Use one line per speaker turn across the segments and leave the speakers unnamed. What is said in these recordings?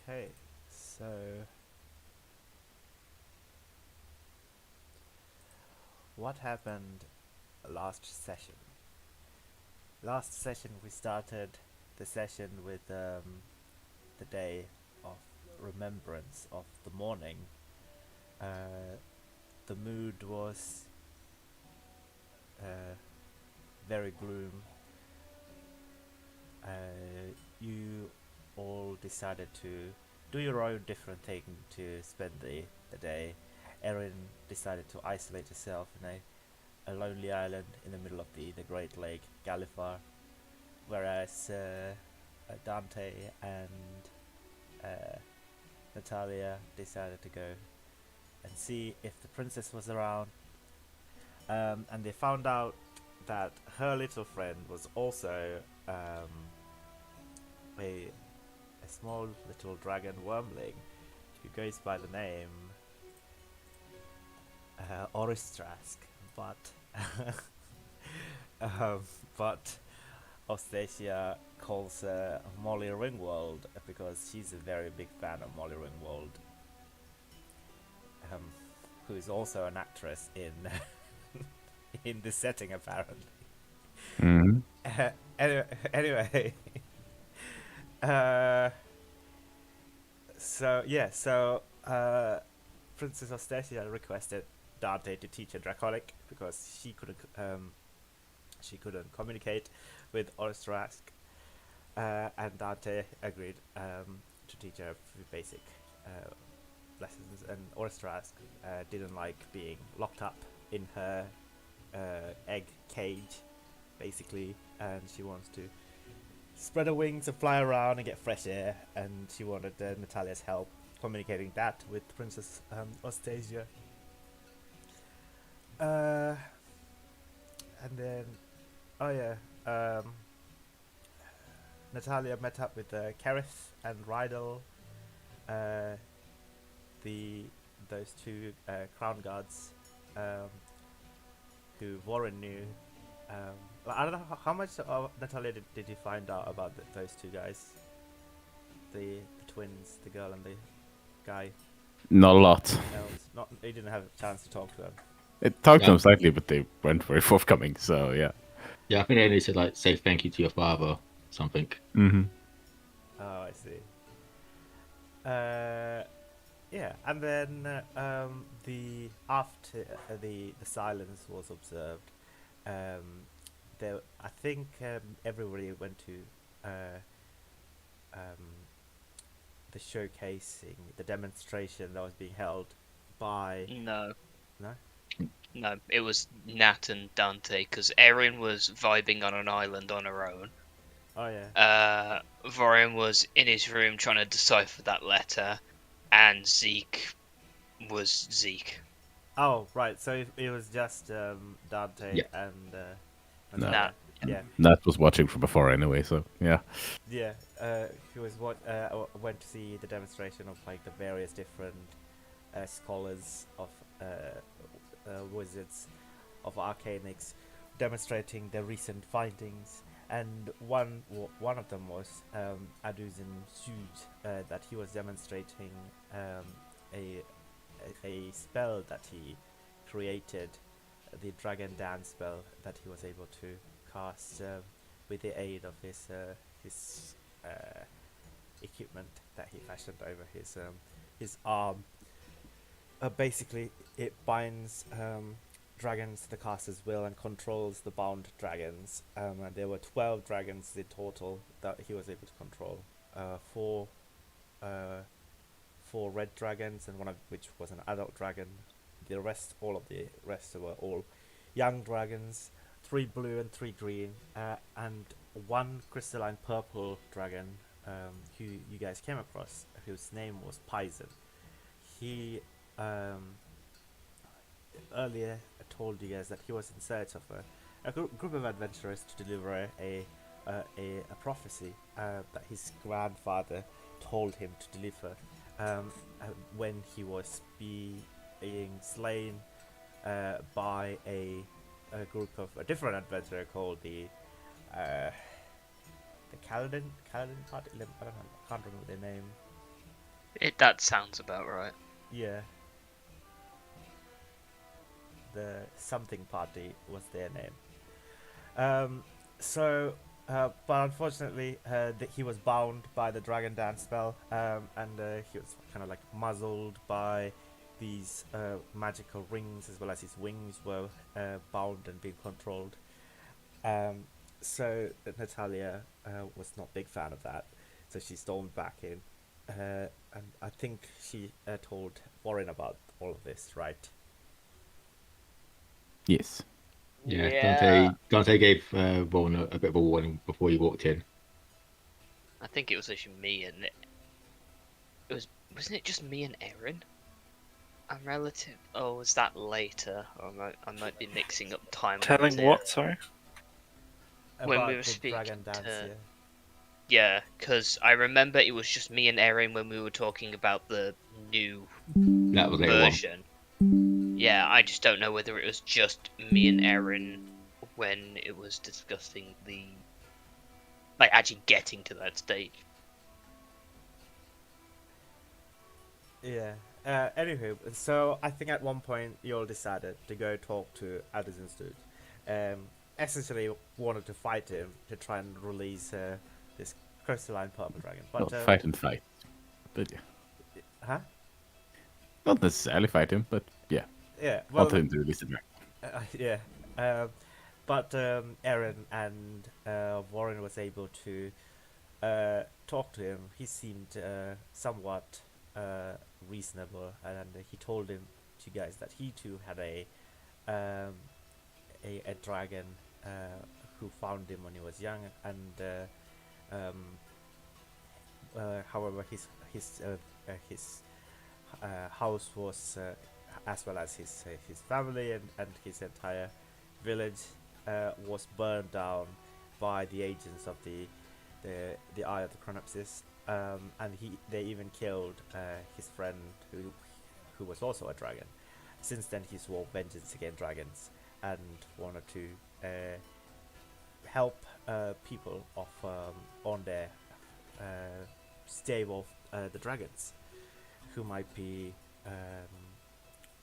Okay, so what happened last session? Last session we started the session with the day of remembrance of the morning. Uh, the mood was uh, very gloom. You all decided to do your own different thing to spend the day. Erin decided to isolate herself in a lonely island in the middle of the Great Lake, Galifar, whereas Dante and uh, Natalia decided to go and see if the princess was around, and they found out that her little friend was also a small little dragon wormling who goes by the name Oristrask, but um, but Ostasia calls Molly Ringwald because she's a very big fan of Molly Ringwald, um, who is also an actress in in this setting apparently.
Hmm.
Anyway, uh, Princess Ostasia requested Dante to teach her Draconic because she couldn't communicate with Oristrask, and Dante agreed to teach her a few basic uh, lessons. And Oristrask didn't like being locked up in her egg cage, basically, and she wants to spread her wings and fly around and get fresh air. And she wanted Natalia's help communicating that with Princess Ostasia. Uh, and then, oh yeah, Natalia met up with Kerith and Rydell, uh, the those two crown guards, um, who Warren knew. I don't know how much of Natalia did you find out about those two guys, the twins, the girl and the guy.
Not a lot.
Elves. Not you didn't have a chance to talk to them.
It talked to
Yeah,
them slightly, but they weren't very forthcoming. So yeah.
yeah. I think they need to like say thank you to your father, or something.
Hmm.
Oh, I see. Uh, yeah, and then the after the silence was observed. There, I think everybody went to uh, um, the showcasing, the demonstration that was being held by
No,
no.
no, it was Nat and Dante because Erin was vibing on an island on her own.
Oh yeah.
Vorian was in his room trying to decipher that letter, and Zeke was Zeke.
Oh right. So it was just Dante
Yeah,
and
No,
Nat.
Natalia. Yeah.
Nat was watching from before anyway. So yeah.
Yeah, he was what went to see the demonstration of like the various different scholars of wizards of arcanics demonstrating their recent findings, and one of them was Aduzin Sud, that he was demonstrating a a spell that he created, the Dragon Dance spell that he was able to cast with the aid of his equipment that he fashioned over his arm. Basically, it binds dragons to the caster's will and controls the bound dragons. And there were 12 dragons in total that he was able to control. Four, uh, four red dragons, and one of which was an adult dragon. All of the rest were all young dragons. Three blue and three green, and one crystalline purple dragon, who you guys came across, whose name was Pison. He earlier told you guys that he was in search of a group of adventurers to deliver a prophecy that his grandfather told him to deliver when he was being slain by a group of a different adventurer called the Kaladin party. I don't know, I can't remember their name.
That sounds about right.
Yeah. The something party was their name. But unfortunately, he was bound by the dragon dance spell, and he was kind of like muzzled by these magical rings, as well as his wings were bound and being controlled. Um, so Natalia was not a big fan of that, so she stormed back in, and I think she told Warren about all of this, right?
Yes.
Yeah,
Yeah.
Dante gave Ron a bit of a warning before he walked in.
I think it was actually me and wasn't it just me and Erin? And relative. Oh, was that later? Or I might be mixing up timelines
Telling
here.
what? Sorry.
When we
About
were
the
speaking
dragon dance,
to-
yeah.
Yeah, because I remember it was just me and Erin when we were talking about the new
That was later on.
version. Yeah, I just don't know whether it was just me and Erin when it was discussing the like actually getting to that stage.
Yeah. Anywho, so I think at one point you all decided to go talk to Addison's dude. Essentially wanted to fight him to try and release this crystalline purple dragon. But
Not fight and fight. But yeah.
huh?
Not necessarily fight him, but yeah.
Yeah. Well,
Want him to release the dragon.
yeah. But Aaron and Warren was able to talk to him. He seemed somewhat reasonable, and he told him to you guys that he too had um, a dragon who found him when he was young, and however his house was as well as his family and his entire village was burned down by the agents of the Eye of the Chronopsis, and they even killed his friend who was also a dragon. Since then, he swore vengeance against dragons and wanted to help people on their stave off the dragons who might be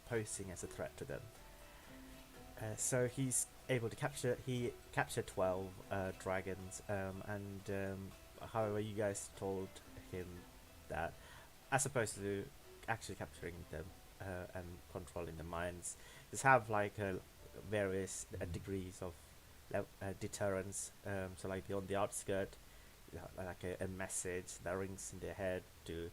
posing as a threat to them. So he's able to captured 12 dragons, and however you guys told him that as opposed to actually capturing them and controlling the minds, just have like various degrees of deterrence. So like on the outskirt, you have like a message that rings in their head to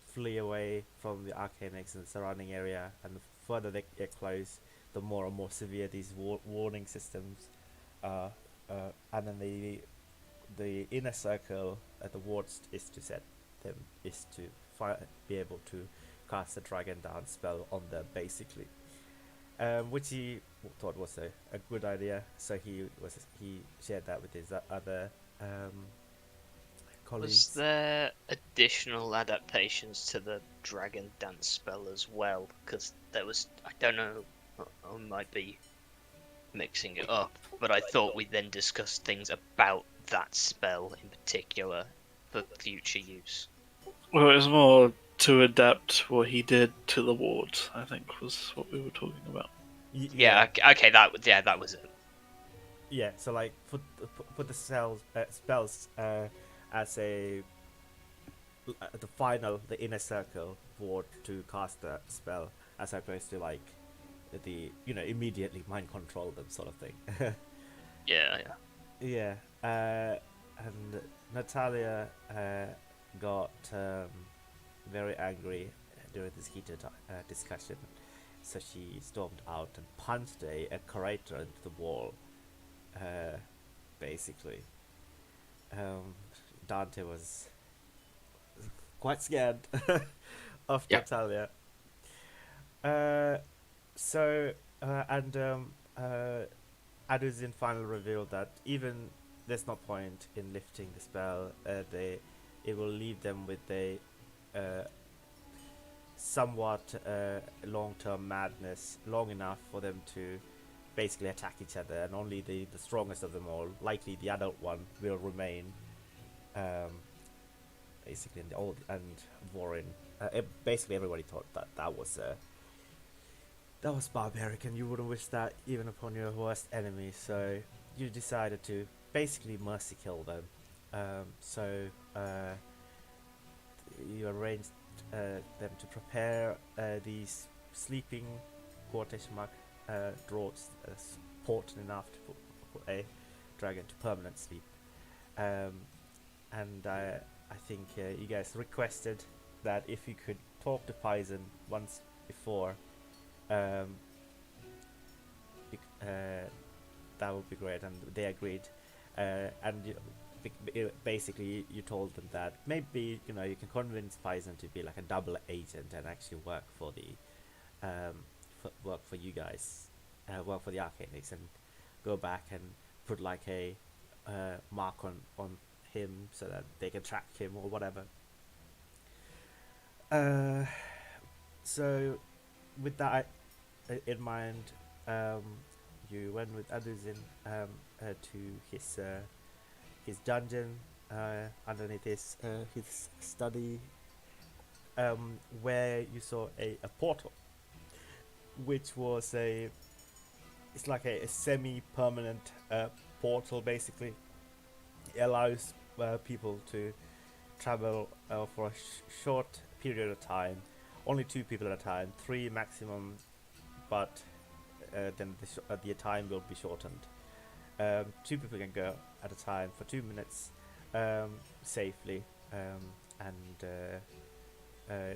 flee away from the arcanics in the surrounding area, and the further they get close, the more and more severe these warning systems are. And then the inner circle at the wards is to set them is to be able to cast a dragon down spell on them basically, which he thought was a good idea. So he shared that with his other colleagues.
Was there additional adaptations to the dragon dance spell as well? Because there was, I don't know, I might be mixing it up, but I thought we then discussed things about that spell in particular for future use.
Well, it was more to adapt what he did to the wards, I think, was what we were talking about.
Yeah, okay, that was it.
Yeah, so like put the spells as the inner circle ward to cast the spell, as opposed to like the immediately mind control them sort of thing.
Yeah.
Yeah, and Natalia got very angry during this heated discussion, so she stormed out and punched a curator into the wall. Basically, Dante was quite scared of
Yeah.
Natalia. Aduzin finally revealed that even there's no point in lifting the spell. It will leave them with a somewhat long-term madness, long enough for them to basically attack each other, and only the strongest of them all, likely the adult one, will remain basically, and Warren. Basically, everybody thought that that was barbaric, and you wouldn't wish that even upon your worst enemy. So you decided to basically mercy kill them. So you arranged them to prepare these sleeping quotation mark draughts potent enough to put a dragon to permanent sleep. And I think you guys requested that if you could talk to Pison once before, that would be great, and they agreed. And basically, you told them that maybe you can convince Pison to be like a double agent and actually work for the work for you guys, work for the Arcanics, and go back and put like a mark on him so that they can track him or whatever. So with that in mind, you went with Aduzin to his dungeon underneath his study, where you saw a portal, which was it's like a semi-permanent portal. Basically, it allows people to travel for a short period of time, only 2 people at a time, 3 maximum, but then the time will be shortened. 2 people can go at a time for 2 minutes safely, and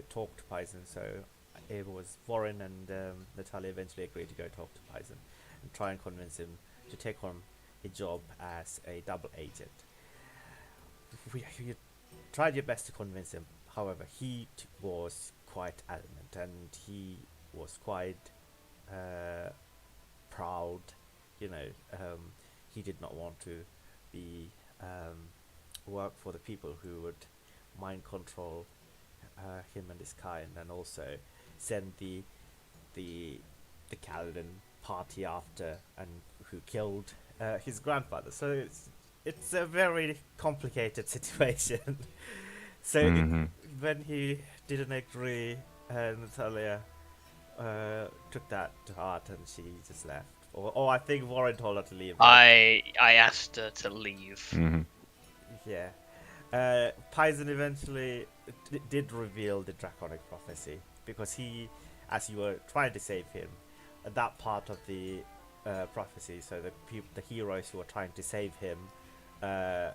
talk to Pison. So it was Warren and Natalia eventually agreed to go talk to Pison and try and convince him to take on a job as a double agent. You tried your best to convince him. However, he was quite adamant, and he was quite proud. He did not want to be work for the people who would mind control him and his kind, and also send the Kaladin party after, and who killed his grandfather. So it's a very complicated situation. So when he didn't agree, Natalia took that to heart, and she just left. Or I think Warren told her to leave.
I asked her to leave.
Yeah. Pison eventually did reveal the draconic prophecy, because he, as you were trying to save him, that part of the prophecy, so the heroes who are trying to save him are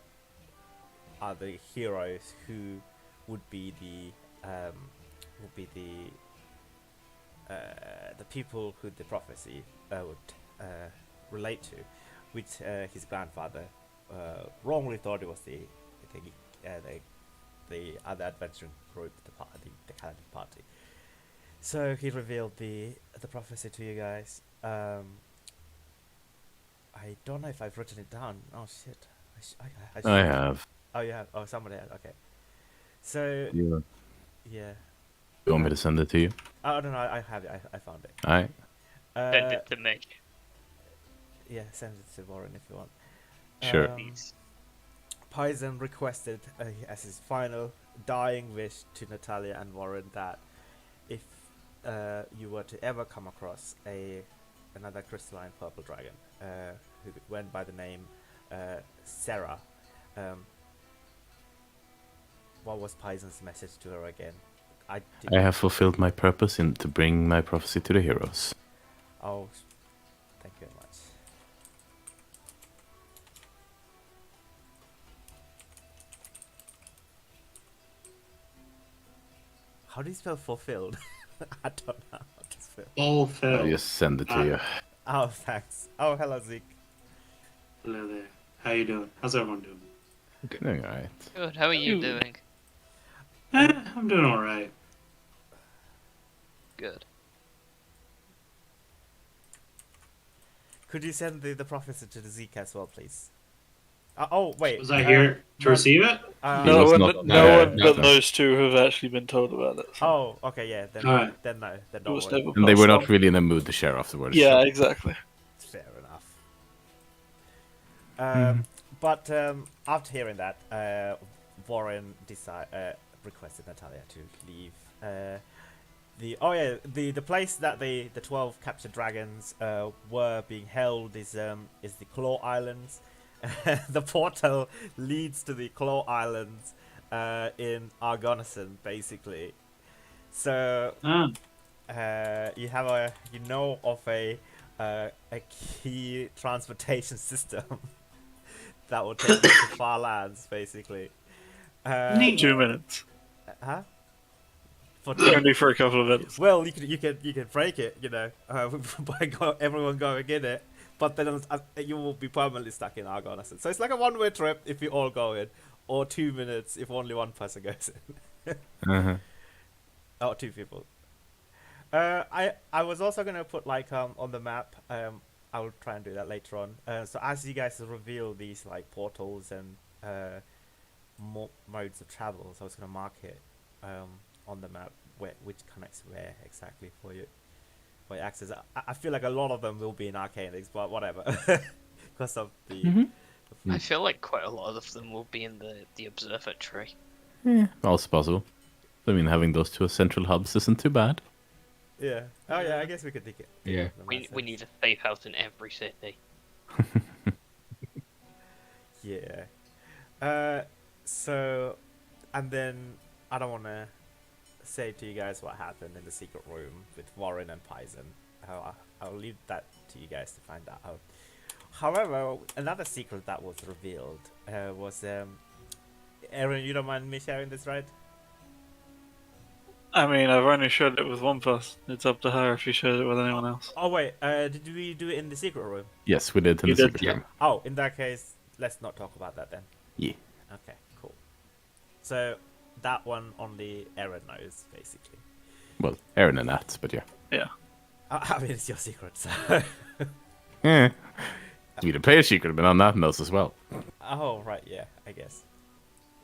the heroes who would be the people who the prophecy would relate to, which his grandfather wrongly thought it was the other adventuring group, the Kaladin party. So he revealed the prophecy to you guys. I don't know if I've written it down. Oh shit!
I have.
Oh, you have. Oh, somebody had. Okay. So
You
yeah.
want me to send it to you?
Oh no, I have it. I found it.
Alright.
Send it to me.
Yeah, send it to Warren if you want.
Sure.
Please.
Pison requested as his final dying wish to Natalia and Warren that if you were to ever come across another crystalline purple dragon who went by the name Sarah, what was Pison's message to her again?
I have fulfilled my purpose to bring my prophecy to the heroes.
Oh, thank you very much. How do you spell fulfilled? I don't know how to spell.
All fell.
I'll just send it to you.
Oh, thanks. Oh, hello, Zeke.
Hello there. How you doing? How's everyone doing?
Doing alright.
Good. How are you
You-
doing?
I'm doing all right.
Good.
Could you send the prophecy to the Zeke as well, please? Oh, wait.
Was I here to
no.
receive it?
He
No
was
one,
not-
no one
no.
but those two have actually been told about it. So
Oh, okay, yeah. Then,
Alright.
then no. Then
it
don't
was
worry.
never
And they were
passed
not
on.
really in the mood to share afterwards.
Yeah, exactly.
Fair enough. But after hearing that, Warren requested Natalia to leave. The place that the 12 captured dragons were being held is the Claw Islands. The portal leads to the Claw Islands in Argonison, basically. So you have of a key transportation system that will take you to far lands, basically.
2 minutes.
Huh?
Only for a couple of minutes.
Well, you can break it, by everyone going in it, but then you will be permanently stuck in Argonison. So it's like a one-way trip if you all go in, or 2 minutes if only one person goes in. Or 2 people. I was also gonna put on the map. I will try and do that later on. So as you guys reveal these portals and modes of travel, so I was gonna mark it on the map which connects where exactly for you access. I feel like a lot of them will be in Arcanix, but whatever, because of the.
I feel like quite a lot of them will be in the observatory.
Yeah, also possible. I mean, having those 2 central hubs isn't too bad.
Yeah. Oh yeah, I guess we could think it.
Yeah.
We need a safe house in every city.
Yeah. So, and then I don't want to say to you guys what happened in the secret room with Warren and Pison. I'll leave that to you guys to find out. However, another secret that was revealed was Erin, you don't mind me sharing this, right?
I mean, I've only shared it with one person. It's up to her if she shares it with anyone else.
Oh wait, did we do it in the secret room?
Yes, we did in
You
the
did,
secret
yeah.
room.
Oh, in that case, let's not talk about that then.
Yeah.
Okay, cool. So that one only Erin knows, basically.
Well, Aaron and Nat, but yeah.
Yeah.
I mean, it's your secret, so.
Yeah. I mean, the player secret have been on that knows as well.
Oh right, yeah, I guess.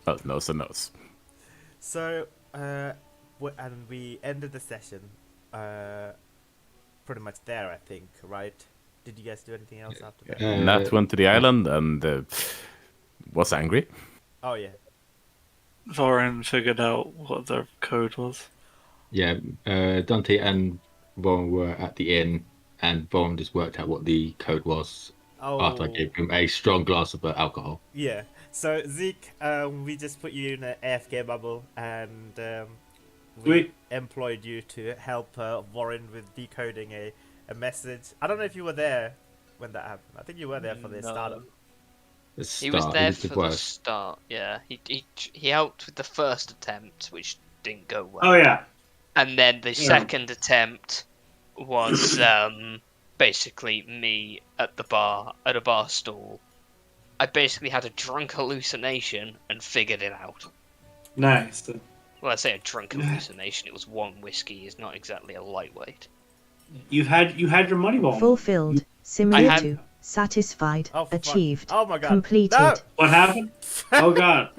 Oh, knows and knows.
So, and we ended the session pretty much there, I think, right? Did you guys do anything else after that?
Nat went to the island and was angry.
Oh, yeah.
Vorin figured out what their code was.
Yeah, Dante and Warren were at the inn, and Warren just worked out what the code was after I gave him a strong glass of alcohol.
Yeah. So, Zeke, we just put you in an AFK bubble, and we employed you to help Warren with decoding a message. I don't know if you were there when that happened. I think you were there for the startup.
He was there for the start. Yeah, he helped with the first attempt, which didn't go well.
Oh yeah.
And then the second attempt was basically me at a bar stall. I basically had a drunk hallucination and figured it out.
Nice.
Well, I say a drunk hallucination. It was 1 whiskey. Is not exactly a lightweight.
You had your money ball.
Fulfilled. Similar to. Satisfied. Achieved.
Oh my god.
Completed.
No!
What happened? Oh god.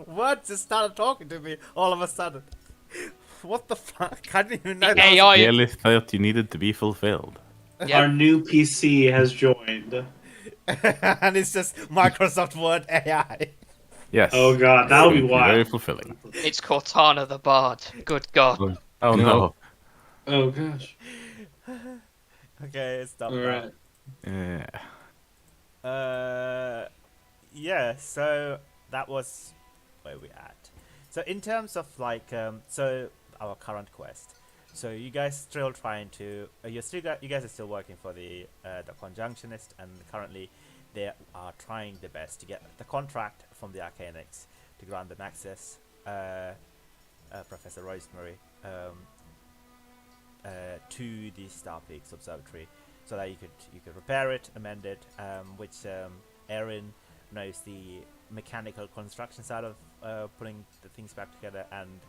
What? Just started talking to me all of a sudden. What the fuck? I didn't even know that
AI.
I really thought you needed to be fulfilled.
Yeah.
Our new PC has joined.
And it's just Microsoft Word AI.
Yes.
Oh god, that'll be
Very
wild.
fulfilling.
It's Cortana the Bard. Good God.
Oh no.
Oh gosh.
Okay, stop
Alright.
Yeah.
Yeah, so that was where we at. So in terms of so our current quest. So you guys still trying to you guys are still working for the Conjunctionist, and currently they are trying their best to get the contract from the Arcanix to grant them access, Professor Rosemary, to the Star Peaks Observatory, so that you could repair it, amend it, which Erin knows the mechanical construction side of putting the things back together, and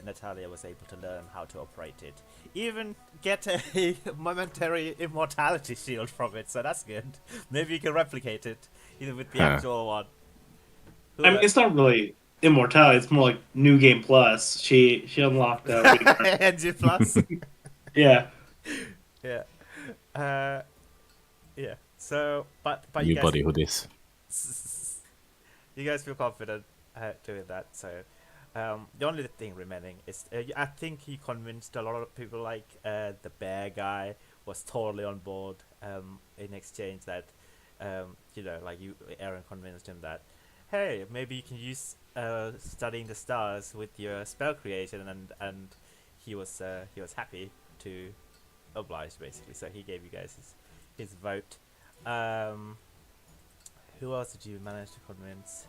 Natalia was able to learn how to operate it. Even get a momentary immortality shield from it, so that's good. Maybe you can replicate it, either with the actual one.
I mean, it's not really immortality. It's more like New Game Plus. She unlocked
Engine Plus.
Yeah.
Yeah. Yeah. So, but
New
you guys,
body hoodies.
you guys feel confident doing that. So the only thing remaining is I think he convinced a lot of people, like the bear guy was totally on board. In exchange that like Aaron convinced him that, hey, maybe you can use studying the stars with your spell creation, and he was happy to oblige basically. So he gave you guys his vote. Who else did you manage to convince?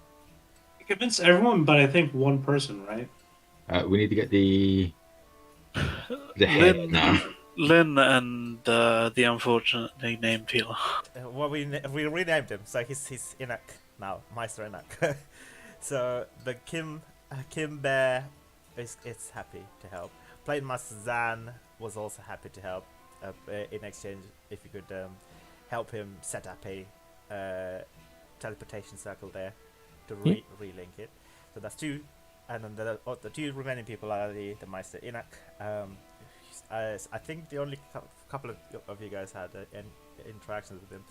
You convinced everyone, but I think one person, right?
We need to get the head
Lynn,
now.
Lynn and the unfortunately named healer.
Well, we renamed him, so he's Enoch now, Meister Enoch. So the Kim Bear is happy to help. Plate Master Zan was also happy to help. In exchange, if you could help him set up a teleportation circle there to relink it. So that's two, and then the two remaining people are the Meister Enoch. I think the only couple of you guys had interactions with him,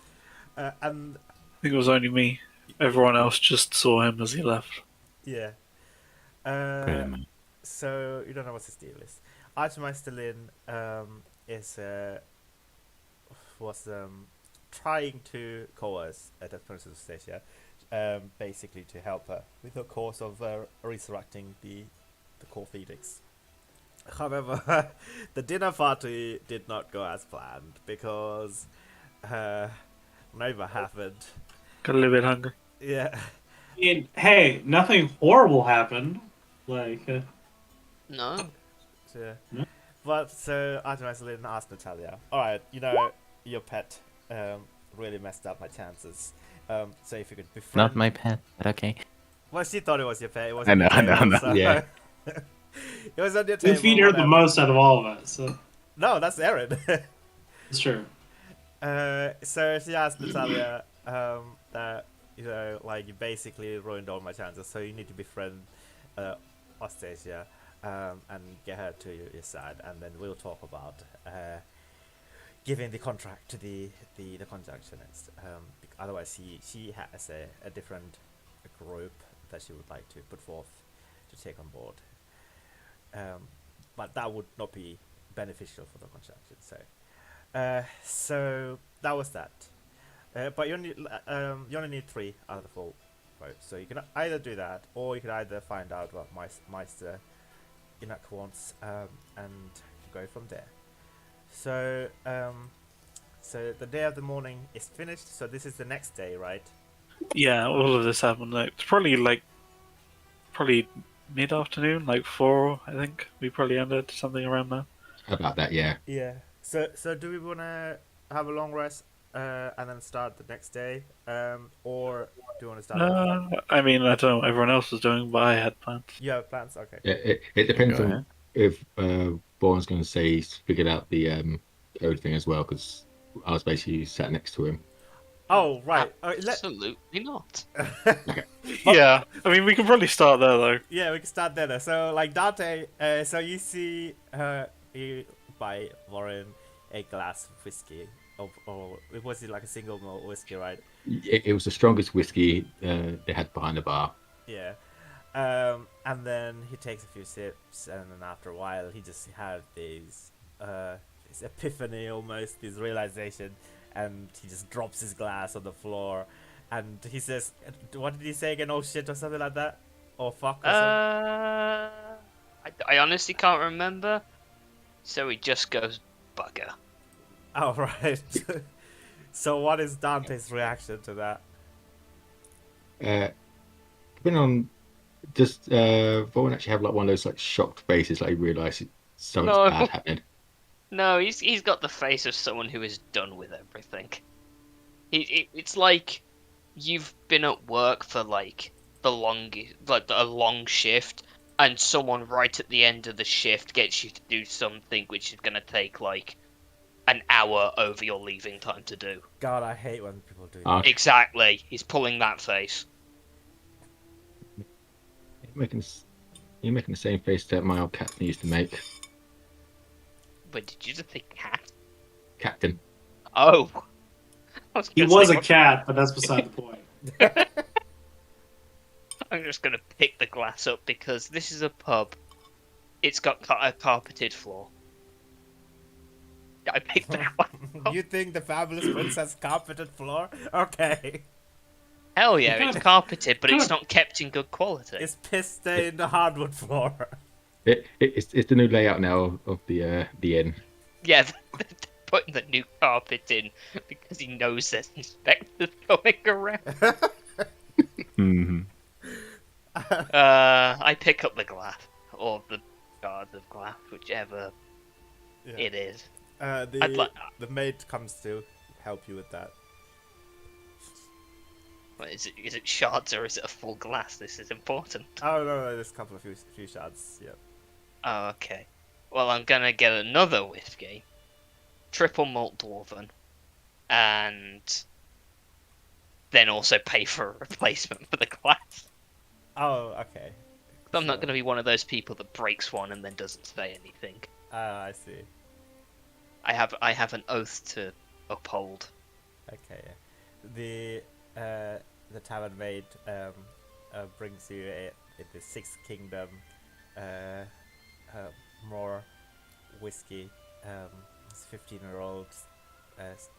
and
I think it was only me. Everyone else just saw him as he left.
yeah.
Pretty much.
So you don't know what his deal is. Archmeister Lin was trying to coerce the Princess Stacia, basically to help her with the cause of resurrecting the core Phoenix. However, the dinner party did not go as planned because never happened.
Got a little bit hungry.
Yeah.
I mean, hey, nothing horrible happened. Like,
No.
So,
No?
but so Archmeister Lin asked Natalia, alright, your pet really messed up my chances. So if you could befriend...
Not my pet, but okay.
Well, she thought it was your pet. It was
I know.
Yeah.
It was on your
we
table.
feed her the
whatever.
most out of all of us. So
No, that's Aaron.
it's true.
So she asked Natalia that, like, you basically ruined all my chances, so you need to befriend Ostasia and get her to your side, and then we'll talk about giving the contract to the conjunctionist. Otherwise, she has a different group that she would like to put forth to take on board. But that would not be beneficial for the conjunction. So that was that. But you only need 3 out of the 4 votes. So you can either do that, or you can either find out what Meister Enoch wants and go from there. So so the day of the morning is finished. So this is the next day, right?
Yeah, all of this happened. It's probably mid-afternoon, like 4, I think. We probably ended something around there.
About that, yeah.
Yeah. So do we want to have a long rest and then start the next day, or do you want to start?
I mean, I don't know what everyone else was doing, but I had plans.
You have plans, okay?
It depends
Go
on
ahead.
if Bourne's going to say he's figured out the code thing as well, because I was basically sat next to him.
Oh right.
Absolutely not.
Yeah, I mean, we can probably start there, though.
Yeah, we can start there. So like Dante, so you see you buy Warren a glass of whiskey, or was it like a single malt whiskey, right?
It was the strongest whiskey they had behind the bar.
Yeah. And then he takes a few sips, and then after a while, he just had this epiphany, almost this realization, and he just drops his glass on the floor, and he says, "What did he say again? Oh shit," or something like that, or fuck, or something.
I honestly can't remember. So he just goes bugger.
Oh right. So what is Dante's reaction to that?
Depending on, does Vaughan actually have like one of those like shocked faces, like he realised something's
No.
bad happened?
No, he's got the face of someone who is done with everything. It's like you've been at work for like a long shift, and someone right at the end of the shift gets you to do something which is gonna take like an hour over your leaving time to do.
God, I hate when people do that.
Ah.
Exactly. He's pulling that face.
You're making the same face that my old captain used to make.
But did you just say cat?
Captain.
Oh.
He was a cat, but that's beside the point.
I I'm just gonna pick the glass up because this is a pub. It's got a carpeted floor. I picked the glass up.
You think the Fabulous Prince has carpeted floor? Okay.
Hell yeah,
What
it's
kind
carpeted, but
what
it's
kind
not kept in good quality.
It's piss stained hardwood floor.
It's the new layout now of the inn.
Yeah, they're putting the new carpet in because he knows there's inspectors coming around.
Hmm.
I pick up the glass, or the shards of glass, whichever
Yeah.
it is.
The maid comes to help you with that.
What, is it shards or is it a full glass? This is important.
Oh no, there's a couple of few shards. Yeah.
Oh, okay. Well, I'm gonna get another whiskey, triple malt dwarven, and then also pay for a replacement for the glass.
Oh, okay.
I'm not gonna be one of those people that breaks one and then doesn't say anything.
I see.
I have an oath to uphold.
Okay. Yeah. The tavern maid brings you the Sixth Kingdom more whiskey. It's 15-year-old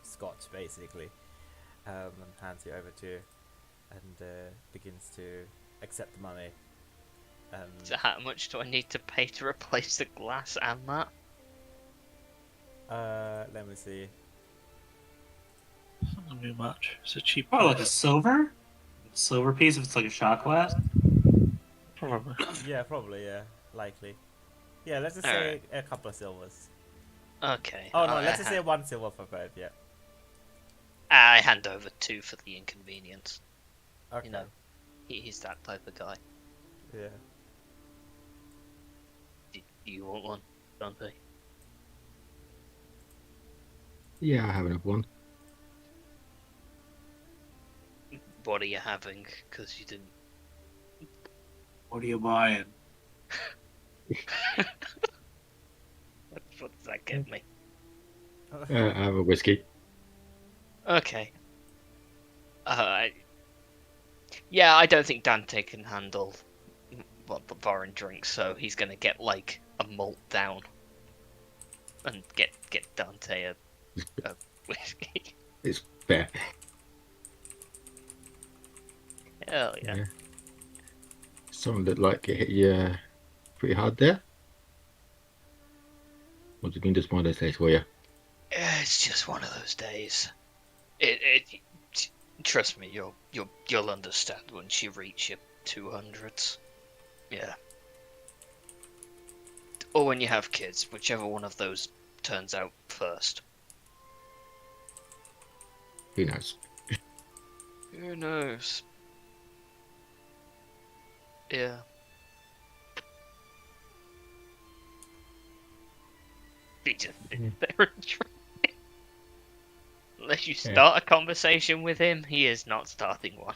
Scotch basically, and hands you over to you, and begins to accept the money.
So how much do I need to pay to replace the glass and that?
Let me see.
It's not gonna be much. It's a cheap.
Oh, like a silver piece if it's like a shot glass.
Probably.
Yeah, probably. Yeah, likely. Yeah, let's just say
Alright.
a couple of silvers.
Okay.
Oh no, let's just say 1 silver for both. Yeah.
I hand over 2 for the inconvenience.
Okay.
You know, he's that type of guy.
Yeah.
Do you want one, Dante?
Yeah, I have another one.
What are you having? Because you didn't.
What are you buying?
What does that get me?
I have a whiskey.
Okay. Yeah, I don't think Dante can handle the foreign drinks, so he's gonna get like a malt down and get Dante a whiskey.
It's fair.
Hell yeah.
Someone looked like it hit you pretty hard there. What's it been just one of those days for you?
It's just one of those days. Trust me, you'll understand once you reach your 200s. Yeah. Or when you have kids, whichever one of those turns out first.
Who knows?
Who knows? Yeah. He just sits there and drinks. Unless you start a conversation with him, he is not starting one.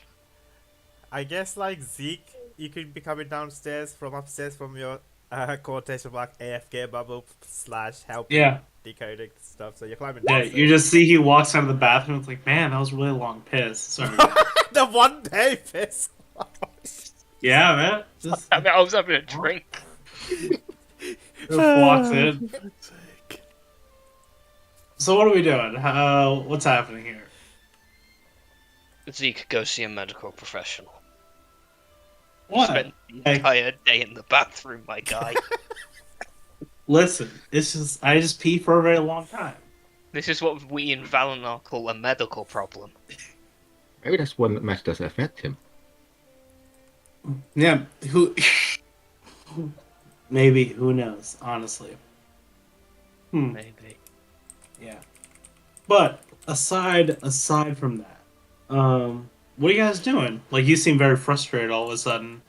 I guess like Zeke, you could be coming downstairs from upstairs from your quotation mark AFK bubble / help decoding stuff. So you're climbing
Yeah,
downstairs.
you just see he walks out of the bathroom. It's like, man, that was a really long piss. Sorry.
The 1 day piss.
Yeah, man. Just
I was having a drink.
walks in. So what are we doing? What's happening here?
Zeke, go see a medical professional.
What?
Spent the entire day in the bathroom, my guy.
Listen, I just pee for a very long time.
This is what we in Valinor call a medical problem.
Maybe that's one that match doesn't affect him.
Yeah, maybe, who knows, honestly.
Maybe.
Yeah. But aside from that, what are you guys doing? Like, you seem very frustrated all of a sudden.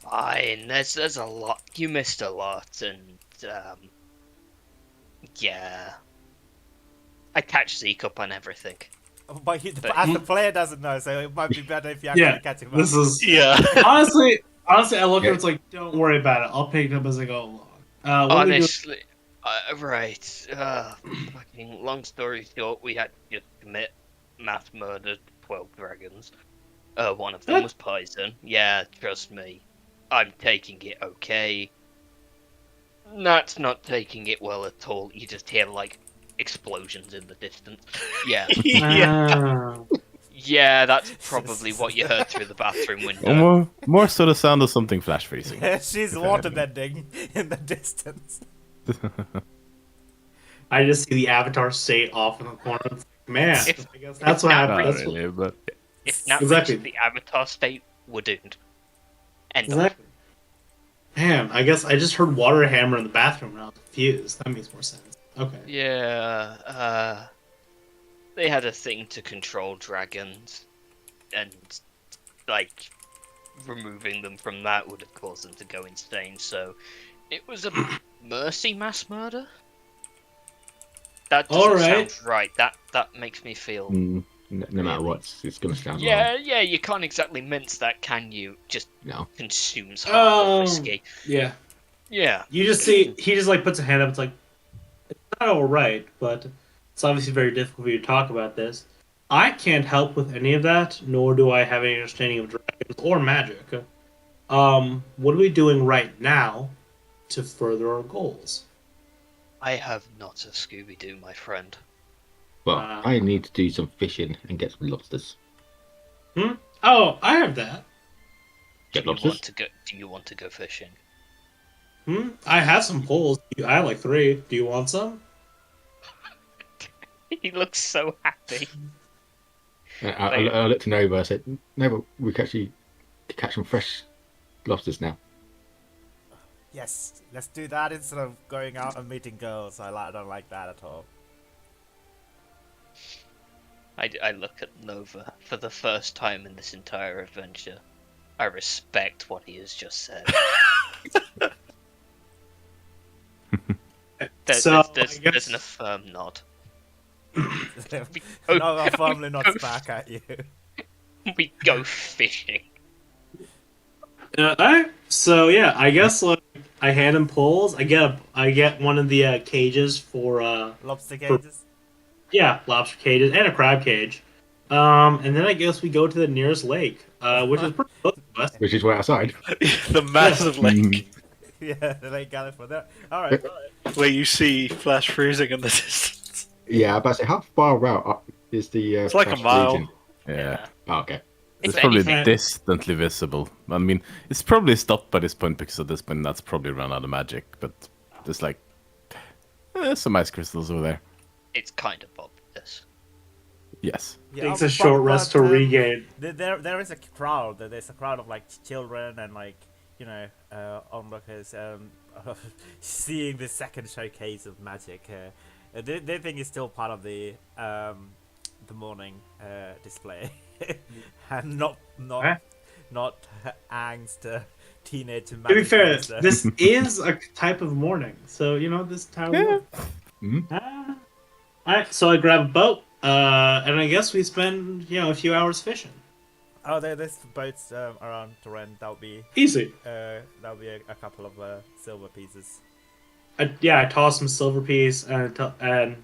Fine, there's a lot. You missed a lot, and yeah. I catch Zeke up on everything.
But the player doesn't know, so it might be better if you
Yeah,
actually catch him up.
this is honestly, I look at it, it's like, don't worry about it. I'll pick it up as I go along.
Honestly, right. Fucking long story short, we had to just commit mass murder to 12 dragons. One of them was poison. Yeah, trust me. I'm taking it okay. That's not taking it well at all. You just hear, like, explosions in the distance. Yeah. Yeah, that's probably what you heard through the bathroom window.
More so the sound of something flash freezing.
She's waterbending in the distance.
I just see the Avatar state off in the corner. It's like, man, I guess that's what
Not
happened. That's
really, but
If Nat
Exactly.
reached the Avatar state, we're doomed. End of.
Exactly. Man, I guess I just heard water hammer in the bathroom and I was confused. That makes more sense. Okay.
Yeah, they had a thing to control dragons, and, like, removing them from that would have caused them to go insane, so it was a mercy mass murder? That doesn't sound right. That makes me feel...
No matter what, it's going to sound wrong.
Yeah, you can't exactly mince that, can you? Just
No.
consumes half the whiskey.
Yeah.
Yeah.
You just see, he just like puts a hand up. It's like, it's not all right, but it's obviously very difficult for you to talk about this. I can't help with any of that, nor do I have any understanding of dragons or magic. What are we doing right now to further our goals?
I have not a Scooby-Doo, my friend.
Well, I need to do some fishing and get some lobsters.
Oh, I have that.
Get lobsters?
Do you want to go fishing?
I have some poles. I have like 3. Do you want some?
He looks so happy.
I looked to Nova. I said, Nova, we can actually catch some fresh lobsters now.
Yes, let's do that instead of going out and meeting girls. I don't like that at all.
I look at Nova for the first time in this entire adventure. I respect what he has just said. There's an affirm nod.
No, I firmly nods back at you.
We go fishing.
So yeah, I guess like I hand him poles. I get one of the cages for
Lobster cages.
Yeah, lobster cages and a crab cage. And then I guess we go to the nearest lake, which is pretty close to us.
Which is way outside.
The massive lake
Yeah, the Lake California. Alright.
where you see flash freezing in the distance.
Yeah, but how far out up is the?
It's like a
flash
mile.
freezing?
yeah.
Oh, okay.
It's
If
probably
anything-
distantly visible. I mean, it's probably stopped by this point because at this point that's probably run out of magic. But there's like some ice crystals over there.
It's kind of obvious.
Yes.
Takes a short rest to regain.
There is a crowd. There's a crowd of like children and like onlookers seeing the second showcase of magic. They think it's still part of the morning display, and not angst teenage magic.
To be fair,
monster.
this is a type of morning, so this town. So I grab a boat, and I guess we spend a few hours fishing.
Oh, there's boats around to rent. That'll be
Easy.
that'll be a couple of silver pieces.
I toss some silver piece, and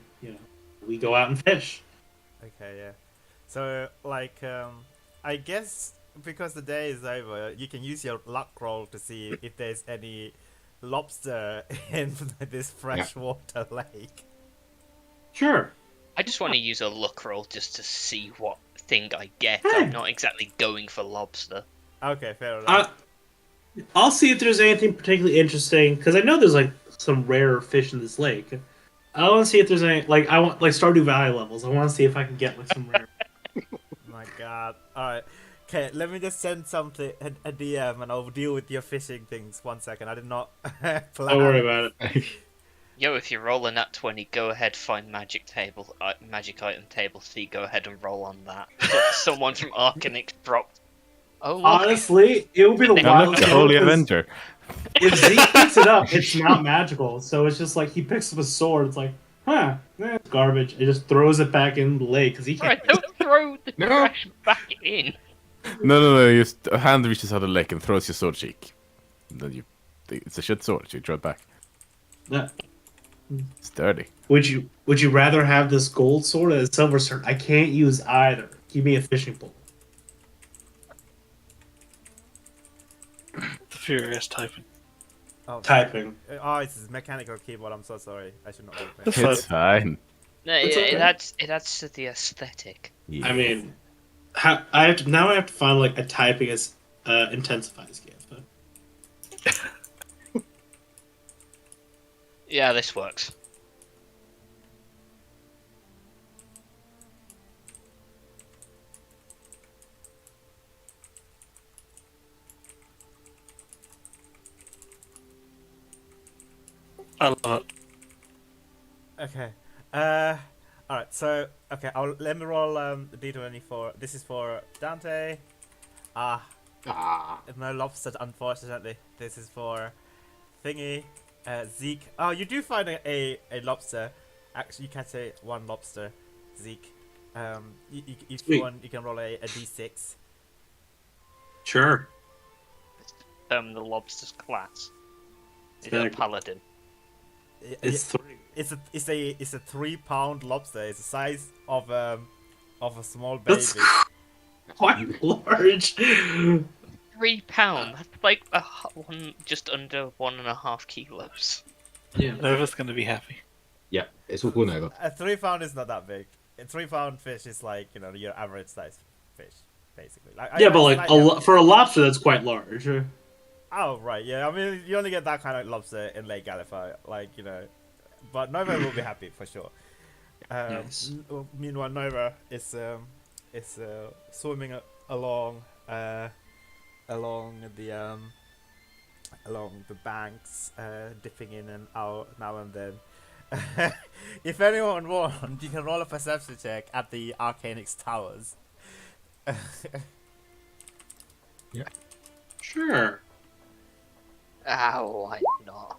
we go out and fish.
Okay, yeah. So like I guess because the day is over, you can use your luck roll to see if there's any lobster in this freshwater lake.
Sure.
I just want to use a luck roll just to see what thing I get.
Hey.
I'm not exactly going for lobster.
Okay, fair enough.
I'll see if there's anything particularly interesting because I know there's like some rare fish in this lake. I want to see if there's any I want Stardew Valley levels. I want to see if I can get like some rare.
My God. Alright. Okay, let me just send something a DM and I'll deal with your fishing things. 1 second. I did not plan.
Don't worry about it.
Yo, if you're rolling at 20, go ahead, find magic item table C, go ahead and roll on that. Someone from Arcanix dropped. Oh, look.
Honestly, it would be the
They
wild.
The Holy Avenger.
If Zeke picks it up, it's not magical. So it's just like he picks up a sword. It's like, it's garbage. It just throws it back in the lake because he can't.
Alright, don't throw the trash back in.
No. You just, a hand reaches out of the lake and throws your sword cheek. Then it's a shit sword. So you throw it back.
Yeah.
It's dirty.
Would you rather have this gold sword or a silver sword? I can't use either. Give me a fishing pole.
Furious typing.
Oh,
Typing.
oh, it's a mechanical keyboard. I'm so sorry. I should not be
That's
playing.
It's fine.
No,
It's okay.
it adds to the aesthetic.
Yeah.
I mean, I have to find like a typing as intensifies games. But
Yeah, this works.
I love it.
Okay. All right. So okay, let me roll the d20 for this is for Dante. No lobster, unfortunately. This is for Thingy, Zeke. Oh, you do find a lobster. Actually, you can say one lobster, Zeke. If you want, you can roll a d6.
sure.
The lobster's class. Is it a paladin?
It's 3.
It's a 3-pound lobster. It's the size of a small baby.
That's quite large.
3 pound. That's like just under 1.5 kilos.
Yeah.
Nova's going to be happy.
Yeah, it's all gone over.
A 3-pound is not that big. A 3-pound fish is like your average size fish, basically.
Yeah, but like for a lobster, that's quite large.
Oh right, yeah. I mean, you only get that kind of lobster in Lake Gallifrey, But Nova will be happy for sure.
Nice.
Meanwhile, Nova is swimming along the banks, dipping in and out now and then. If anyone wants, you can roll a perception check at the Arcanix Towers.
Yeah.
Sure.
Why not?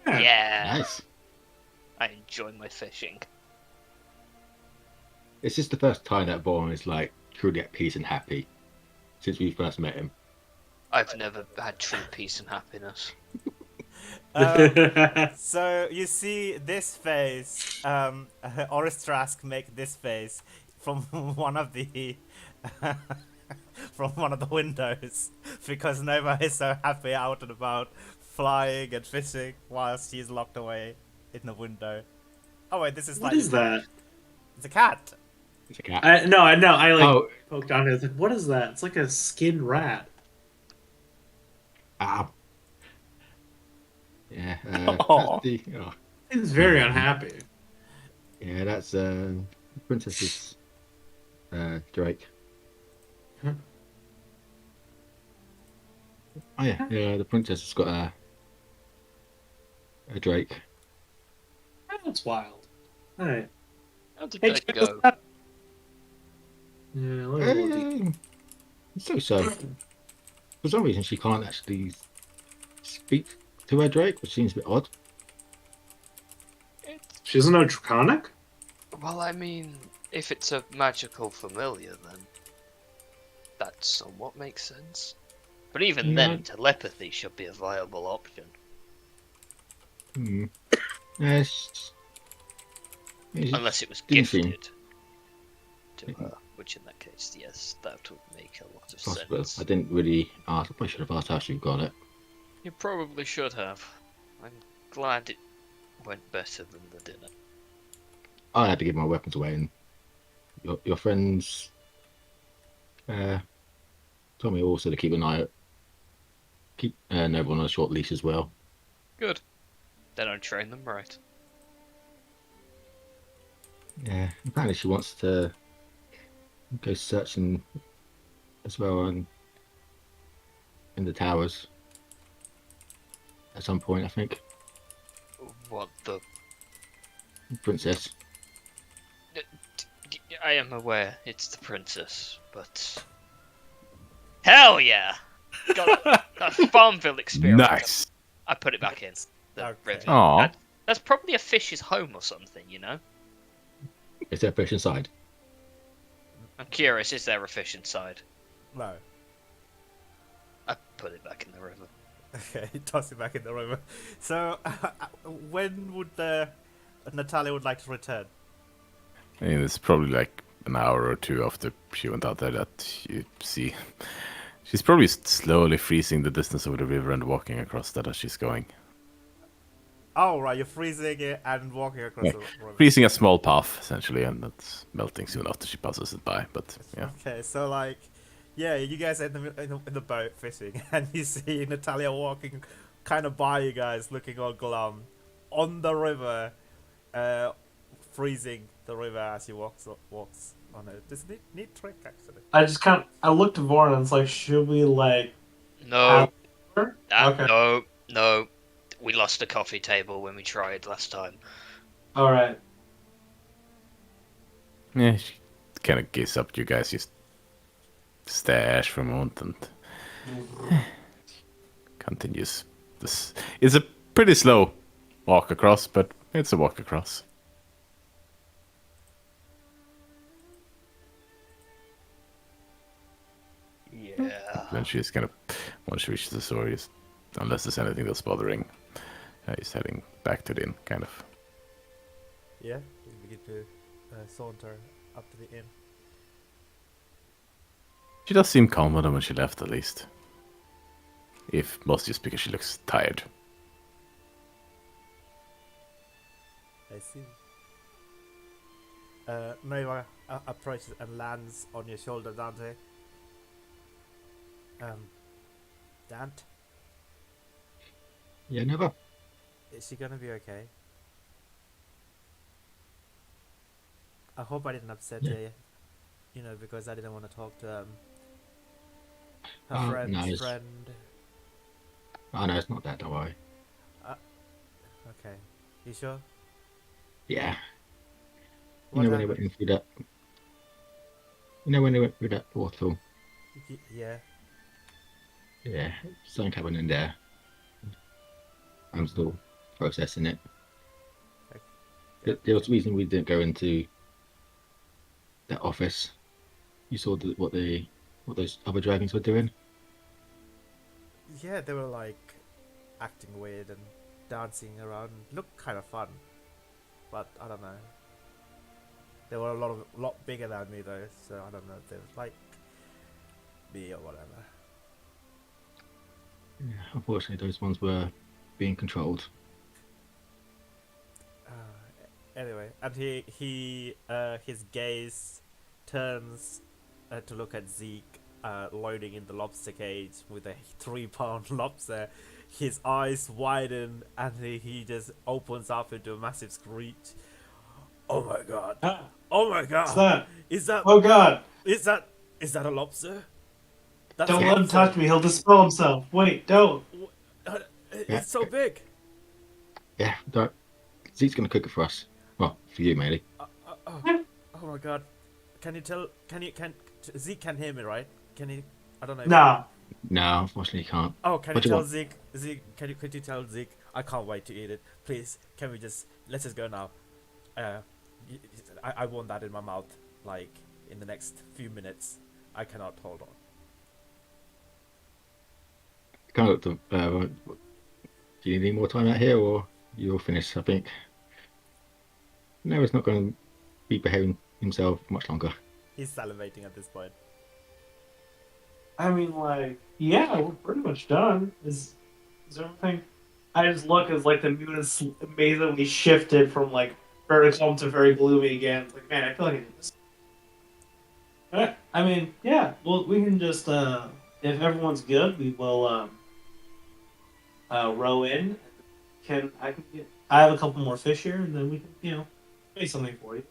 Yeah.
Nice.
I enjoy my fishing.
It's just the first time that Vaughn is like truly at peace and happy since we first met him.
I've never had true peace and happiness.
So you see this face, Oristrask make this face from one of the from one of the windows because Nova is so happy out and about flying and fishing whilst she's locked away in the window. Oh wait, this is
What is that?
It's a cat.
It's a cat.
I know.
Oh.
Poked on it. I was like, what is that? It's like a skinned rat.
Ah. Yeah.
Aw.
He's very unhappy.
Yeah, that's Princess's Drake.
Huh?
Oh yeah, the princess has got a Drake.
That's wild. Alright.
How did
Hey,
that
check
go?
this out. Yeah, look at all these.
So. For some reason, she can't actually speak to her Drake, which seems a bit odd.
She doesn't know Draconic?
Well, I mean, if it's a magical familiar, then that somewhat makes sense. But even then, telepathy should be a viable option.
Yes.
Unless it was
Didn't seem-
gifted to her, which in that case, yes, that would make a lot of
Possible.
sense.
I didn't really ask. I probably should have asked how she got it.
You probably should have. I'm glad it went better than the dinner.
I had to give my weapons away, and your friends told me also to keep an eye out. Keep Nova on a short leash as well.
Good. Then I train them right.
Yeah, apparently she wants to go searching as well in the towers at some point, I think.
What the?
Princess.
I am aware it's the princess, but hell yeah! Got that Farmville experience.
Nice.
I put it back in the
Okay.
river.
Aw.
That's probably a fish's home or something, you know.
Is there a fish inside?
I'm curious. Is there a fish inside?
No.
I put it back in the river.
Okay, toss it back in the river. So, when would Natalia would like to return?
I mean, it's probably like an hour or two after she went out there that you see She's probably slowly freezing the distance over the river and walking across that as she's going.
Oh, right, you're freezing it and walking across
Yeah.
the river.
Freezing a small path, essentially, and that's melting soon after she passes it by. But yeah,
Okay, so like, yeah, you guys are in the boat fishing, and you see Natalia walking kind of by you guys, looking all glum, on the river, freezing the river as she walks on it. It's a neat trick, actually.
I looked at Vaughn and it's like, should we like
No,
her? Okay.
no. We lost the coffee table when we tried last time.
All right.
yeah, she kind of gives up. You guys just stash for a moment and continues. This is a pretty slow walk across, but it's a walk across.
Yeah.
Then she's kind of, once she reaches the shore, unless there's anything that's bothering, he's heading back to the inn, kind of.
Yeah, we begin to saunter up to the inn.
She does seem calmer than when she left, at least. If most just because she looks tired.
I see. Nova approaches and lands on your shoulder, Dante. Dante,
Yeah, never.
is she gonna be okay? I hope I didn't upset you. You know, because I didn't want to talk to her
Oh,
friend's
no, it's-
friend.
Oh no, it's not that. Don't worry.
Okay, you sure?
Yeah.
What
You know when they
happened?
went in through that. You know when they went through that portal.
Yeah.
Yeah, something happened in there. I'm still processing it. There was a reason we didn't go into that office. You saw what those other dragons were doing.
Yeah, they were like acting weird and dancing around. Looked kind of fun, but I don't know. They were a lot bigger than me though, so I don't know if they was like me or whatever.
Yeah, unfortunately, those ones were being controlled.
Anyway, and his gaze turns to look at Zeke loading in the lobster cage with a 3-pound lobster. His eyes widen and he just opens up into a massive screech. Oh my god! Oh my god!
What's that?
Is that?
Oh God!
Is that a lobster? That's
Don't
a
let him
lobster.
touch me. He'll dispel himself. Wait, don't.
It's so big.
Yeah, Zeke's gonna cook it for us. Well, for you, mainly.
Oh my god! Can Zeke can hear me, right? Can he? I don't know.
No.
No, unfortunately, you can't.
Oh, can you
What do you
tell
want?
Zeke? Could you tell Zeke? I can't wait to eat it. Please, can we let's just go now. I want that in my mouth, like in the next few minutes. I cannot hold on.
Kind of look do you need any more time out here, or you'll finish? I think. No, it's not going to be behaving himself much longer.
He's salivating at this point.
I mean, like, yeah, we're pretty much done. Is everything? I just look as like the moon is amazingly shifted from like very calm to very gloomy again. It's like, man, I feel like I need this. Alright, I mean, yeah. Well, we can just if everyone's good, we will row in. I have a couple more fish here, and then we can make something for you.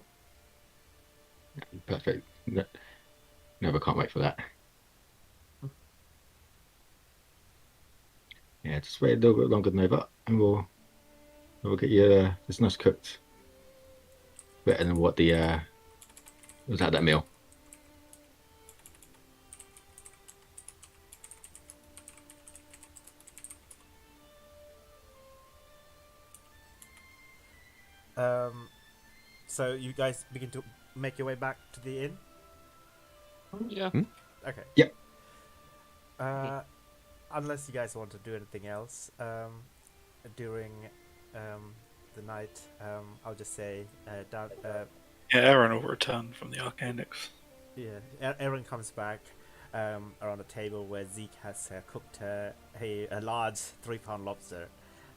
Perfect. Never can't wait for that. Yeah, just wait a little bit longer than over, and we'll get you this nice cooked. Better than what the was at that meal.
So you guys begin to make your way back to the inn.
Yeah.
Okay.
Yep.
Unless you guys want to do anything else during the night, I'll just say
Yeah, Aaron will return from the Arcanics.
yeah, Aaron comes back. around a table where Zeke has cooked a large 3-pound lobster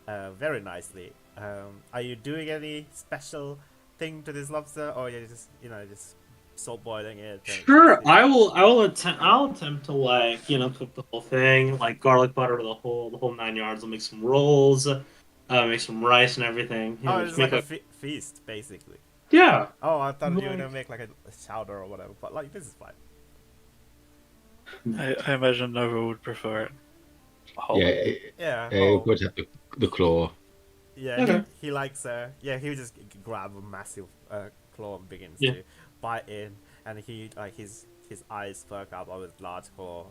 very nicely. Are you doing any special thing to this lobster, or you just just salt boiling it?
Sure, I will. I'll attempt to cook the whole thing, like garlic butter, the whole 9 yards. I'll make some rolls, make some rice and everything.
Oh,
Just
it's
make
like a feast, basically.
yeah.
Oh, I thought you were
Like-
gonna make like a chowder or whatever, but like this is fine.
I imagine Nova would prefer it whole.
Yeah,
Yeah.
it would have the claw.
Yeah,
Okay.
he likes he would just grab a massive claw and begins
Yeah.
to bite in, and he his eyes perk up with large claw,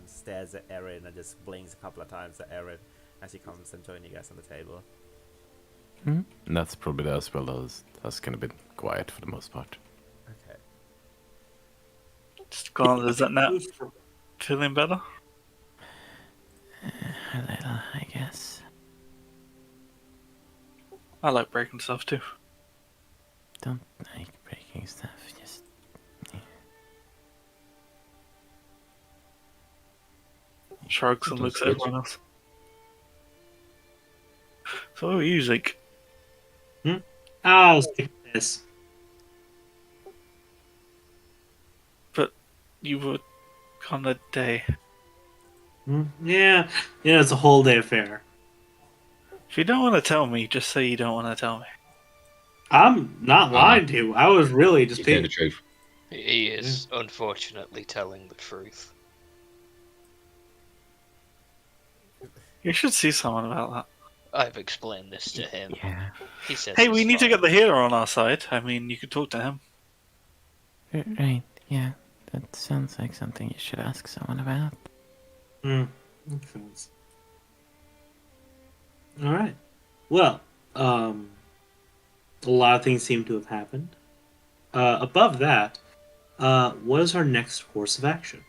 stares at Erin and just blinks a couple of times at Erin as she comes and joins you guys on the table.
And that's probably as well as that's kind of been quiet for the most part.
Okay.
Scarlet, is that now feeling better?
A little, I guess.
I like breaking stuff too.
Don't like breaking stuff. Just
Shrugs and looks at
Switch.
everyone else. So what are you, Zeke?
I'll stick with this.
You were on a day.
Yeah, it's a whole day affair.
If you don't want to tell me, just say you don't want to tell me.
I'm not lying to you. I was really just
You tell the
being.
truth.
He is unfortunately telling the truth.
You should see someone about that.
I've explained this to him.
yeah.
He says
Hey,
it's
we need to
fine.
get the healer on our side. I mean, you could talk to him.
Right. Yeah. That sounds like something you should ask someone about.
Makes sense. All right. Well, a lot of things seem to have happened. Above that, what is our next course of action?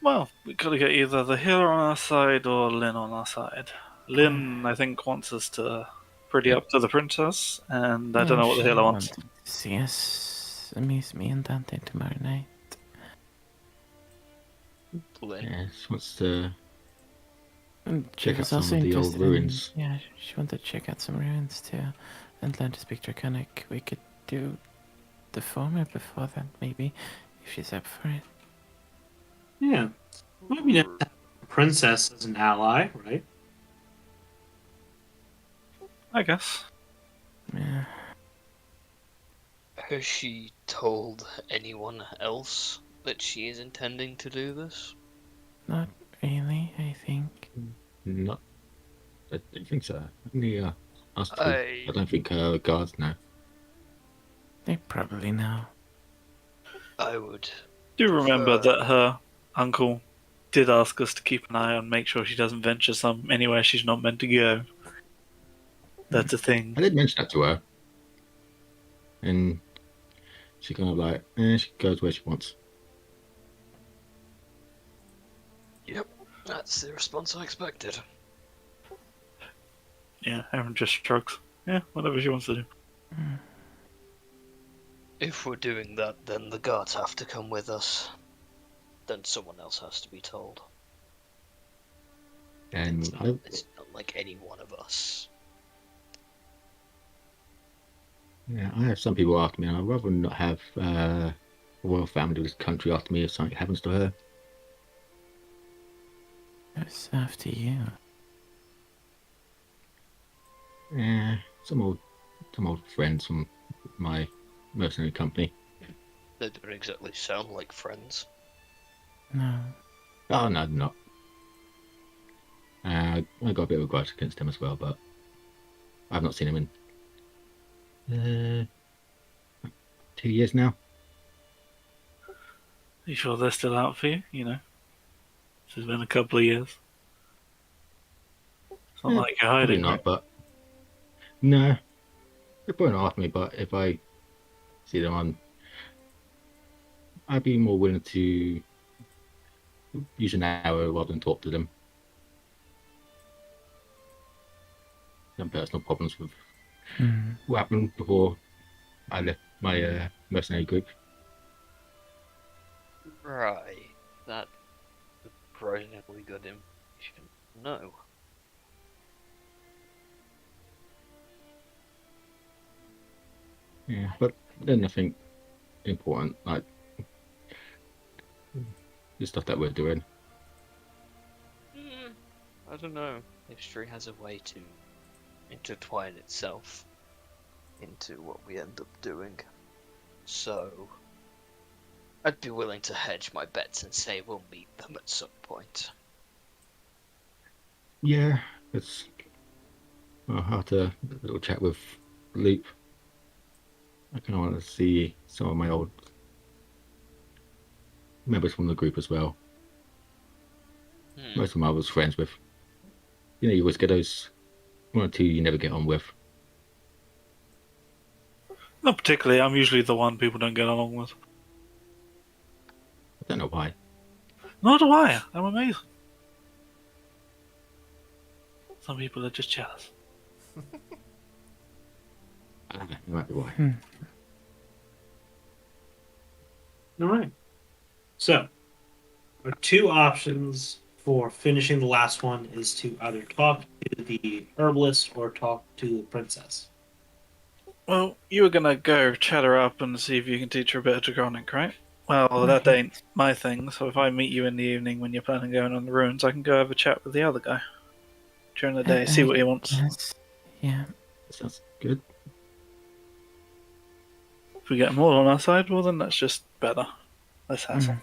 Well, we gotta get either the healer on our side or Lynn on our side. Lynn, I think, wants us to pretty up to the princess, and I don't know what the
she
healer wants.
wanted to see us. Me and Dante tomorrow night.
Lynn.
Yeah, she wants to
And she
check out
was
some
also
of the old
interested in-
ruins.
yeah, she wanted to check out some ruins too, and learn to speak Draconic. We could do the former before that, maybe, if she's up for it.
Yeah. Might be nice to have a princess as an ally, right?
I guess.
Yeah.
Has she told anyone else that she is intending to do this?
Not really, I think.
Not. I don't think so. Only us two.
I-
I don't think guards know.
They probably know.
I would.
Do remember
prefer-
that her uncle did ask us to keep an eye on, make sure she doesn't venture anywhere she's not meant to go. That's a thing.
I did mention that to her, and she kind of like, she goes where she wants.
Yep, that's the response I expected.
Yeah, Aaron just shrugs. Yeah, whatever she wants to do.
If we're doing that, then the guards have to come with us. Then someone else has to be told.
And
It's not like any one of us.
I have some people after me, and I'd rather not have a royal family of this country after me if something happens to her.
It's after you.
Yeah, some old friends from my mercenary company.
They don't exactly sound like friends.
No.
Oh no, they're not. I got a bit of a grudge against them as well, but I've not seen him in 2 years now.
You sure they're still out for you? You know, it's been a couple of years. It's not
Yeah,
like you're
Probably
hiding,
not,
right?
but no, they're probably not after me. But if I see them, I'd be more willing to use an arrow rather than talk to them. Some personal problems with what happened before I left my mercenary group.
Right. that surprisingly good information. No.
Yeah, but then nothing important, like the stuff that we're doing.
I don't know. History has a way to intertwine itself into what we end up doing. So, I'd be willing to hedge my bets and say we'll meet them at some point.
Yeah, I'll have to a little chat with Loop. I kind of want to see some of my old members from the group as well. Most of them I was friends with. You know, you always get those one or two you never get on with.
Not particularly. I'm usually the one people don't get along with.
I don't know why.
Nor do I. I'm amazing. Some people are just jealous.
I don't know. It might be why.
All right. So, our two options for finishing the last one is to either talk to the herbalist or talk to the princess.
Well, you were gonna go chat her up and see if you can teach her a bit of Draconic, right? Well, that ain't my thing, so if I meet you in the evening when you're planning on going on the ruins, I can go have a chat with the other guy during the day, see what he wants.
Yes. Yeah.
Sounds good.
If we get them all on our side, well then that's just better. Less hassle.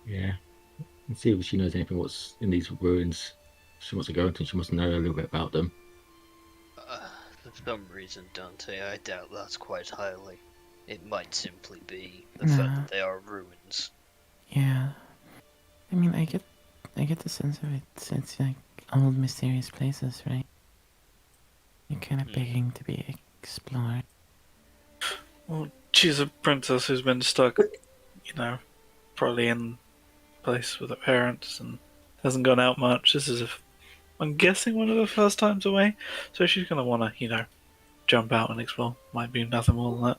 Yeah. And see if she knows anything what's in these ruins. She wants to go into, and she must know a little bit about them.
For some reason, Dante, I doubt that's quite highly. It might simply be the fact that they are ruins.
Yeah. I mean, I get the sense of it. It's like old mysterious places, right? You're kind of begging to be explored.
Well, she's a princess who's been stuck, probably in place with her parents and hasn't gone out much. This is, I'm guessing, one of her first times away, so she's gonna want to, jump out and explore. Might be nothing more than that.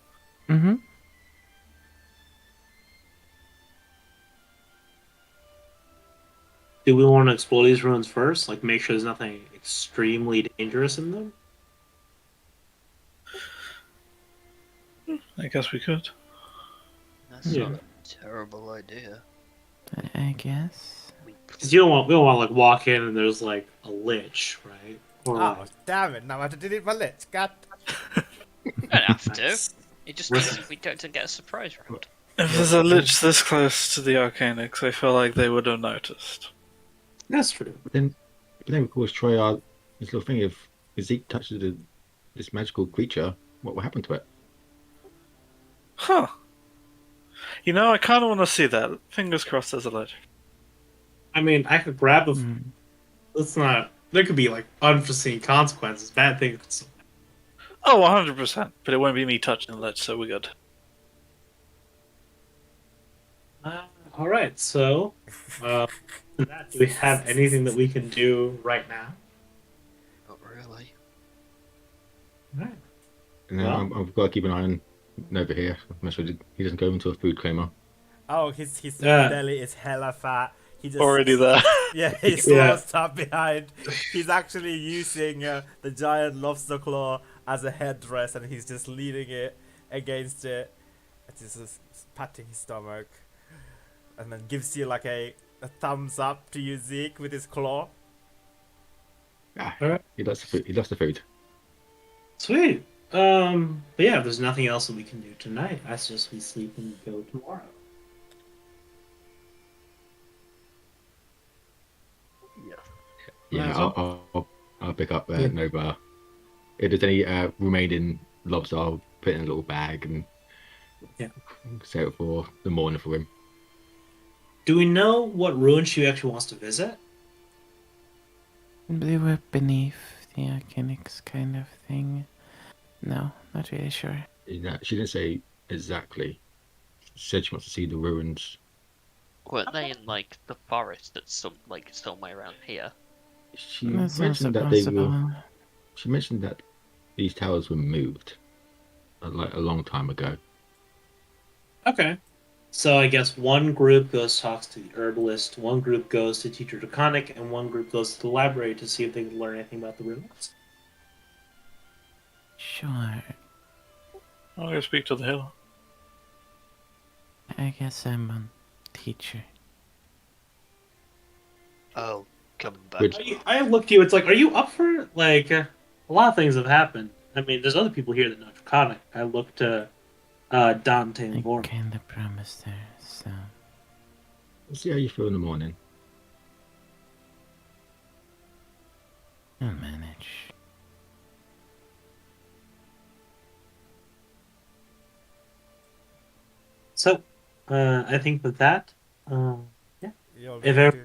Mm-hmm.
Do we want to explore these ruins first? Like, make sure there's nothing extremely dangerous in them?
I guess we could.
That's not a terrible idea.
I guess.
Because we don't want to like walk in and there's like a lich, right? Or
Oh, damn it! Now I have to delete my lich. God.
You don't have to. It just means we don't get a surprise round.
If there's a lich this close to the Arcanics, I feel like they would have noticed.
that's true.
But then we could always try this little thing. If Zeke touches this magical creature, what will happen to it?
Huh. I kind of want to see that. Fingers crossed there's a lich.
I mean, I could grab a. Let's not. There could be like unforeseen consequences, bad things.
Oh, 100%. But it won't be me touching the lich, so we're good.
All right. So, do we have anything that we can do right now?
Not really.
All right.
And now I've got to keep an eye on over here. Make sure he doesn't go into a food coma.
Oh, his belly is hella fat. He just
Already there.
Yeah, he's lost up behind. He's actually using the giant lobster claw as a headdress, and he's just leaning it against it. It's just patting his stomach, and then gives you like a thumbs up to you, Zeke, with his claw.
All right. He loves the food. He loves the food.
Sweet. But yeah, if there's nothing else that we can do tonight, I suggest we sleep and go tomorrow.
Yeah, I'll pick up Nova. If there's any remaining lobster, I'll put it in a little bag and save it for the morning for him.
Do we know what ruin she actually wants to visit?
They were beneath the Arcanics kind of thing. No, not really sure.
She didn't say exactly. She said she wants to see the ruins.
Weren't they in like the forest that's somewhere around here?
She
That's
mentioned
also
that they
possible.
were. She mentioned that these towers were moved, like a long time ago.
Okay. So I guess one group goes talks to the herbalist, one group goes to Teacher Draconic, and one group goes to the library to see if they can learn anything about the ruins.
Sure.
I'll go speak to the healer.
I guess I'm a teacher.
Oh, come back.
Which-
I look at you. It's like, are you up for like a lot of things have happened. I mean, there's other people here that know Draconic. I look to Dante and
I
Vorm.
kinda promised her, so
We'll see how you feel in the morning.
I'll manage.
So, I think with that, yeah,
You're
If
ready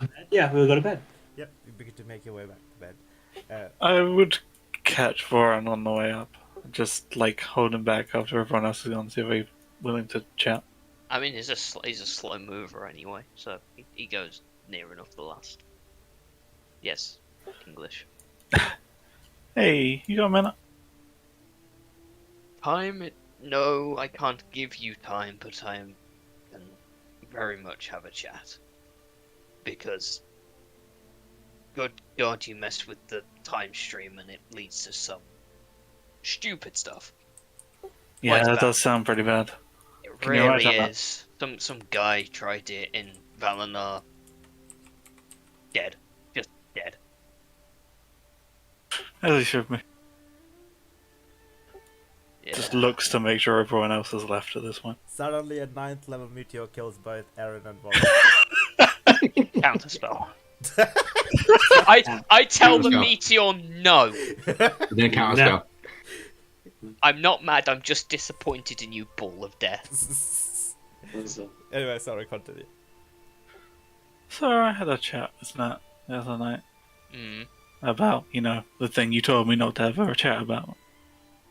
to,
yeah, we'll go to bed.
yep, you begin to make your way back to bed.
I would catch Voran on the way up. Just like hold him back after everyone else is gone, see if he's willing to chat.
I mean, he's a slow mover anyway, so he goes near enough the last. Yes, English.
Hey, you got a minute?
Time? No, I can't give you time, but I can very much have a chat. Because, good God, you messed with the time stream and it leads to some stupid stuff.
Yeah,
Quite
that
bad.
does sound pretty bad.
It
Can you
really
imagine that?
is. Some guy tried it in Valinar. Dead. Just dead.
As he should be.
Yeah.
Just looks to make sure everyone else has left at this point.
Suddenly, a 9th level meteor kills both Aaron and Warren.
Counterspell. I tell the
Counterspell.
meteor no.
Then counterspell.
I'm not mad. I'm just disappointed in you, ball of death.
Anyway, sorry, continue.
So I had a chat with Matt the other night
Mm.
about, the thing you told me not to have a chat about.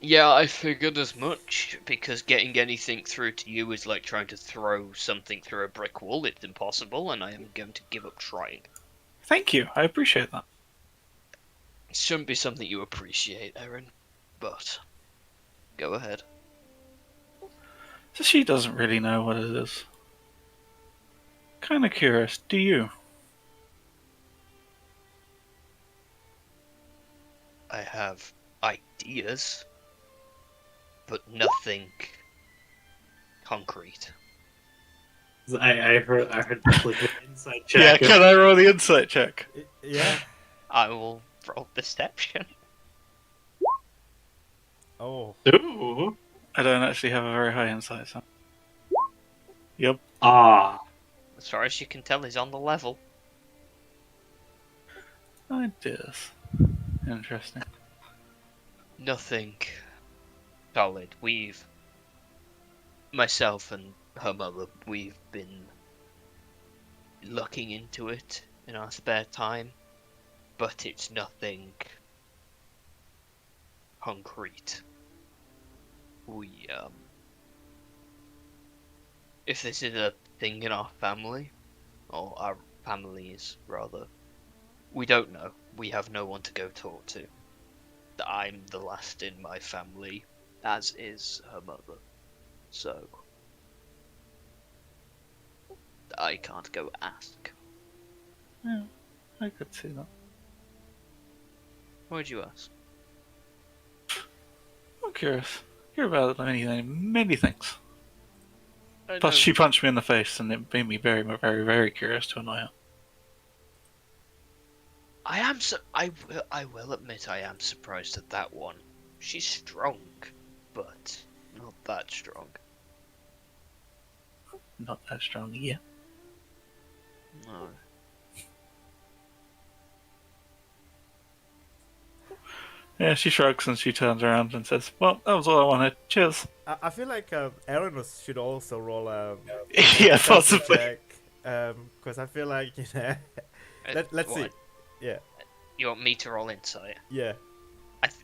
Yeah, I figured as much, because getting anything through to you is like trying to throw something through a brick wall. It's impossible, and I am going to give up trying.
Thank you, I appreciate that.
It shouldn't be something you appreciate, Erin, but go ahead.
So she doesn't really know what it is. Kinda curious, do you?
I have ideas, but nothing concrete.
I heard like an inside check.
Yeah, can I roll the insight check?
Yeah.
I will roll deception.
Oh.
Ooh.
I don't actually have a very high insight, so. Yep.
Ah.
As far as you can tell, he's on the level.
Ideas. Interesting.
Nothing solid. Myself and her mother, we've been looking into it in our spare time, but it's nothing concrete. If this is a thing in our family, or our families rather, we don't know. We have no one to go talk to. I'm the last in my family, as is her mother. So, I can't go ask.
Yeah, I could see that.
Why'd you ask?
I'm curious. Hear about many things.
I
Plus,
don't-
she punched me in the face, and it made me very, very, very curious to annoy her.
I will admit I am surprised at that one. She's strong, but not that strong.
Not that strong yet.
No.
Yeah, she shrugs and she turns around and says, "Well, that was all I wanted. Cheers."
I feel like Aaron should also roll a
Yeah, possibly.
check. Because I feel like, let's see.
What?
Yeah.
You want me to roll insight?
Yeah.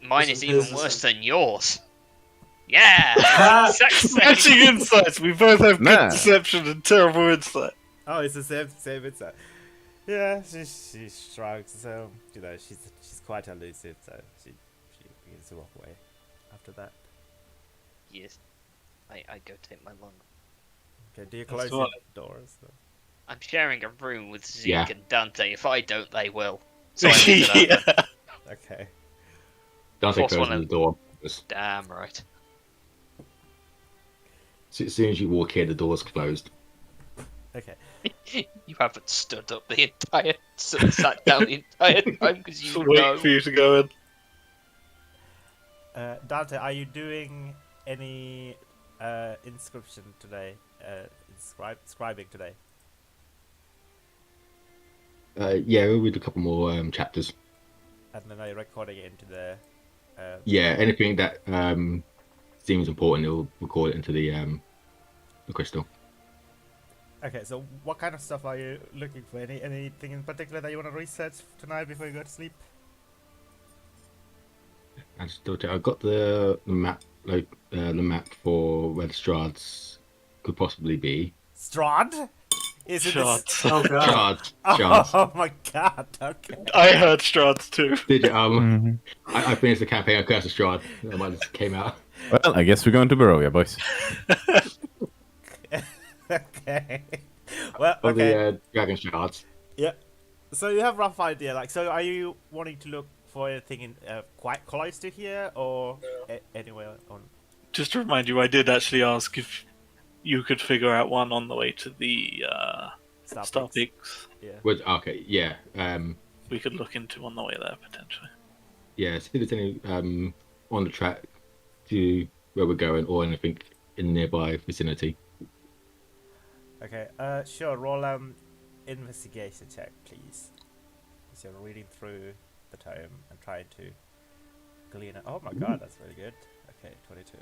Mine
This
is
is-
even
this is
worse
a-
than yours. Yeah! Success!
Matching insights. We both have good
Nah.
deception and terrible insight.
Oh, it's the same inside. Yeah, she shrugs. So she's quite elusive. So she begins to walk away. After that,
Yes. I go take my long
Okay, do you
That's
close
what-
the doors?
I'm sharing a room with Zeke
Yeah.
and Dante. If I don't, they will. So I leave it open.
Yeah.
Okay.
Dante
Force one
closes the
of-
door. As
Damn right.
soon as you walk in, the door's closed.
Okay.
You haven't stood up the entire, sat down the entire time because
Just
you
wait
know.
for you to go in.
Dante, are you doing any inscription today? Scribing today?
Yeah, we'll read a couple more chapters.
And then are you recording it into the...
Yeah, anything that seems important, we'll record it into the crystal.
Okay, so what kind of stuff are you looking for? Anything in particular that you want to research tonight before you go to sleep?
And still, I got the map, like the map for where the Strads could possibly be.
Strahd? Is it this?
Shots.
Oh god.
Shards.
Oh my god, okay.
I heard Strads too.
Did you?
Mhm.
I finished the campaign on Curse of Strahd. That one just came out.
Well, I guess we're going to Barovia, boys.
Okay. Well,
Of
okay.
the Dragon Shards.
Yeah. So you have a rough idea, like, so are you wanting to look for anything in quite close to here, or anywhere on?
Just to remind you, I did actually ask if you could figure out one on the way to the Star Peaks.
Yeah.
Okay, yeah.
We could look into on the way there potentially.
Yeah, see if there's any on the track to where we're going or anything in the nearby vicinity.
Okay. Sure. Roll investigation check, please. So you're reading through the tome and trying to glean. Oh my god, that's really good. Okay, 22.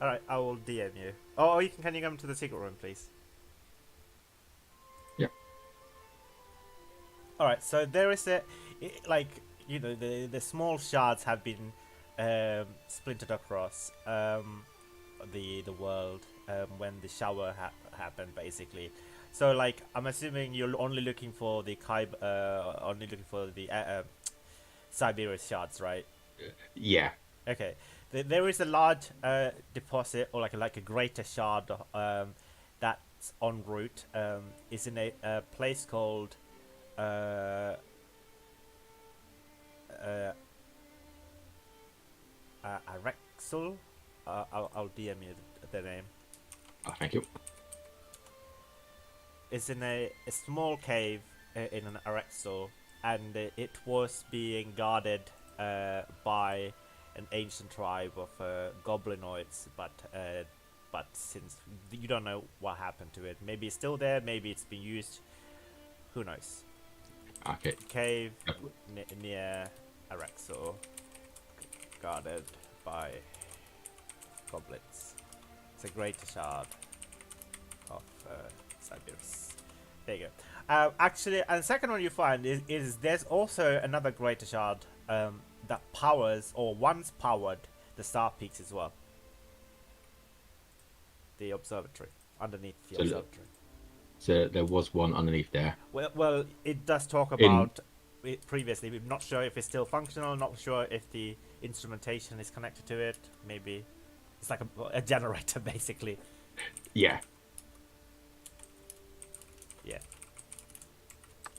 Alright, I will DM you. Oh, can you come to the secret room, please?
Yep.
Alright, so there is the small shards have been splintered across the world when the shower happened, basically. So, like, I'm assuming you're only looking for the Siberius shards, right?
Yeah.
Okay. There is a large deposit, or like a greater shard that's en route. It's in a place called Arexel. I'll DM you the name.
Oh, thank you.
It's in a small cave in an Arexel, and it was being guarded by an ancient tribe of goblinoids, but since you don't know what happened to it, maybe it's still there, maybe it's been used, who knows.
Okay.
Cave near Arexel, guarded by goblins. It's a greater shard of Siberius. There you go. Actually, and the second one you find is there's also another greater shard that powers, or once powered, the Star Peaks as well. The observatory, underneath the observatory.
So there was one underneath there.
Well, it does talk about it previously. We're not sure if it's still functional, not sure if the instrumentation is connected to it. Maybe it's like a generator, basically.
Yeah.
Yeah.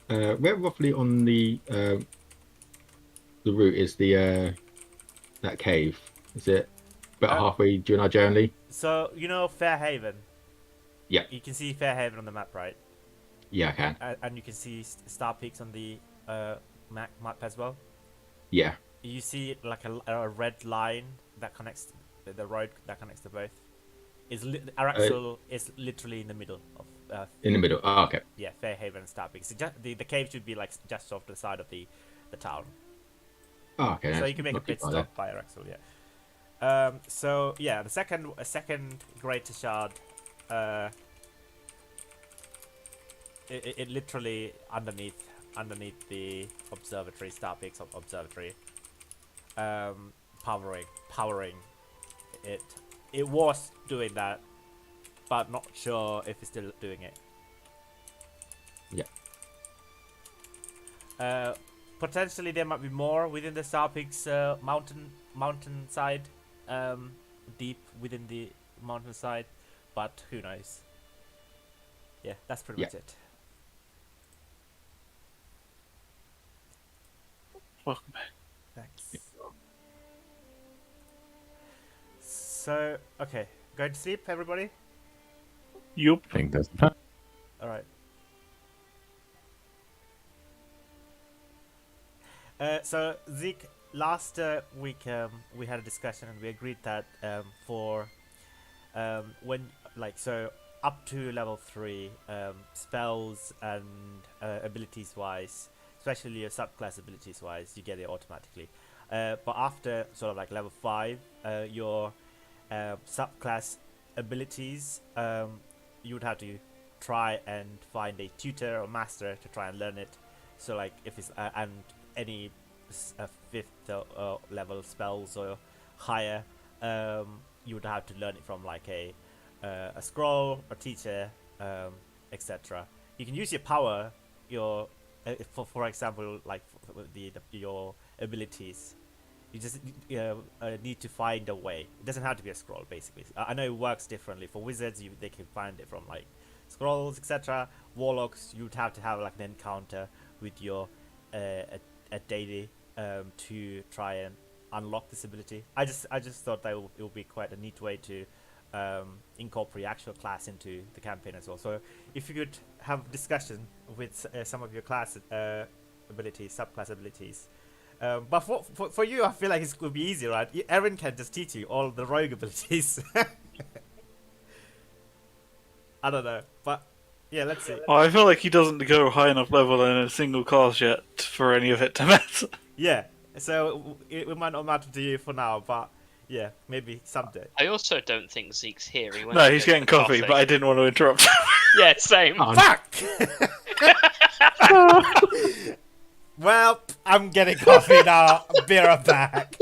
Where roughly on the route is the that cave? Is it about halfway during our journey?
So you know Fairhaven.
Yeah.
You can see Fairhaven on the map, right?
Yeah, I can.
And you can see Star Peaks on the map as well.
Yeah.
You see like a red line that connects the road that connects to both. Arexel is literally in the middle of.
In the middle. Oh, okay.
Yeah, Fairhaven and Star Peaks. The cave should be like just off the side of the town.
Oh, okay.
So you can make a pit stop by Arexel, yeah. So yeah, the second greater shard. It literally underneath the observatory, Star Peaks observatory. Powering it. It was doing that, but not sure if it's still doing it.
Yeah.
Potentially there might be more within the Star Peaks mountainside, deep within the mountainside, but who knows? Yeah, that's pretty much it.
Welcome back.
Thanks. So, okay, going to sleep, everybody?
Yup.
I think that's the plan.
Alright. So, Zeke, last week we had a discussion and we agreed that for when, like, so up to level 3, spells and abilities wise, especially your subclass abilities wise, you get it automatically. But after sort of like level 5, your subclass abilities, you would have to try and find a tutor or master to try and learn it. So like if it's and any 5th level spells or higher, you would have to learn it from like a scroll or teacher, etc. You can use your power, your for example, like your abilities. You just need to find a way. It doesn't have to be a scroll, basically. I know it works differently. For wizards, they can find it from like scrolls, etc. Warlocks, you'd have to have like an encounter with your a daily to try and unlock this ability. I just thought that it would be quite a neat way to incorporate actual class into the campaign as well. So if you could have discussion with some of your class abilities, subclass abilities. But for you, I feel like it would be easy, right? Erin can just teach you all the rogue abilities. I don't know, but yeah, let's see.
Well, I feel like he doesn't go high enough level in a single class yet for any of it to matter.
Yeah, so it might not matter to you for now, but yeah, maybe someday.
I also don't think Zeke's here. He went
No,
to
he's
go
getting
for
coffee, but I didn't want to interrupt.
Yeah, same.
Fuck! Well, I'm getting coffee now. Be right back.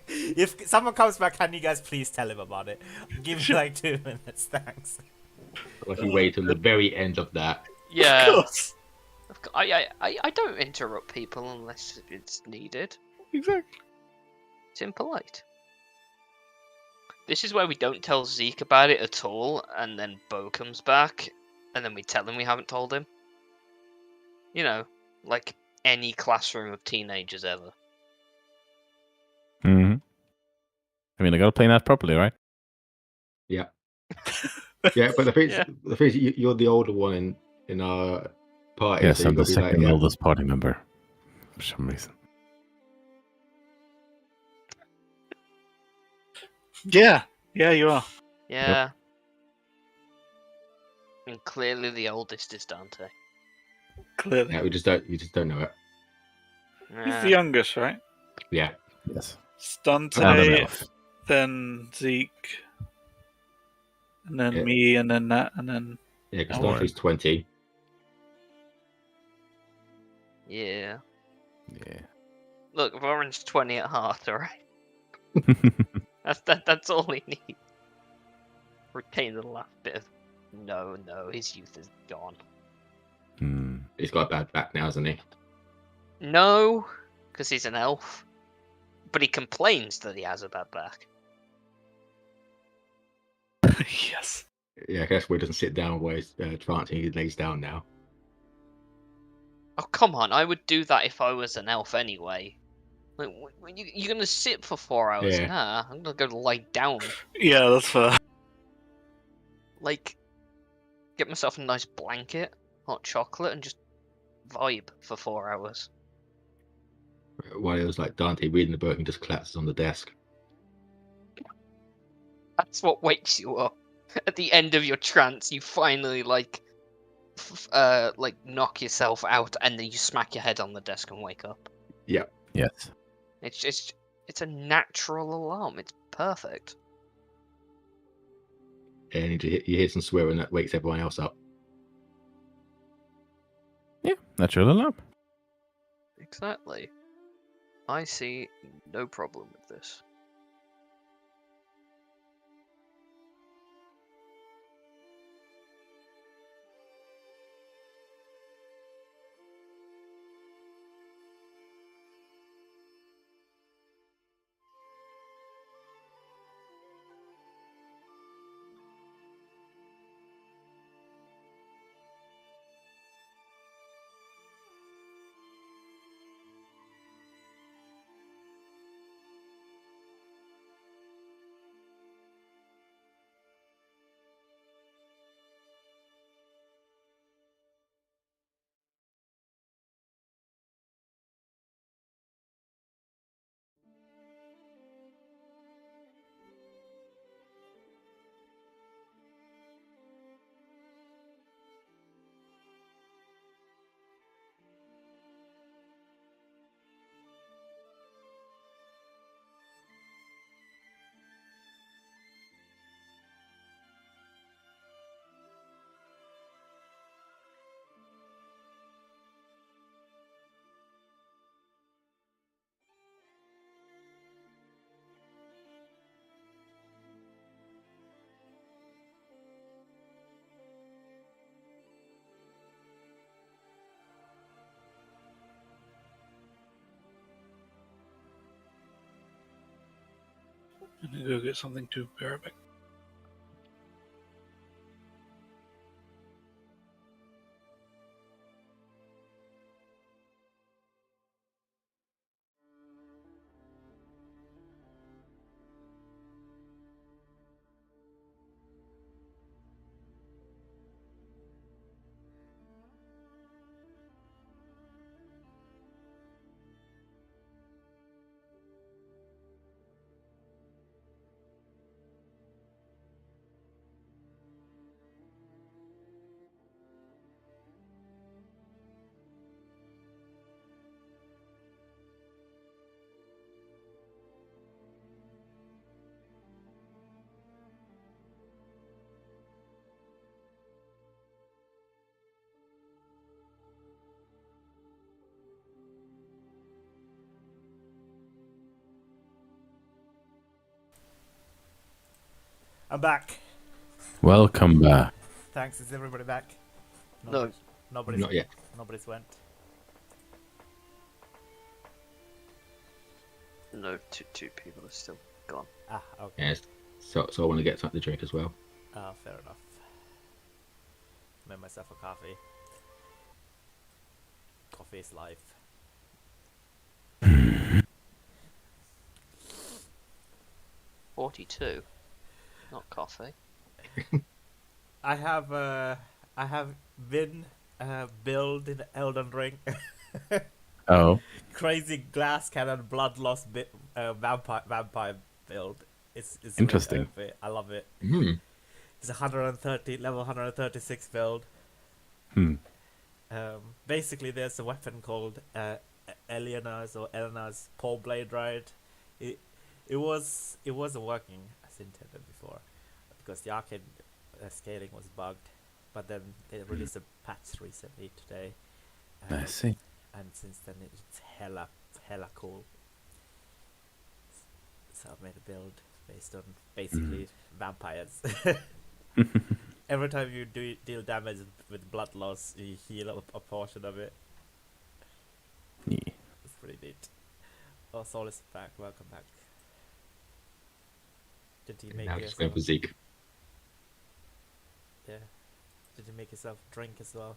If someone comes back, can you guys please tell him about it? Give me like 2 minutes, thanks.
Or if you wait till the very end of that.
Yeah.
Of course.
I don't interrupt people unless it's needed.
Exactly.
It's impolite. This is where we don't tell Zeke about it at all, and then Bo comes back, and then we tell him we haven't told him. You know, like any classroom of teenagers ever.
Mm-hmm. I mean, I gotta play that properly, right?
Yeah. Yeah, but the thing,
Yeah.
the thing is, you're the older one in our party.
Yes,
so
I'm
you've
the
got to be like,
second
yeah.
oldest party member for some reason.
Yeah, you are.
Yeah. And clearly the oldest is Dante.
Clearly.
Yeah, you just don't know it.
He's the youngest, right?
Yeah.
Yes.
It's
And an
Dante,
elf.
then Zeke, and then
Yeah.
me, and then Nat, and then...
Yeah, because
Warren.
Dante's 20.
Yeah.
Yeah.
Look, Warren's 20 at heart, alright? That's all he needs. Retain the last bit of... No, his youth is gone.
Hmm.
He's got a bad back now, hasn't he?
No, because he's an elf. But he complains that he has a bad back.
Yes.
Yeah, I guess where he doesn't sit down where he's trancing, he lays down now.
Oh, come on, I would do that if I was an elf anyway. Like, you're gonna sit for 4 hours?
Yeah.
Nah, I'm gonna go lie down.
Yeah, that's fair.
Like, get myself a nice blanket, hot chocolate, and just vibe for 4 hours.
While it was like Dante reading the book and just collapses on the desk.
That's what wakes you up. At the end of your trance, you finally like knock yourself out, and then you smack your head on the desk and wake up.
Yeah.
Yes.
It's a natural alarm. It's perfect.
And you hear some swearing that wakes everyone else up.
Yeah, natural alarm.
Exactly. I see no problem with this.
gonna go get something to be right back.
I'm back.
Welcome back.
Thanks. Is everybody back?
No.
Nobody's
Not yet.
Nobody's went.
No, two people are still gone.
Ah, okay.
Yes. So I want to get something to drink as well.
Ah, fair enough. Made myself a coffee. Coffee is life.
42. Not coffee.
I have been build in Elden Ring.
Oh,
Crazy glass cannon bloodlust vampire build. It's
Interesting.
really OP. I love it.
Hmm.
It's a level 136 build.
hmm.
Basically, there's a weapon called Eleanor's pole blade, right? It wasn't working as intended before because the arcade scaling was bugged, but then they released a patch recently today.
I see.
And since then it's hella cool. So I've made a build based on basically vampires. Every time you deal damage with blood loss, you heal a portion of it.
Yeah.
It's pretty neat. Oh, Sol is back. Welcome back. Did you make
Now just going
yourself?
for Zeke.
Yeah. Did you make yourself a drink as well?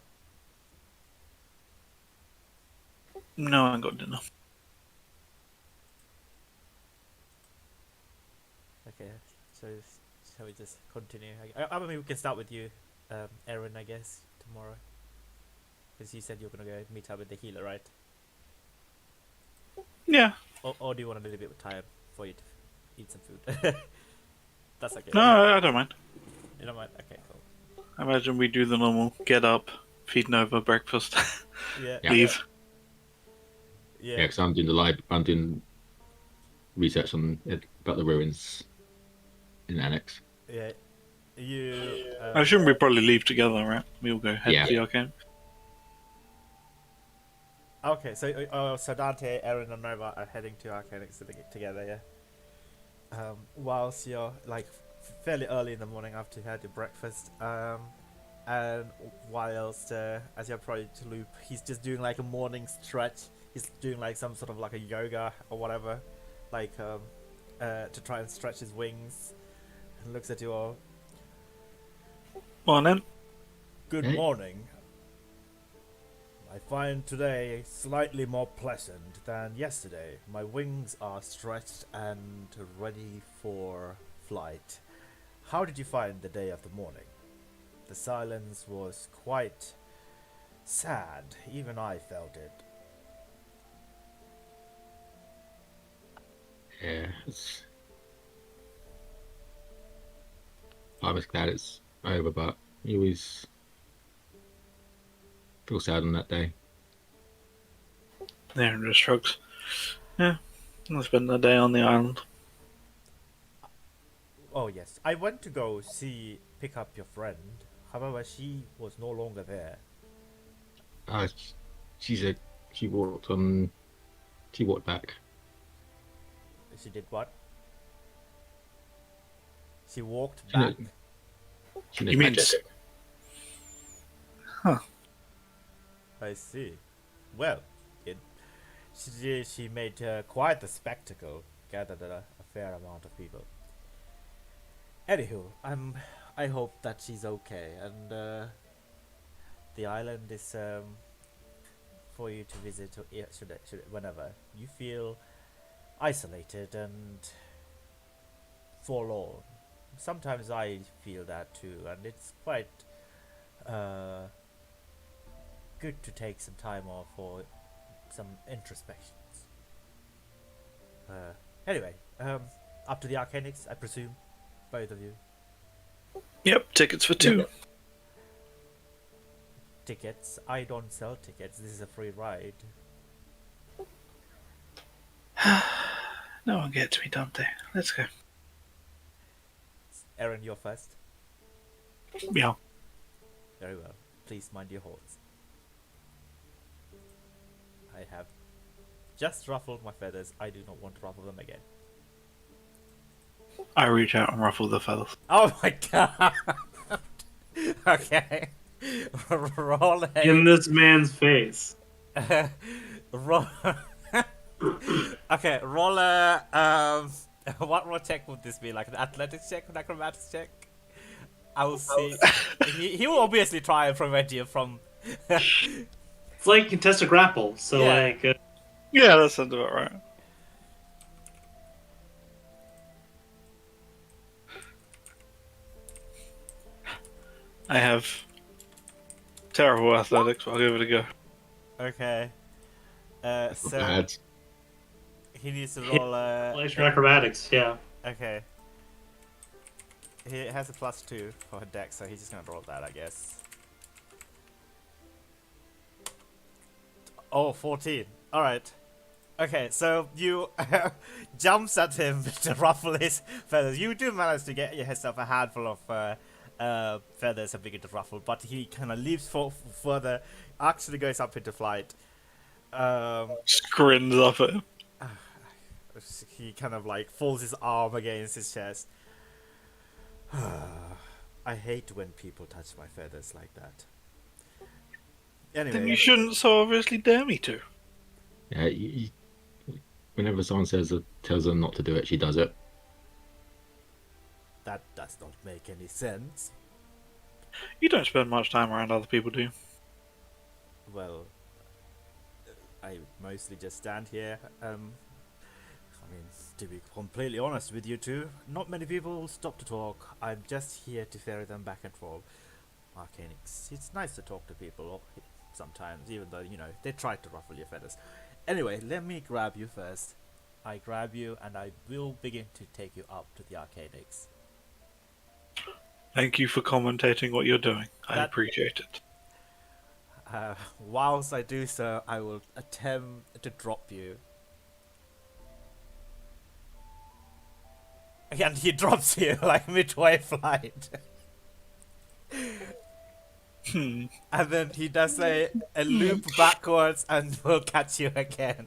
No, I got dinner.
Okay. So shall we just continue? I mean, we can start with you, Erin, I guess, tomorrow. Because you said you're gonna go meet up with the healer, right?
Yeah.
Or do you want a little bit of time for you to eat some food? That's okay.
No, I don't mind.
You don't mind? Okay, cool.
I imagine we do the normal get up, feed Nova breakfast,
Yeah.
Yeah.
leave.
Yeah,
Yeah.
because I'm doing research on about the ruins in Annex.
Yeah. You.
I assume we probably leave together, right? We all go head
Yeah.
to the arcade.
Okay, so Dante, Erin, and Nova are heading to Arcanix together, yeah. Whilst you're like fairly early in the morning after you had your breakfast, and whilst as you're probably to loop, he's just doing like a morning stretch. He's doing like some sort of like a yoga or whatever, like to try and stretch his wings. And looks at you all.
Morning.
Good
Hey.
morning. I find today slightly more pleasant than yesterday. My wings are stretched and ready for flight. How did you find the day of the morning? The silence was quite sad. Even I felt it.
Yeah, I was glad it's over, but you always feel sad on that day.
Yeah, just shrugs. Yeah, I spent the day on the island.
Oh yes, I went to go pick up your friend. However, she was no longer there.
Uh, she walked on. She walked back.
She did what? She walked
She
back.
kn- She
You mean
magic.
I see. Well, she made quite the spectacle, gathered a fair amount of people. Anywho, I hope that she's okay, and the island is for you to visit whenever you feel isolated and forlorn. Sometimes I feel that too, and it's quite good to take some time off for some introspections. Anyway, up to the Arcanics, I presume, both of you.
Yep, tickets for 2.
Tickets? I don't sell tickets. This is a free ride.
No one gets me, Dante. Let's go.
Aaron, you're first.
Yeah.
Very well. Please mind your horse. I have just ruffled my feathers. I do not want to ruffle them again.
I reach out and ruffle the feathers.
Oh my god! Okay. Roll a...
In this man's face.
roll... Okay, roll a... what check would this be? Like an athletics check, an acrobatics check? I will see. he will obviously try and prevent you from...
It's like contested grapple, so
Yeah.
like...
Yeah, that sounds about right. I have terrible athletics, but I'll give it a go.
Okay. So
Bad.
he needs to roll a...
Relation acrobatics, yeah.
Okay. He has a +2 for her deck, so he's just gonna roll that, I guess. Oh, 14. Alright. Okay, so you jumps at him to ruffle his feathers. You do manage to get yourself a handful of feathers and begin to ruffle, but he kind of leaps further, actually goes up into flight.
Grins up at him.
He kind of like folds his arm against his chest. I hate when people touch my feathers like that.
Then you
Anyway,
shouldn't so obviously dare me to.
Yeah, whenever someone tells her not to do it, she does it.
that does not make any sense.
You don't spend much time around other people, do you?
Well, I mostly just stand here. I mean, to be completely honest with you two, not many people stop to talk. I'm just here to ferry them back and forth. Arcanics, it's nice to talk to people sometimes, even though, you know, they try to ruffle your feathers. Anyway, let me grab you first. I grab you and I will begin to take you up to the Arcanics.
Thank you for commentating what you're doing. I
That-
appreciate it.
Whilst I do so, I will attempt to drop you. And he drops you like midway flight. And then he does a loop backwards and will catch you again.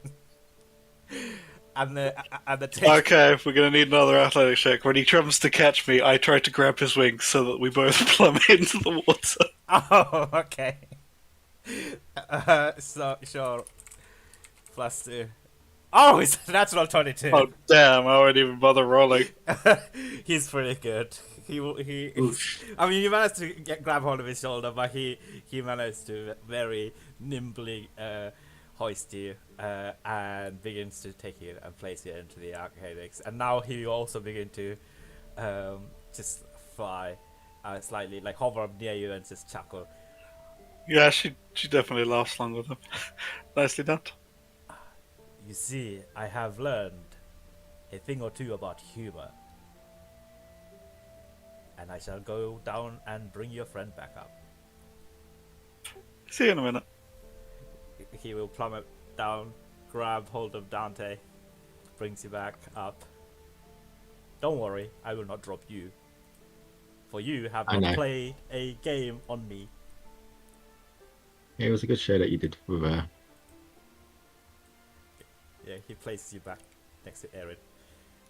And the take...
Okay, if we're gonna need another athletics check, when he comes to catch me, I try to grab his wings so that we both plummet into the water.
Oh, okay. So sure. +2. Oh, it's a natural 22.
Oh damn! I won't even bother rolling.
He's pretty good. He. I mean, you managed to grab hold of his shoulder, but he managed to very nimbly hoist you and begins to take you and place you into the Arcanics. And now he also begin to just fly slightly, like hover up near you and just chuckle.
Yeah, she definitely laughs along with him. Nicely done.
You see, I have learned a thing or two about humor. And I shall go down and bring your friend back up.
See you in a minute.
He will plummet down, grab hold of Dante, brings you back up. Don't worry, I will not drop you. For you have
I
not
know.
played a game on me.
Yeah, it was a good show that you did with her.
Yeah, he places you back next to Erin.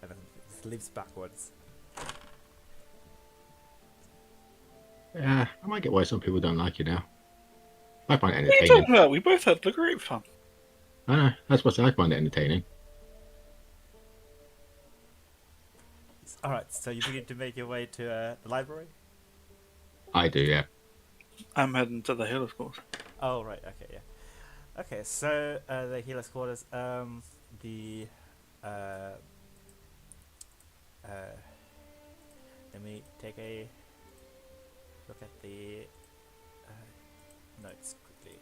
And then leaps backwards.
Yeah, I might get why some people don't like you now. I find it
What are you
entertaining.
talking about? We both had great fun.
I know, that's what I find it entertaining.
All right. So you begin to make your way to the library.
I do, yeah.
I'm heading to the hill, of course.
Oh right. Okay. Yeah. Okay. So the healer's quarters. The uh, let me take a look at the notes quickly.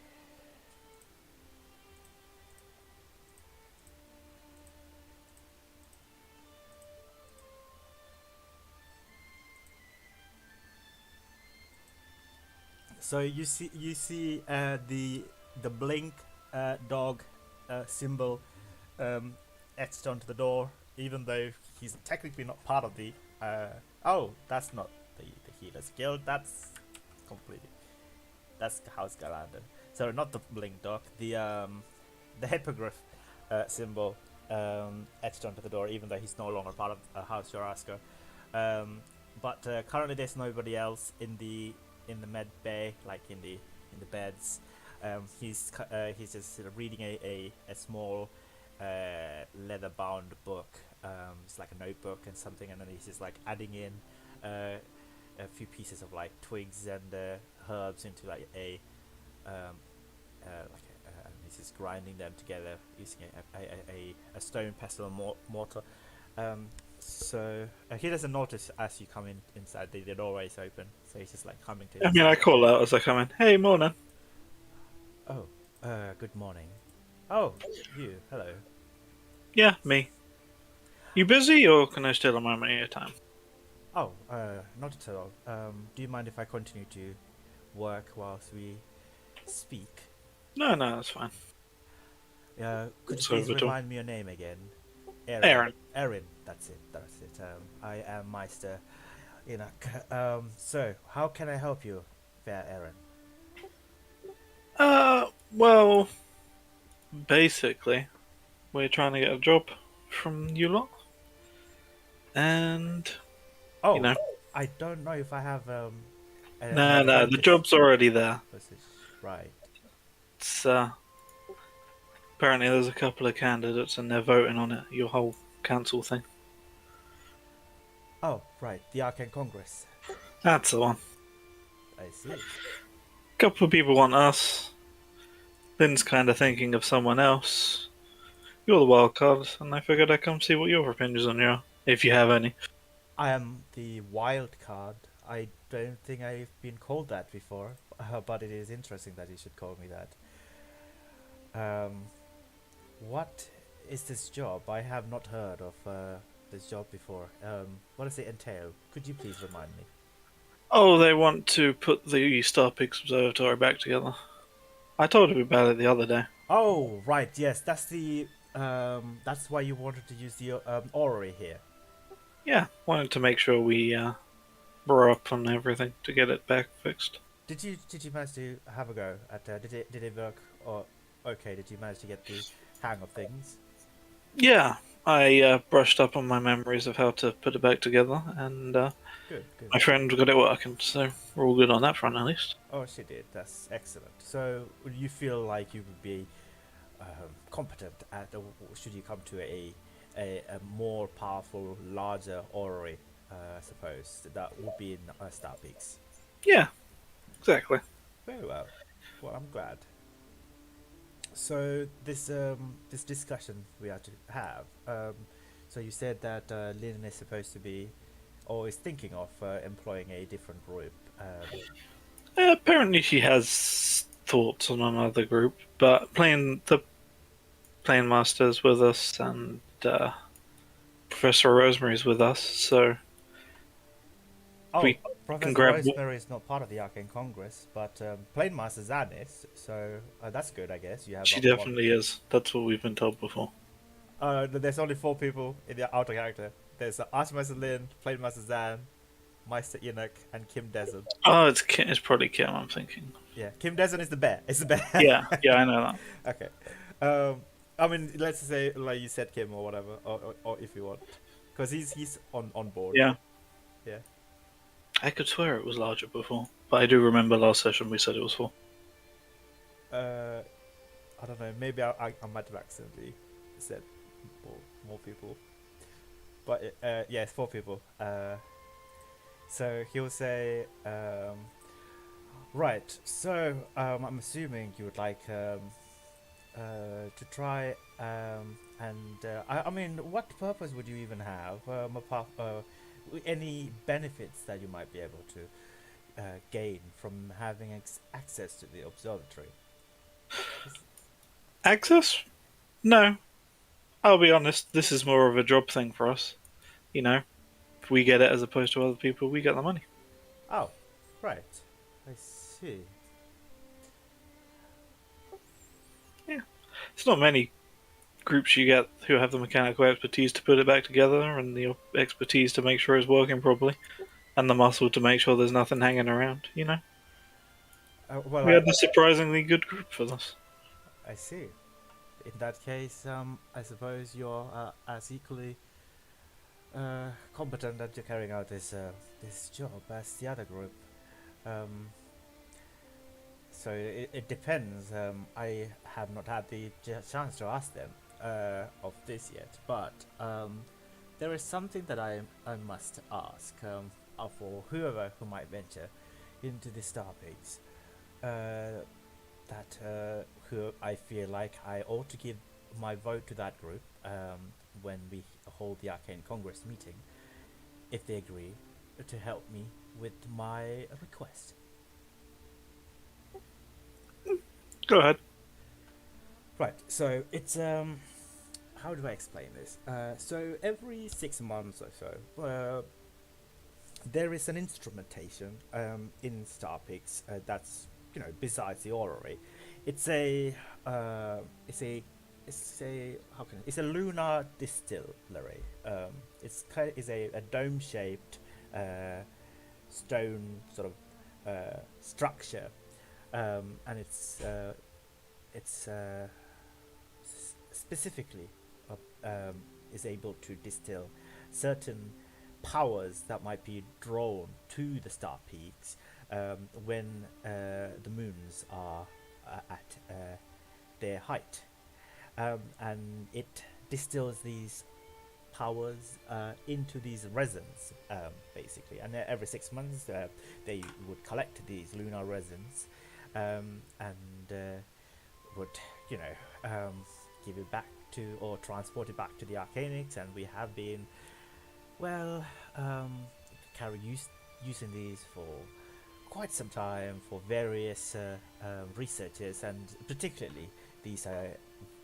So you see the blink dog symbol etched onto the door, even though he's technically not part of the. Oh, that's not the healers guild. Completely that's House Galander. So not the blink dog. The hippogriff symbol etched onto the door, even though he's no longer part of House Jaraska. But currently there's nobody else in the med bay, like in the beds. He's just sort of reading a small leather bound book. It's like a notebook and something, and then he's just like adding in a few pieces of like twigs and herbs into like he's just grinding them together using a stone pestle and mortar. So he doesn't notice as you come inside. The doorway is open, so he's just like coming to.
I mean, I call out as I come in. Hey, morning.
Oh, good morning. Oh, you. Hello.
Yeah, me. You busy, or can I steal a moment of your time?
Oh, not at all. Do you mind if I continue to work whilst we speak?
No, that's fine.
Could you
Sorry,
please
but
remind me your name again?
Aaron.
Aaron, that's it. I am Meister Enoch. So, how can I help you, fair Aaron?
Well, basically, we're trying to get a job from you lot. And,
Oh,
you know.
I don't know if I have
No, the job's already there.
Right.
It's, apparently there's a couple of candidates and they're voting on it, your whole council thing.
Oh, right, the Arcane Congress.
That's the one.
I see.
A couple of people want us. Lynn's kind of thinking of someone else. You're the wild card, and I figured I'd come see what your opinions on you are, if you have any.
I am the wild card. I don't think I've been called that before, but it is interesting that you should call me that. What is this job? I have not heard of this job before. What does it entail? Could you please remind me?
Oh, they want to put the Star Peaks Observatory back together. I told you about it the other day.
Oh, right, yes, that's that's why you wanted to use the orrery here.
Yeah, wanted to make sure we bore up on everything to get it back fixed.
Did you manage to have a go at did it work or okay? Did you manage to get the hang of things?
Yeah, I brushed up on my memories of how to put it back together, and
good.
My friend got it working, so we're all good on that front at least.
Oh, she did. That's excellent. So you feel like you would be competent at should you come to a more powerful, larger orrery, I suppose that would be in Star Peaks.
Yeah, exactly.
Very well. Well, I'm glad. So this this discussion we are to have. So you said that Lynn is supposed to be, or is thinking of employing a different group.
Apparently, she has thoughts on another group, but playing Master's with us, and Professor Rosemary's with us, so we
Professor
can grab.
Rosemary is not part of the Arcane Congress, but Planemaster Zan is, so that's good, I guess. You have.
She definitely is. That's what we've been told before.
There's only 4 people in the outer character. There's Archmaster Lin, Planemaster Zan, Meister Enoch, and Kim Dezen.
Oh, it's probably Kim, I'm thinking.
Yeah, Kim Dezen is the bear. It's the bear.
Yeah, I know
that. Okay. I mean, let's say like you said Kim or whatever, or if you want, because he's on board.
Yeah.
Yeah.
I could swear it was larger before, but I do remember last session we said it was 4.
I don't know. Maybe I might have accidentally said more people. but yeah, it's 4 people. So he'll say, right. So I'm assuming you would like to try and I mean, what purpose would you even have apart any benefits that you might be able to gain from having access to the observatory?
Access? No. I'll be honest, this is more of a job thing for us. You know, if we get it as opposed to other people, we get the money.
Oh, right. I see.
Yeah. It's not many groups you get who have the mechanical expertise to put it back together and the expertise to make sure it's working properly and the muscle to make sure there's nothing hanging around, you know?
Well,
We had a surprisingly good group for this.
I see. In that case, I suppose you're as equally competent that you're carrying out this job as the other group. So it depends. I have not had the chance to ask them of this yet, but there is something that I must ask for whoever who might venture into the Star Pigs. That who I feel like I ought to give my vote to that group when we hold the Arcane Congress meeting, if they agree to help me with my request.
Go ahead.
Right, so it's how do I explain this? So every 6 months or so, there is an instrumentation in Star Pigs that's, you know, besides the orrery. It's a it's a lunar distillery. It's a dome shaped stone sort of structure, and it's specifically is able to distill certain powers that might be drawn to the Star Peaks when the moons are at their height, and it distills these powers into these resins, basically. And every 6 months, they would collect these lunar resins and would, you know, give it back to or transport it back to the Arcanics, and we have been, well, using these for quite some time for various researches, and particularly these are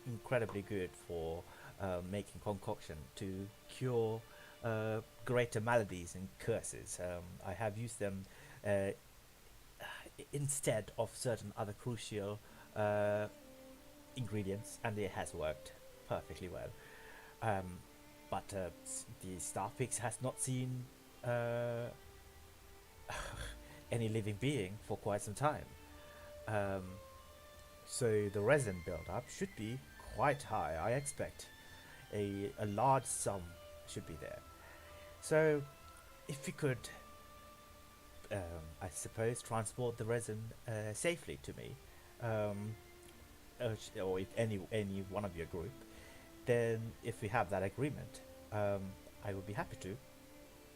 incredibly good for making concoction to cure greater maladies and curses. I have used them instead of certain other crucial ingredients, and it has worked perfectly well. But the Star Pix has not seen any living being for quite some time. So the resin build-up should be quite high. I expect a large sum should be there. So if you could, I suppose, transport the resin safely to me, or if any one of your group, then if we have that agreement, I would be happy to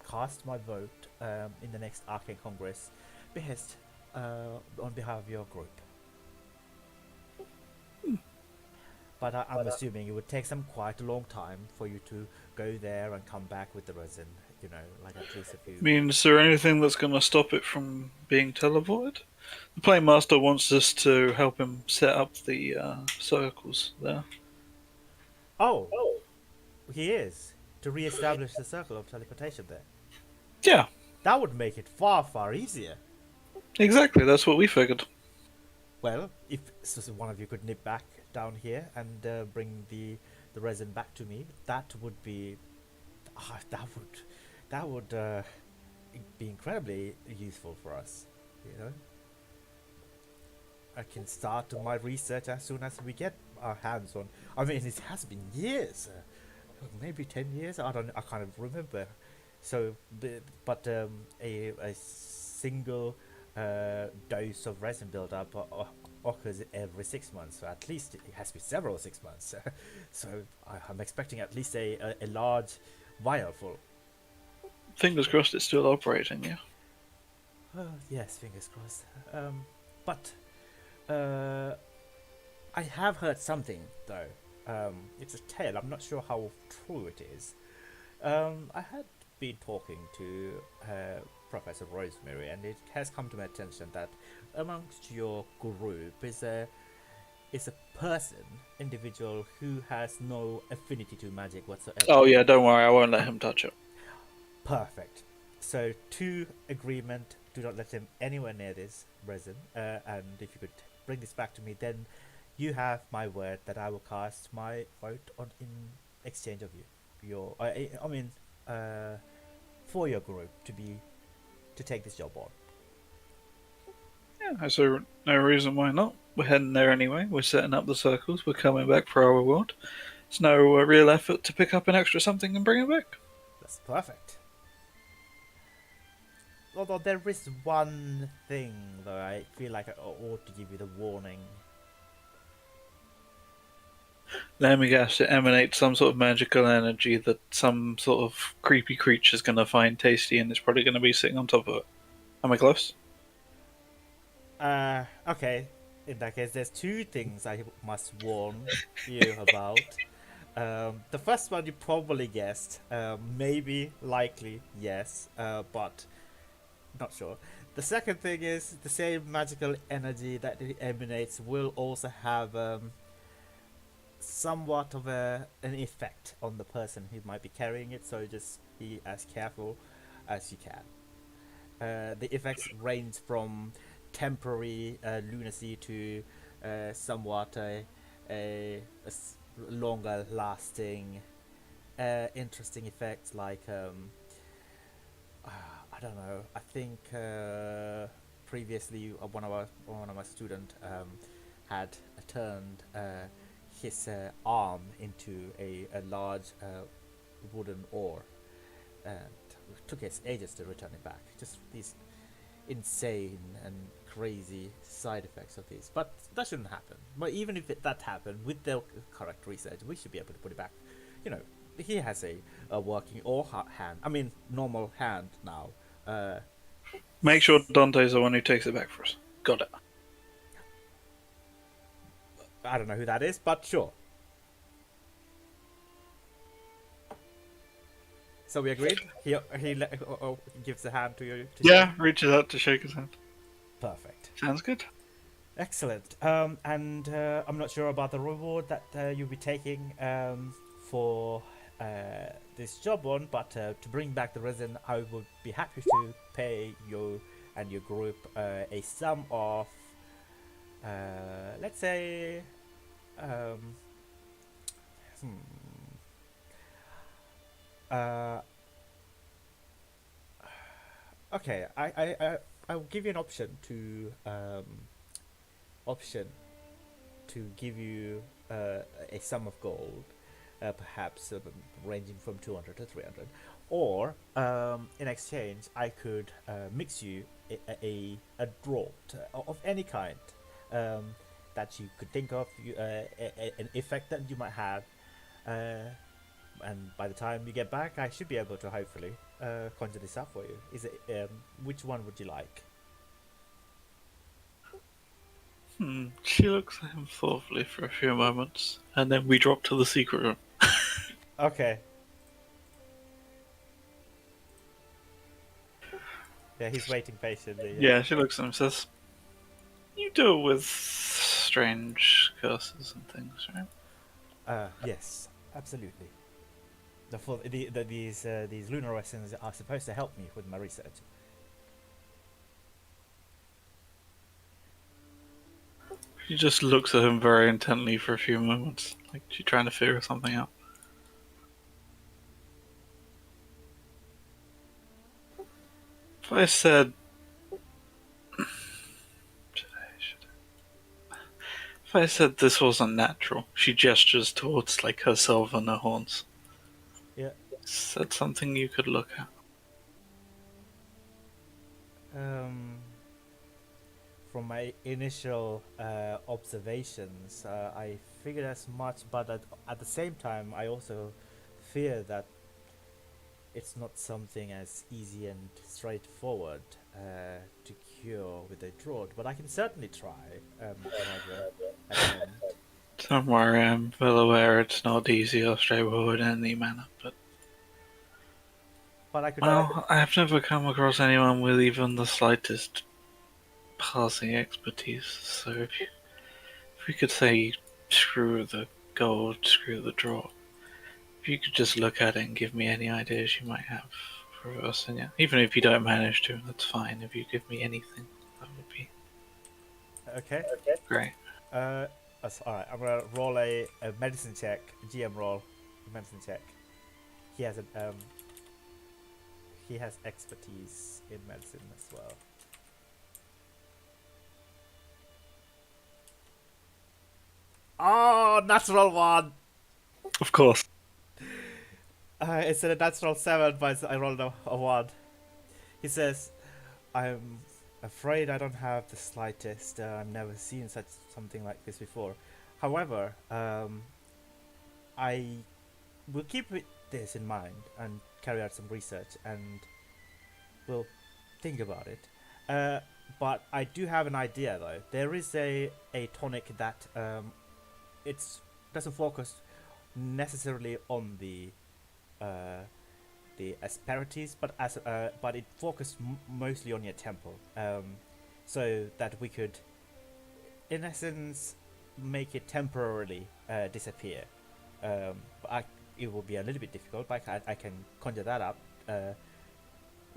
cast my vote in the next Arcane Congress behest on behalf of your group. But I'm assuming it would take quite a long time for you to go there and come back with the resin, you know, like at least a few...
I mean, is there anything that's going to stop it from being teleported? The Playmaster wants us to help him set up the circles there.
Oh, he is. To re-establish the circle of teleportation there.
Yeah.
That would make it far, far easier.
Exactly, that's what we figured.
Well, if one of you could nip back down here and bring the resin back to me, that would be... that would be incredibly useful for us, you know? I can start my research as soon as we get our hands on... I mean, it has been years. Maybe 10 years? I kind of remember. So, but a single dose of resin buildup occurs every 6 months. So at least it has to be several 6 months. So I'm expecting at least a large vial full.
Fingers crossed it's still operating, yeah.
Yes, fingers crossed. But I have heard something though. It's a tale. I'm not sure how true it is. I had been talking to Professor Rosemary, and it has come to my attention that amongst your group is a person, individual who has no affinity to magic whatsoever.
Oh yeah, don't worry, I won't let him touch it.
Perfect. So, to agreement, do not let him anywhere near this resin. And if you could bring this back to me, then you have my word that I will cast my vote on in exchange of for your group to take this job on.
Yeah, I see no reason why not. We're heading there anyway. We're setting up the circles. We're coming back for our reward. It's no real effort to pick up an extra something and bring it back.
That's perfect. Although there is one thing though, I feel like I ought to give you the warning.
Let me guess, it emanates some sort of magical energy that some sort of creepy creature's going to find tasty, and it's probably going to be sitting on top of it. Am I close?
Okay. In that case, there's two things I must warn you about. The first one you probably guessed. Maybe, likely, yes, but not sure. The second thing is the same magical energy that it emanates will also have somewhat of an effect on the person who might be carrying it, so just be as careful as you can. The effects range from temporary lunacy to somewhat longer lasting interesting effects like I don't know. I think previously one of my student had turned his arm into a large wooden oar, and it took us ages to return it back. Just these insane and crazy side effects of these, but that shouldn't happen. But even if that happened, with the correct research, we should be able to put it back. You know, he has a working hand. I mean, normal hand now.
Make sure Dante's the one who takes it back for us. Got it.
I don't know who that is, but sure. So we agreed. He gives the hand to you.
Yeah, reaches out to shake his hand.
Perfect.
Sounds good.
Excellent. And I'm not sure about the reward that you'll be taking for this job on, but to bring back the resin, I would be happy to pay you and your group a sum of, let's say, okay, I'll give you an option to give you a sum of gold, perhaps ranging from 200 to 300, or in exchange I could mix you a draught of any kind that you could think of, an effect that you might have, and by the time you get back, I should be able to hopefully conjure this up for you. Is it which one would you like?
She looks at him thoughtfully for a few moments, and then we drop to the secret room.
Okay. Yeah, he's waiting patiently.
Yeah, she looks at him and says, "You deal with strange curses and things, right?"
Yes, absolutely. These lunar essence are supposed to help me with my research.
She just looks at him very intently for a few moments, like she's trying to figure something out. If I said... If I said this wasn't natural, she gestures towards like herself and her horns.
Yeah.
Is that something you could look at?
From my initial observations, I figured as much, but at the same time, I also fear that it's not something as easy and straightforward to cure with a draught, but I can certainly try. However, at the moment.
Don't worry, I'm well aware it's not easy or straightforward in any manner, but
But I could.
well, I've never come across anyone with even the slightest passing expertise. So if you could say, screw the gold, screw the draw, if you could just look at it and give me any ideas you might have for us, and yeah, even if you don't manage to, that's fine. If you give me anything, that would be
Okay.
great.
Alright, I'm gonna roll a medicine check. GM roll, medicine check. He has he has expertise in medicine as well. Oh, natural one.
Of course.
It's a natural 7, but I rolled a 1. He says, "I'm afraid I don't have the slightest. I've never seen something like this before. However, I will keep this in mind and carry out some research, and we'll think about it. But I do have an idea, though. There is a tonic that it doesn't focus necessarily on the asperities, but it focused mostly on your temple, so that we could, in essence, make it temporarily disappear. It will be a little bit difficult, but I can conjure that up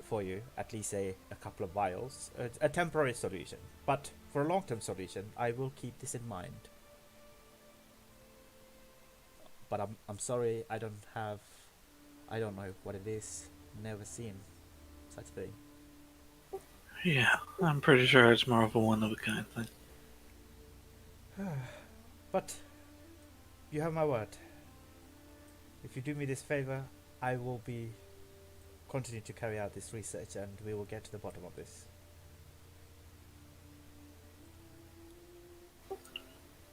for you, at least a couple of vials, a temporary solution. But for a long-term solution, I will keep this in mind. But I'm sorry, I don't know what it is. Never seen such thing.
Yeah, I'm pretty sure it's more of a one-of-a-kind thing.
But you have my word. If you do me this favor, I will continue to carry out this research, and we will get to the bottom of this.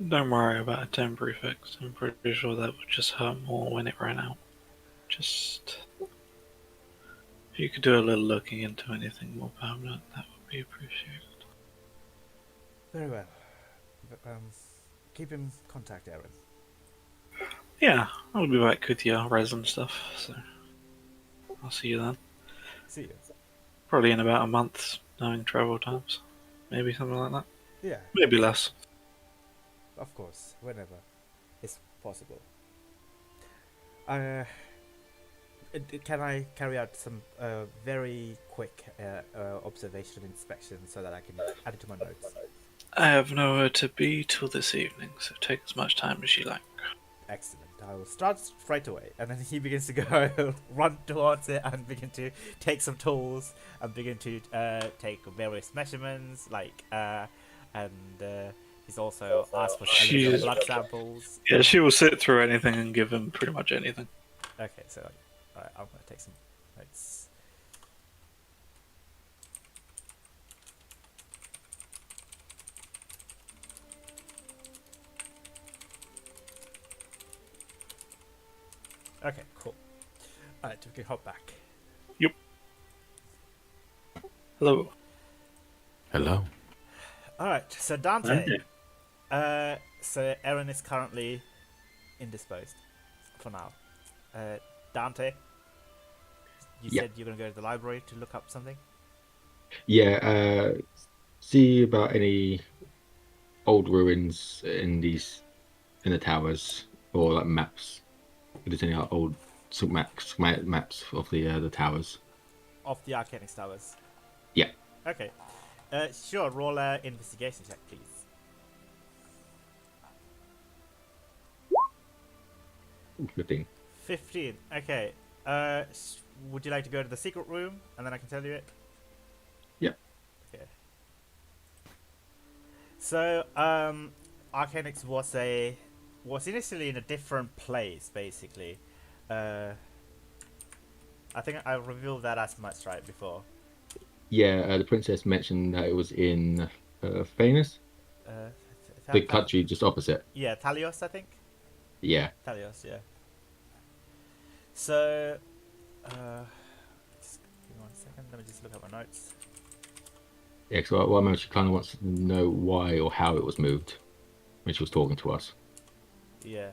Don't worry about a temporary fix. I'm pretty sure that would just hurt more when it ran out. Just if you could do a little looking into anything more permanent, that would be appreciated.
Very well. Keep in contact, Aaron.
Yeah, I'll be back with your resin stuff, so I'll see you then.
See you.
Probably in about a month, knowing travel times. Maybe something like that.
Yeah.
Maybe less.
Of course, whenever it's possible. Can I carry out some very quick observation and inspection so that I can add it to my notes?
I have nowhere to be till this evening, so take as much time as you like.
Excellent. I will start straight away. And then he begins to go run towards it and begin to take some tools and begin to take various measurements, he's also asked for some blood samples.
Yeah, she will sit through anything and give him pretty much anything.
Okay, so alright, I'm gonna take some notes. Okay, cool. Alright, we can hop back.
Yep. Hello.
Hello.
Alright, so Dante. So Erin is currently indisposed for now. Dante, you said you're going to go to the library to look up something?
Yeah, see about any old ruins in the towers, or like maps. If there's any old maps of the towers.
Of the Arcanic towers?
Yeah.
Okay. Sure, roll an investigation check, please.
Ooh, 15.
15. Okay. Would you like to go to the secret room and then I can tell you it?
Yeah.
Okay. So, Arcanix was initially in a different place, basically. I think I revealed that as much right before.
Yeah, the princess mentioned that it was in Phanes, the country just opposite.
Yeah, Talios, I think.
Yeah.
Talios, yeah. So, Let me just look at my notes.
Yeah, because I remember she kind of wants to know why or how it was moved when she was talking to us.
Yeah.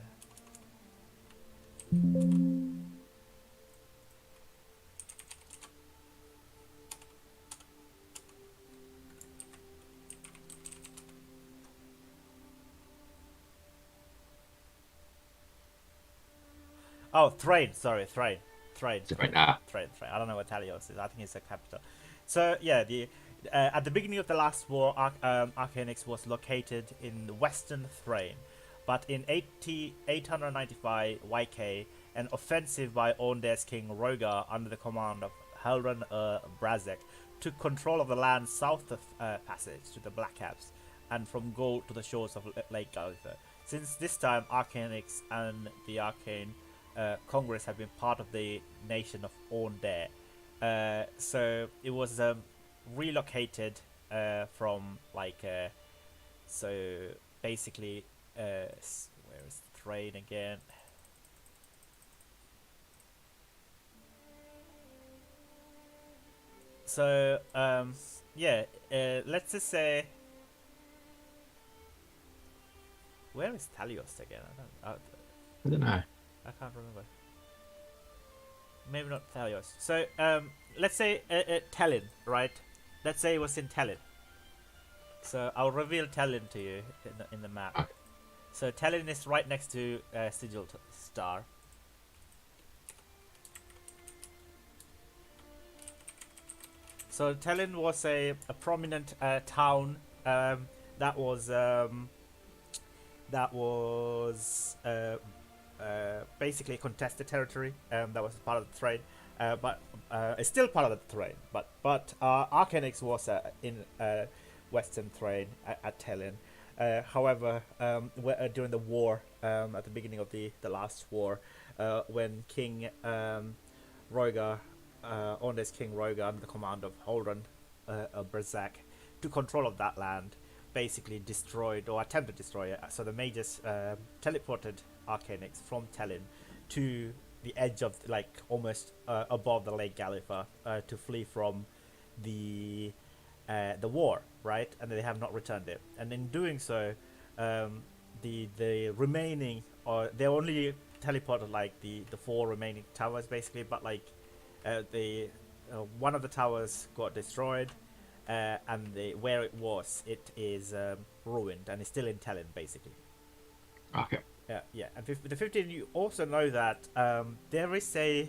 Oh, Thrain. Sorry, Thrain. Thrain.
Right now.
Thrain. I don't know what Talios is. I think it's a capital. So yeah, the at the beginning of the last war, Arcanix was located in western Thrain, but in 895 YK, an offensive by Ornde's king Rogar under the command of Helron Brazek took control of the land south of Passage to the Black Caps, and from Gold to the shores of Lake Gallifrey. Since this time, Arcanix and the Arcane Congress have been part of the nation of Ornde. So it was relocated from so basically where is Thrain again? So yeah, let's just say, where is Talios again?
I don't know.
I can't remember. Maybe not Talios. So let's say Tallinn, right? Let's say it was in Tallinn. So I'll reveal Tallinn to you in the map.
Okay.
So Tallinn is right next to Sigil Star. So Tallinn was a prominent town that was basically a contested territory that was part of the Thrain, but it's still part of the Thrain. But Arcanix was in Western Thrain at Tallinn. However, during the war, at the beginning of the last war, when King Rogar, Ornde's King Rogar, under the command of Holden Brazak, took control of that land, basically destroyed or attempted to destroy it. So the mages teleported Arcanix from Tallinn to the edge of, like, almost above the Lake Gallifrey, to flee from the war, right? And they have not returned it. And in doing so, the remaining, or they only teleported like the 4 remaining towers basically, but like the one of the towers got destroyed, and where it was, it is ruined and it's still in Tallinn basically.
Okay.
Yeah. And the 15, you also know that there is a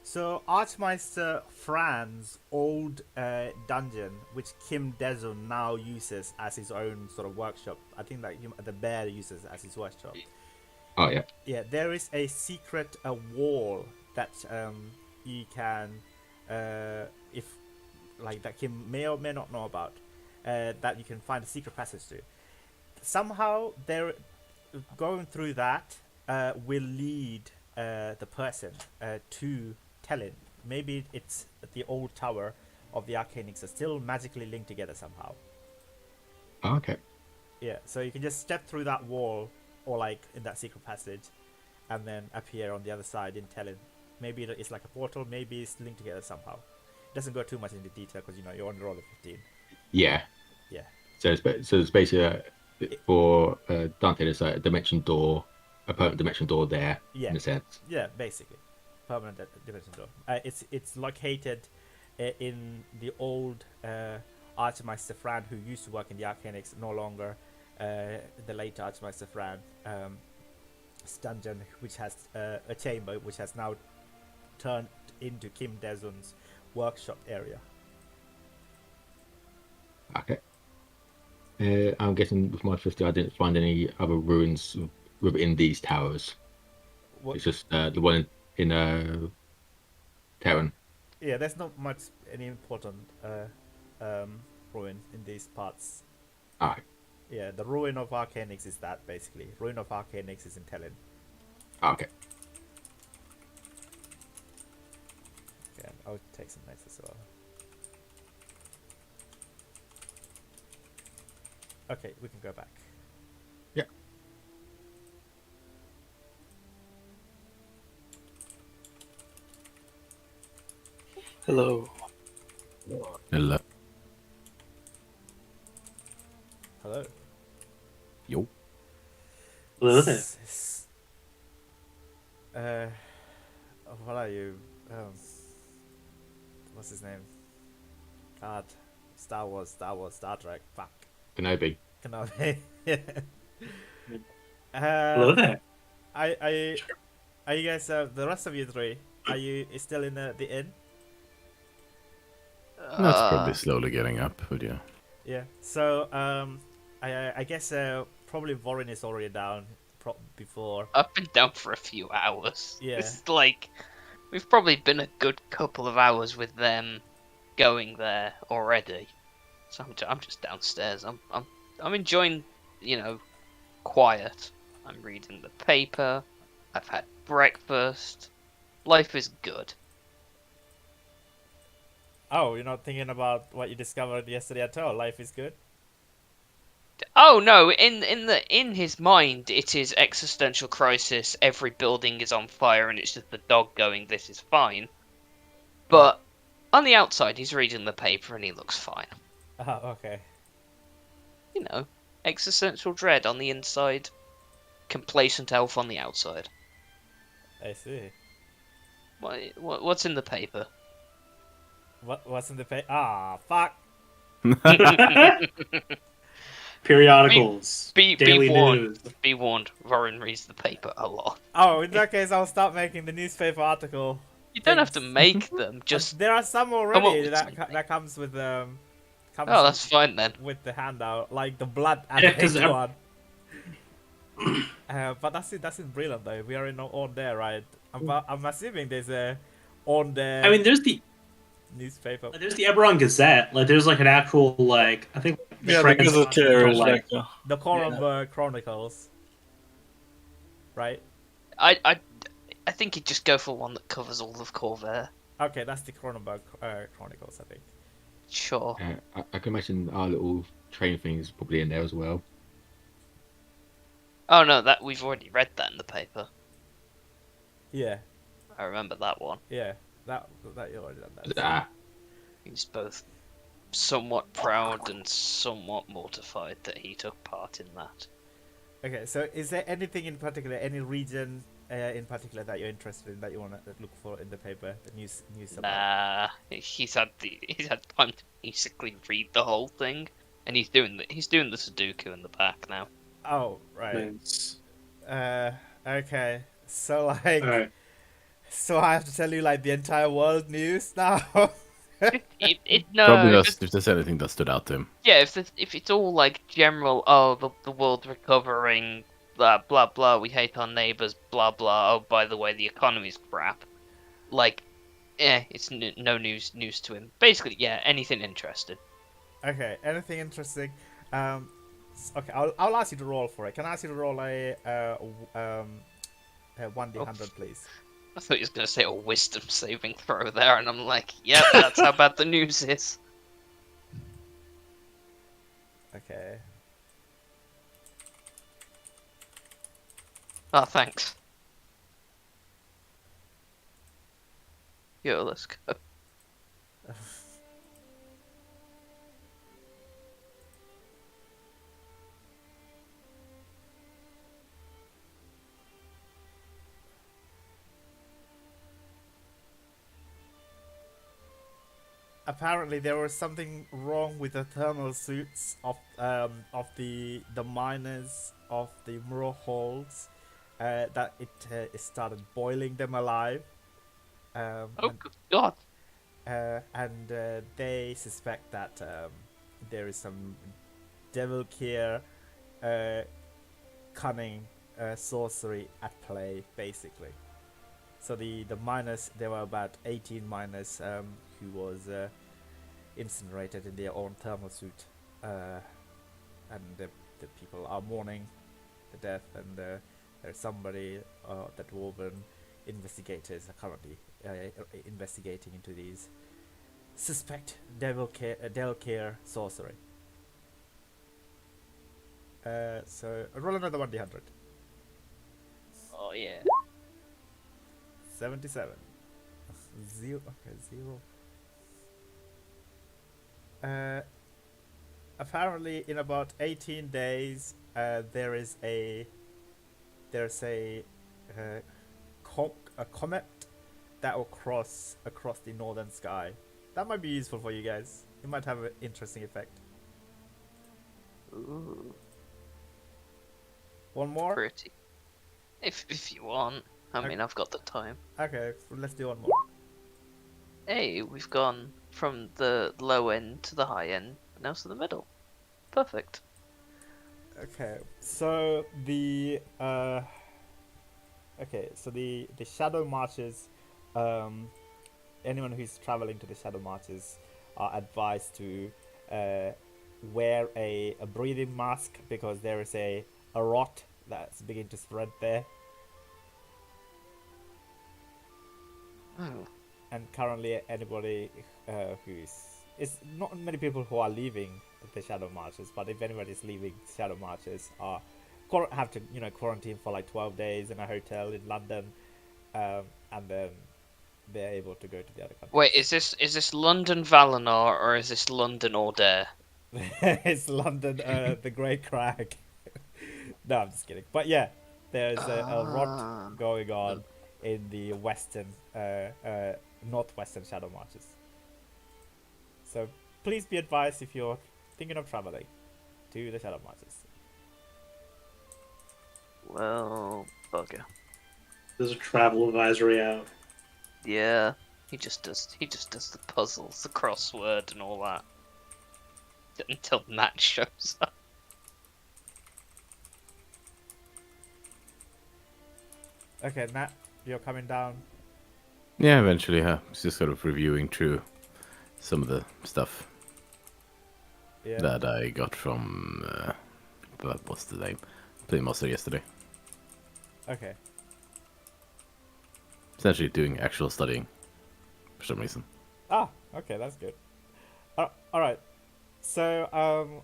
So Archmeister Fran's old dungeon, which Kim Dezun now uses as his own sort of workshop. I think that the bear uses as his workshop.
Oh yeah.
Yeah, there is a secret wall that you can, if like that Kim may or may not know about, that you can find a secret passage to. Somehow, going through that will lead the person to Tallinn. Maybe it's the old tower of the Arcanix are still magically linked together somehow.
Okay.
Yeah, so you can just step through that wall, or like in that secret passage, and then appear on the other side in Tallinn. Maybe it's like a portal, maybe it's linked together somehow. It doesn't go too much into detail because you're on roll of 15.
Yeah.
Yeah.
So it's basically for Dante, there's a dimension door, a permanent dimension door there, in a sense.
Yeah, basically. Permanent dimension door. It's located in the old Archmeister Fran, who used to work in the Arcanix, no longer the late Archmeister Fran dungeon, which has a chamber which has now turned into Kim Dezun's workshop area.
Okay. I'm guessing with my 50, I didn't find any other ruins within these towers.
What?
It's just the one in Terran.
Yeah, there's not much any important ruin in these parts.
Ah.
Yeah, the ruin of Arcanix is that basically. Ruin of Arcanix is in Tallinn.
Okay.
I'll take some notes as well. Okay, we can go back.
Yeah.
Hello.
Hello.
Hello.
Yo.
Hello there.
What are you? What's his name? God, Star Wars, Star Trek. Fuck.
Kenobi.
Kenobi.
Hello there.
Are you guys? The rest of you three, are you still in the inn?
That's probably slowly getting up, but yeah.
Yeah. So I guess probably Vorin is already down before.
I've been down for a few hours.
Yeah.
It's like we've probably been a good couple of hours with them going there already. So I'm just downstairs. I'm enjoying, quiet. I'm reading the paper. I've had breakfast. Life is good.
Oh, you're not thinking about what you discovered yesterday at all. Life is good.
Oh no! In his mind, it is existential crisis. Every building is on fire, and it's just the dog going, "This is fine." But on the outside, he's reading the paper, and he looks fine.
Oh, okay.
Existential dread on the inside, complacent elf on the outside.
I see.
What's in the paper?
What's in the paper? Ah, fuck.
Periodicals.
Be
daily
warned.
news.
Be warned. Warren reads the paper a lot.
Oh, in that case, I'll start making the newspaper article.
You don't have to make them. Just
there are some
up
already
with
that comes with
oh, that's fine then.
with the handout, like the blood
Yeah, 'cause
addict one. But that's in Brilliant though. We are in on there, right? I'm assuming there's a on there.
I mean, there's the
newspaper.
Gazette. Like, there's like an actual like I think.
Yeah, the Gazetteer is
like,
like
The Coronberg Chronicles, right?
I think you'd just go for one that covers all of Corvair.
Okay, that's the Cronenberg Chronicles, I think.
Sure.
I can imagine our little train thing is probably in there as well.
Oh no, that we've already read that in the paper.
Yeah,
I remember that one.
yeah, that you already done that.
Ah,
He's both somewhat proud and somewhat mortified that he took part in that.
Okay, so is there anything in particular, any region in particular that you're interested in that you want to look for in the paper, the news about?
He's had time to basically read the whole thing, and he's doing the Sudoku in the back now.
Oh, right.
Nice.
Okay. So like,
Alright.
so I have to tell you like the entire world news now.
No,
Probably just if there's anything that stood out to him.
yeah, if it's all like general, oh, the world's recovering, blah blah blah, we hate our neighbors, blah blah. Oh, by the way, the economy's crap. Like, it's no news to him. Basically, yeah, anything interesting.
Okay, anything interesting? Okay, I'll ask you to roll for it. Can I ask you to roll a 1d100, please?
I thought he was going to say a wisdom saving throw there, and I'm like, yep, that's how bad the news is.
Okay.
Oh, thanks. Yo, let's go.
Apparently there was something wrong with the thermal suits of the miners of the Muro Halls, that it started boiling them alive.
Oh, good God.
And they suspect that there is some devil care, cunning, sorcery at play, basically. So the miners, there were about 18 miners who was incinerated in their own thermal suit, and the people are mourning the death, and there's somebody, that woman, investigators are currently investigating into these suspect Delcare sorcery. So roll another 1d100.
Oh yeah.
77. Zero. Okay, 0. Apparently, in about 18 days, there's a comet that will cross across the northern sky. That might be useful for you guys. It might have an interesting effect.
Ooh,
One more?
pretty. If you want. I
Okay.
mean, I've got the time.
Okay, let's do one more.
Hey, we've gone from the low end to the high end, now to the middle. Perfect.
Okay, so the shadow marches, anyone who's traveling to the shadow marches are advised to wear a breathing mask, because there is a rot that's beginning to spread there.
Oh.
And currently anybody it's not many people who are leaving the shadow marches, but if anybody's leaving shadow marches have to quarantine for like 12 days in a hotel in London, and then they're able to go to the other countries.
Wait, is this London Valinor or is this London Order?
It's London, the Great Crag. No, I'm just kidding. But yeah, there's a rot going on in the western, northwestern shadow marches. So please be advised if you're thinking of traveling to the shadow marches.
Well, bugger.
There's a travel advisory out.
Yeah, he just does the puzzles, the crossword, and all that until Matt shows up.
Okay, Nat, you're coming down.
Yeah, eventually, yeah. It's just sort of reviewing through some of the stuff that I got from what's the name? Playmaster yesterday.
Okay.
Essentially doing actual studying for some reason.
Ah, okay, that's good. All right. So,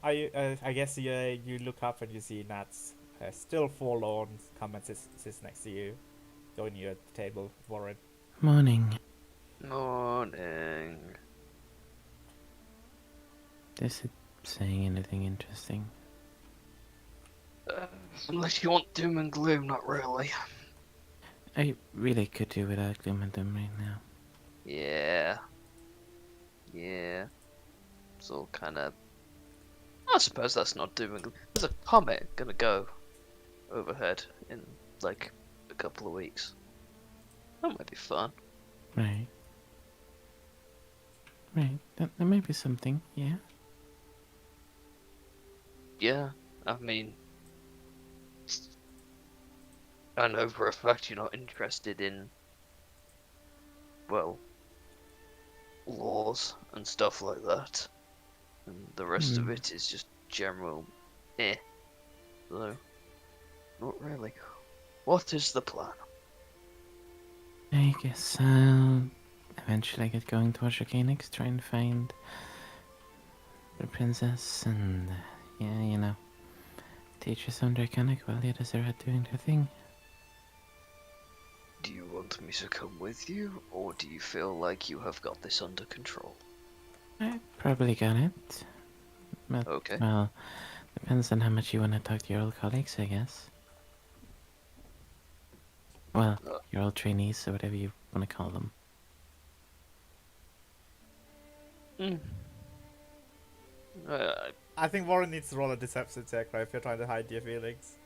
I guess you look up and you see Nat's still forlorn, come and sits next to you, join you at the table, Warren.
Morning.
Morning.
Is it saying anything interesting?
Unless you want doom and gloom, not really.
I really could do without gloom and doom right now.
Yeah. It's all kind of. I suppose that's not doom and gloom. There's a comet gonna go overhead in like a couple of weeks. That might be fun.
Right. That might be something, yeah.
Yeah, I mean, I know for a fact you're not interested in, well, laws and stuff like that. And the rest of it is just general So, not really. What is the plan?
I guess I'll eventually get going towards Arcanix, try and find the princess, and teach her some Draconic while the others are out doing their thing.
Do you want me to come with you, or do you feel like you have got this under control?
I probably got it. But,
Okay.
well, depends on how much you want to talk to your old colleagues, I guess. Well, your old trainees, or whatever you want to call them.
I think Warren needs to roll a deception check, right, if you're trying to hide your feelings.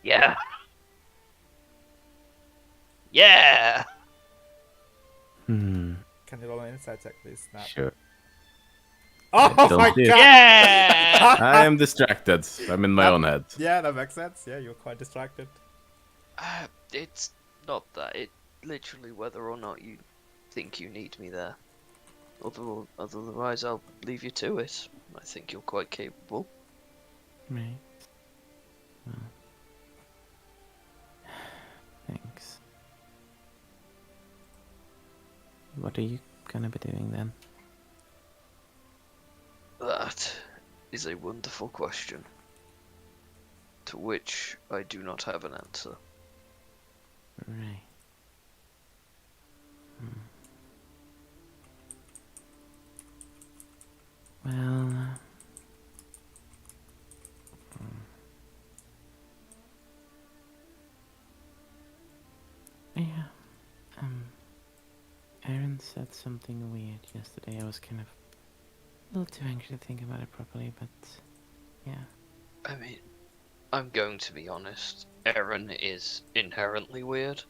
Yeah. Yeah.
Hmm.
Can you roll an insight check, please? Snap.
Sure.
Oh
Don't
my
do it.
god!
Yeah.
I am distracted. I'm in my own head.
Yeah, that makes sense. Yeah, you're quite distracted.
It's not that. It literally whether or not you think you need me there. Otherwise, I'll leave you to it. I think you're quite capable.
Right. Well. what are you gonna be doing then?
That is a wonderful question, to which I do not have an answer.
Right. Well, yeah. Aaron said something weird yesterday. I was kind of a little too angry to think about it properly, but yeah.
I mean, I'm going to be honest. Erin is inherently weird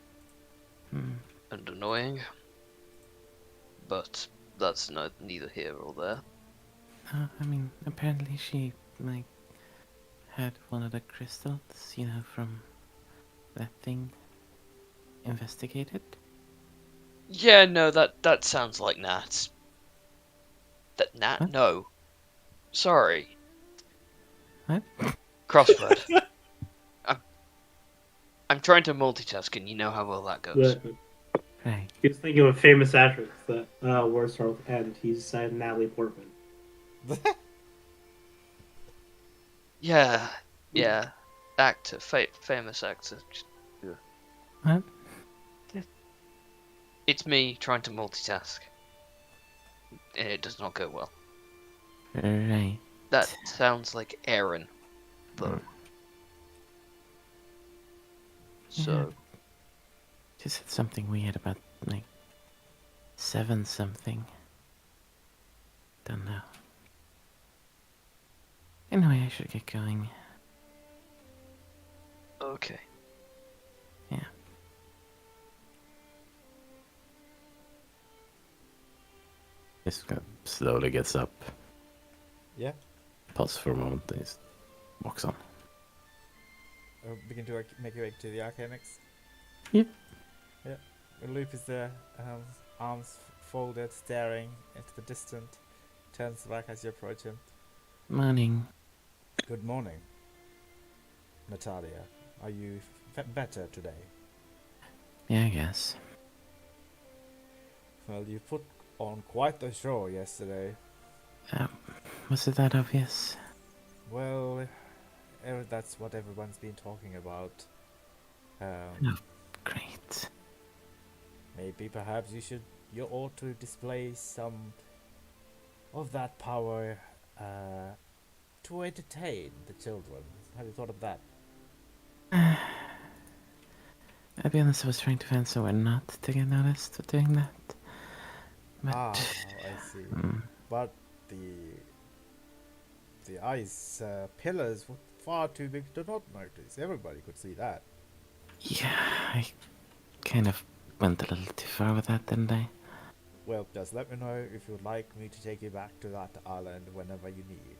and annoying, but that's neither here or there.
I mean, apparently she, like, had one of the crystals, you know, from that thing investigated.
Yeah, no, that sounds like Nat. Nat?
What?
No. Sorry.
What?
Crossword. I'm trying to multitask, and you know how well that goes.
Right.
He was thinking of a famous actress that words start with N. He said Natalie Portman.
Yeah. Actor, famous actor.
What?
It's me trying to multitask. And it does not go well.
Right.
That sounds like Aaron, though. So.
She said something weird about, like, 7 something. Don't know. Anyway, I should get going.
Okay.
Yeah.
Just kind of slowly gets up.
Yeah.
Pause for a moment, then just walks on.
Begin to make your way to the Arcanix.
Yep.
Yeah. Loop is there, arms folded, staring into the distance. Turns back as you approach him.
Morning.
Good morning, Natalia. Are you better today?
Yeah, I guess.
Well, you put on quite the show yesterday.
Was it that obvious?
Well, that's what everyone's been talking about.
Oh, great.
Maybe perhaps you ought to display some of that power to entertain the children. Have you thought of that?
I'll be honest, I was trying to find somewhere not to get noticed for doing that. But,
I see. But the ice pillars were far too big to not notice. Everybody could see that.
yeah, I kind of went a little too far with that, didn't I?
Well, just let me know if you'd like me to take you back to that island whenever you need.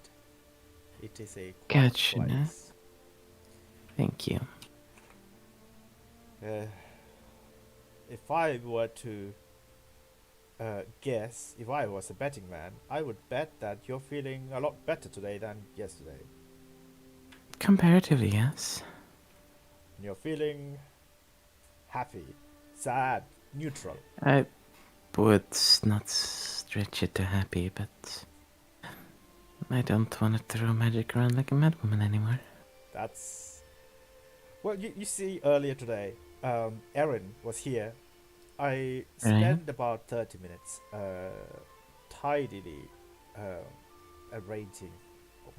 It is a quiet
Gotcha,
place.
Thank you.
If I were to guess, if I was a betting man, I would bet that you're feeling a lot better today than yesterday.
Comparatively, yes.
And you're feeling happy, sad, neutral.
I would not stretch it to happy, but I don't want to throw magic around like a madwoman anymore.
That's... Well, you see, earlier today, Erin was here. I spent about 30 minutes tidily arranging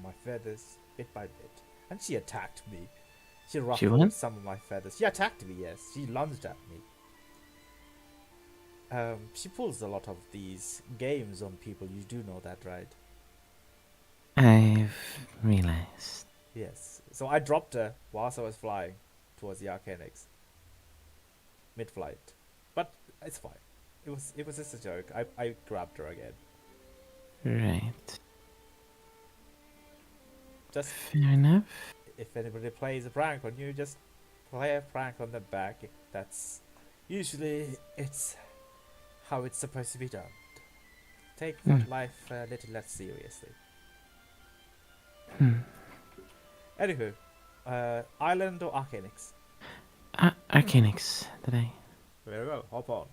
my feathers bit by bit. And she attacked me. She ruffled some of my feathers. She attacked me, yes. She lunged at me. She pulls a lot of these games on people. You do know that, right?
I've realized.
Yes. So I dropped her whilst I was flying towards the Arcanix. Mid-flight. But it's fine. It was just a joke. I grabbed her again.
Right.
Just
fair enough.
If anybody plays a prank on you, just play a prank on them back. That's usually it's how it's supposed to be done. Take life a little less seriously. Anywho, island or Arcanix?
Arcanix today.
Very well, hop on.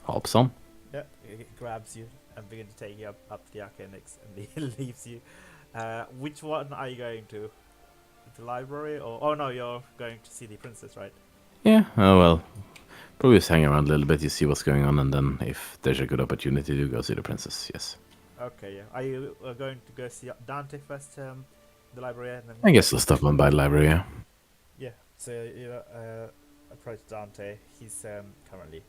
Hope so.
Yeah, he grabs you and begins to take you up the Arcanix, and he leaves you. Which one are you going to? The library, or oh no, you're going to see the princess, right?
Yeah, oh well. Probably just hang around a little bit, you see what's going on, and then if there's a good opportunity to go see the princess, yes.
Okay, yeah. Are you going to go see Dante first, the library, and then?
I guess I'll stop on by the library, yeah.
Yeah. So you approach Dante. He's currently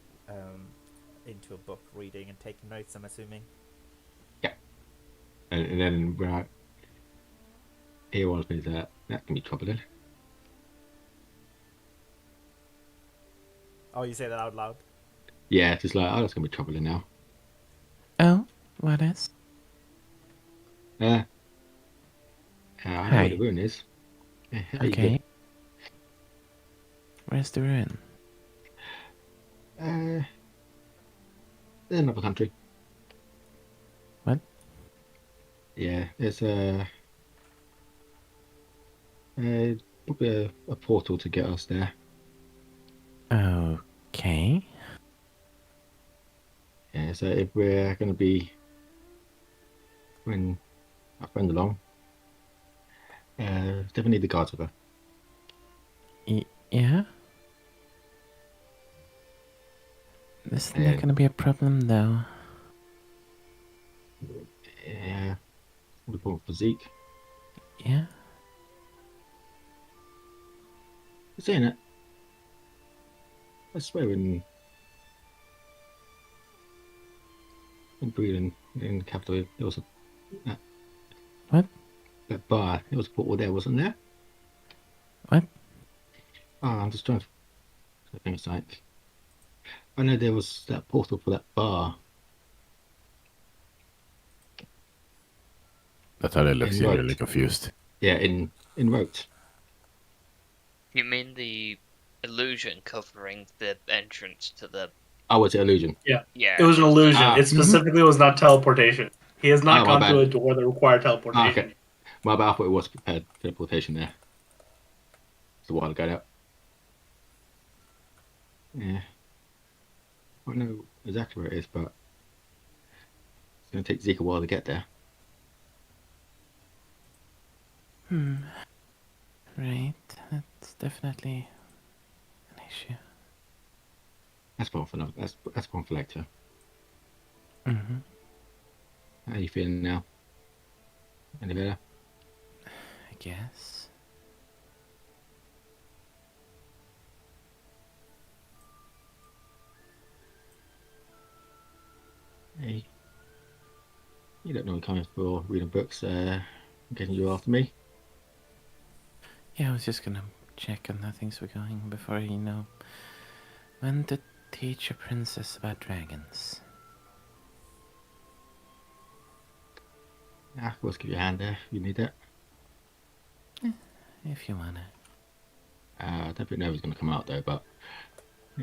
into a book, reading and taking notes, I'm assuming.
Yeah. And then when I hear one of me that can be troubling.
Oh, you say that out loud?
Yeah, just like, oh, that's gonna be troubling now.
Oh, what is?
I know where the
Hi.
ruin is. How you
Okay.
doing?
Where's the ruin?
In another country.
What?
Yeah, there's probably a portal to get us there.
Okay.
Yeah, so if we're going to be bringing our friend along, definitely need the guards with her.
Yeah? Isn't that gonna be a problem, though?
Yeah, the point for Zeke.
Yeah?
Saying it, I swear in Breeden, in Capital, there was a
What?
That bar. There was a portal there, wasn't there?
What?
Oh, I'm just trying to think. It's like I know there was that portal for that bar.
Natalia looks
In
really
Rote.
confused.
Yeah, in Rote.
You mean the illusion covering the entrance to the?
Oh, was it illusion?
Yeah.
Yeah.
It was an illusion.
Ah.
It specifically was not teleportation. He has not
Oh, my
gone
bad.
through a door that required
Ah,
teleportation.
okay. My bad. I thought it was teleportation there. It's a while ago now. Yeah. I don't know exactly where it is, but it's going to take Zeke a while to get there.
Right. That's definitely an issue.
That's one for another. That's one for later.
Mm-hmm.
How are you feeling now? Any better?
I guess.
Hey. You don't know I'm coming for reading books. Getting you after me.
Yeah, I was just gonna check on how things were going before when to teach a princess about dragons.
Of course, give you a hand there if you need it.
If you wanna.
I don't think Nova's going to come out though, but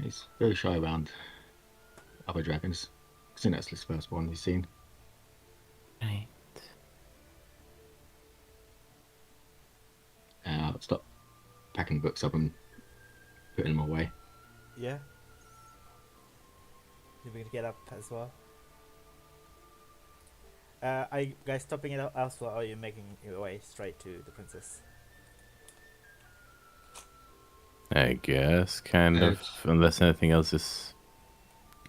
he's very shy around other dragons. I think that's his first one he's seen.
Right.
Stop packing books up and putting them away.
Yeah. You're going to get up as well. Are you guys stopping it elsewhere, or are you making your way straight to the princess?
I guess, kind of. Unless anything else is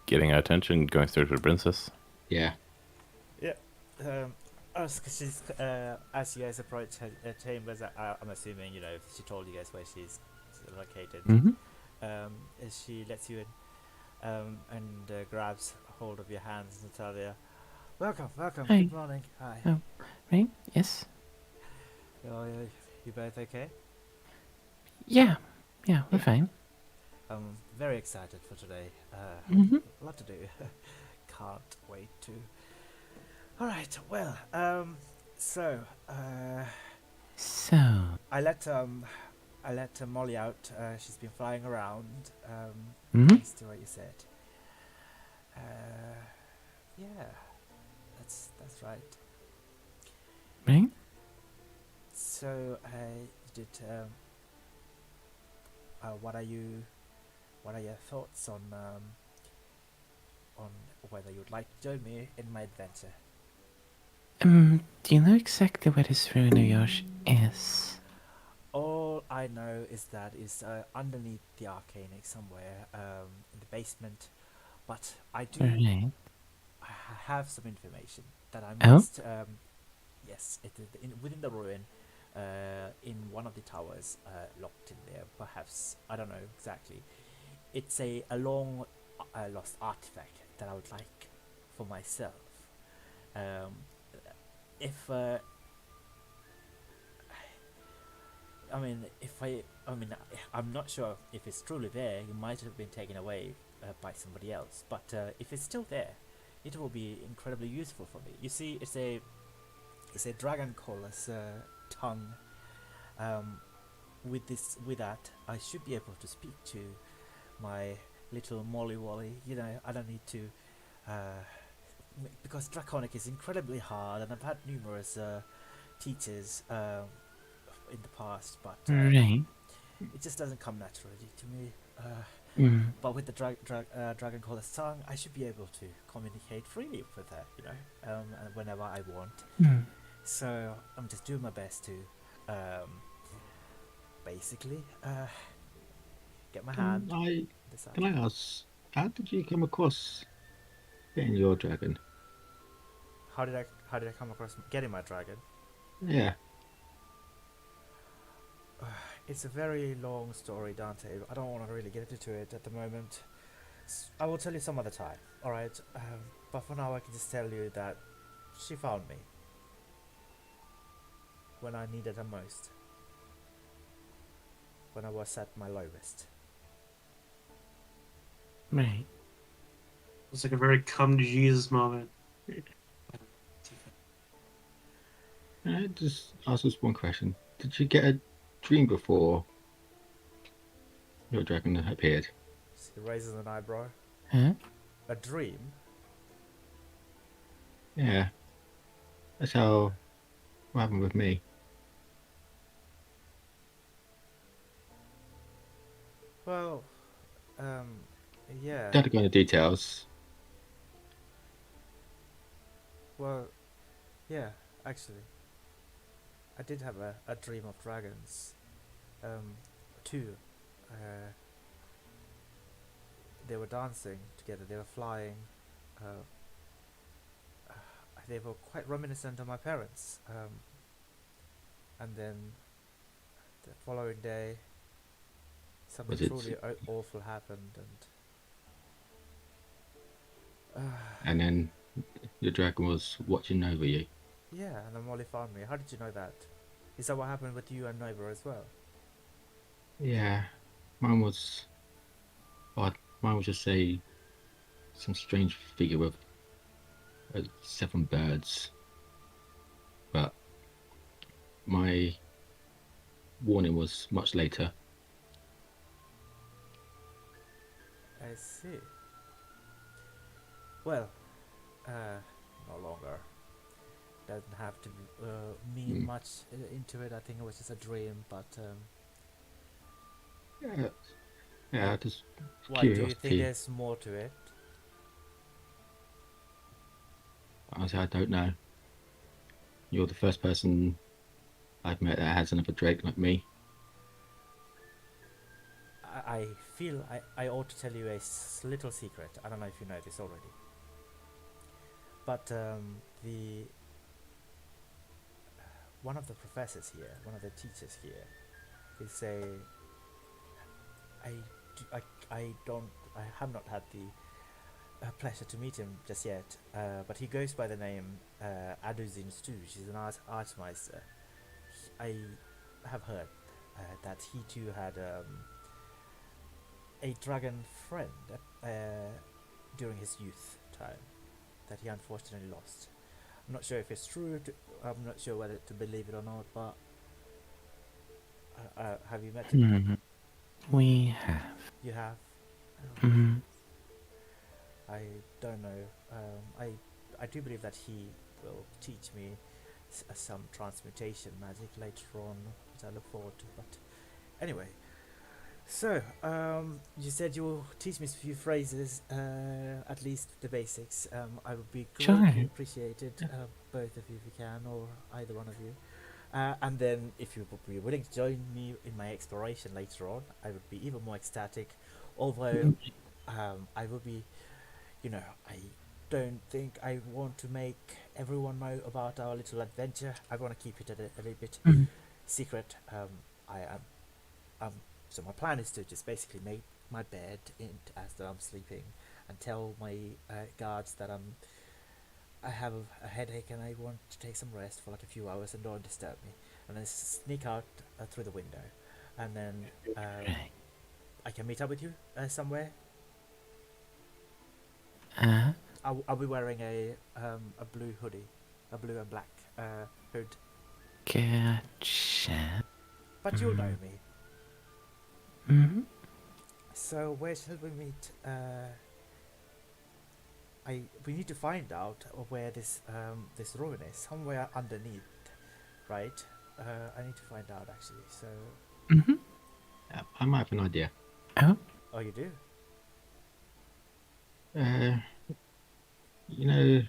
getting our attention, going straight to the princess.
Yeah.
Yeah. She's, as you guys approach her chambers, I'm assuming, she told you guys where she's located.
Mm-hmm.
She lets you in and grabs hold of your hands, Natalia. Welcome.
Hi.
Good morning. Hi.
Oh, right? Yes?
You both okay?
Yeah, we're fine.
I'm very excited for today. A lot to do. Can't wait to. Alright, well, so I let Molly out. She's been flying around. Thanks to what you said. Yeah, that's right.
Right?
So, you did. What are your thoughts on on whether you'd like to join me in my adventure.
Do you know exactly where this ruin of yours is?
All I know is that it's underneath the Arcanic somewhere, in the basement. But I do
Right.
have some information that I
Oh?
missed. Yes, it is within the ruin, in one of the towers, locked in there. Perhaps, I don't know exactly. It's a long lost artifact that I would like for myself. Um, if I'm not sure if it's truly there. It might have been taken away by somebody else. But if it's still there, it will be incredibly useful for me. You see, it's a dragon caller's tongue. With that, I should be able to speak to my little Molly Wally. I don't need to, because Draconic is incredibly hard, and I've had numerous teachers in the past, but
Right.
it just doesn't come naturally to me.
Mm.
But with the dragon caller's tongue, I should be able to communicate freely with her, and whenever I want.
Mm.
So I'm just doing my best to, basically, get my hand.
Can I ask, how did you come across getting your dragon?
How did I come across getting my dragon?
Yeah.
It's a very long story, Dante. I don't want to really get into it at the moment. I will tell you some other time. All right. But for now, I can just tell you that she found me when I needed her most. When I was at my lowest.
Right.
It's like a very come to Jesus moment.
Can I just ask us one question? Did you get a dream before your dragon appeared?
She raises an eyebrow.
Huh?
A dream?
Yeah. That's what happened with me.
Well, yeah.
Don't have to go into details.
Well, yeah, actually. I did have a dream of dragons. Two. They were dancing together, they were flying. They were quite reminiscent of my parents. And then the following day, something truly awful happened,
And then your dragon was watching over you.
yeah, and then Molly found me. How did you know that? Is that what happened with you and Neighbor as well?
Yeah. Mine was odd. Mine was just some strange figure with 7 birds. But my warning was much later.
I see. Well, no longer. Doesn't have to mean much into it. I think it was just a dream, but
Yeah, just
why, do you
curiosity.
think there's more to it?
Honestly, I don't know. You're the first person I've met that has another drake like me.
I feel I ought to tell you a little secret. I don't know if you know this already. But one of the professors here, one of the teachers here, is I have not had the pleasure to meet him just yet, but he goes by the name Aduzin Stooge. He's an art meister. I have heard that he too had a dragon friend during his youth time that he unfortunately lost. I'm not sure if it's true. I'm not sure whether to believe it or not, but have you met him?
Mm-hmm. We have.
You have?
Mm-hmm.
I don't know. I do believe that he will teach me some transmutation magic later on, which I look forward to. But anyway, So, you said you'll teach me a few phrases, at least the basics. I would be
Sure.
greatly appreciated, both of you if you can, or either one of you. And then, if you would be willing to join me in my exploration later on, I would be even more ecstatic. Although, I will be, I don't think I want to make everyone know about our little adventure. I want to keep it a little bit secret. I am. So my plan is to just basically make my bed as I'm sleeping, and tell my guards that I have a headache and I want to take some rest for like a few hours and don't disturb me, and then sneak out through the window, and then I can meet up with you somewhere. I'll be wearing a blue hoodie, a blue and black hood.
Gotcha.
But you'll know me.
Mm-hmm.
So where shall we meet? We need to find out where this ruin is. Somewhere underneath, right? I need to find out actually. So.
Mm-hmm.
I might have an idea.
Oh.
Oh, you do?
You know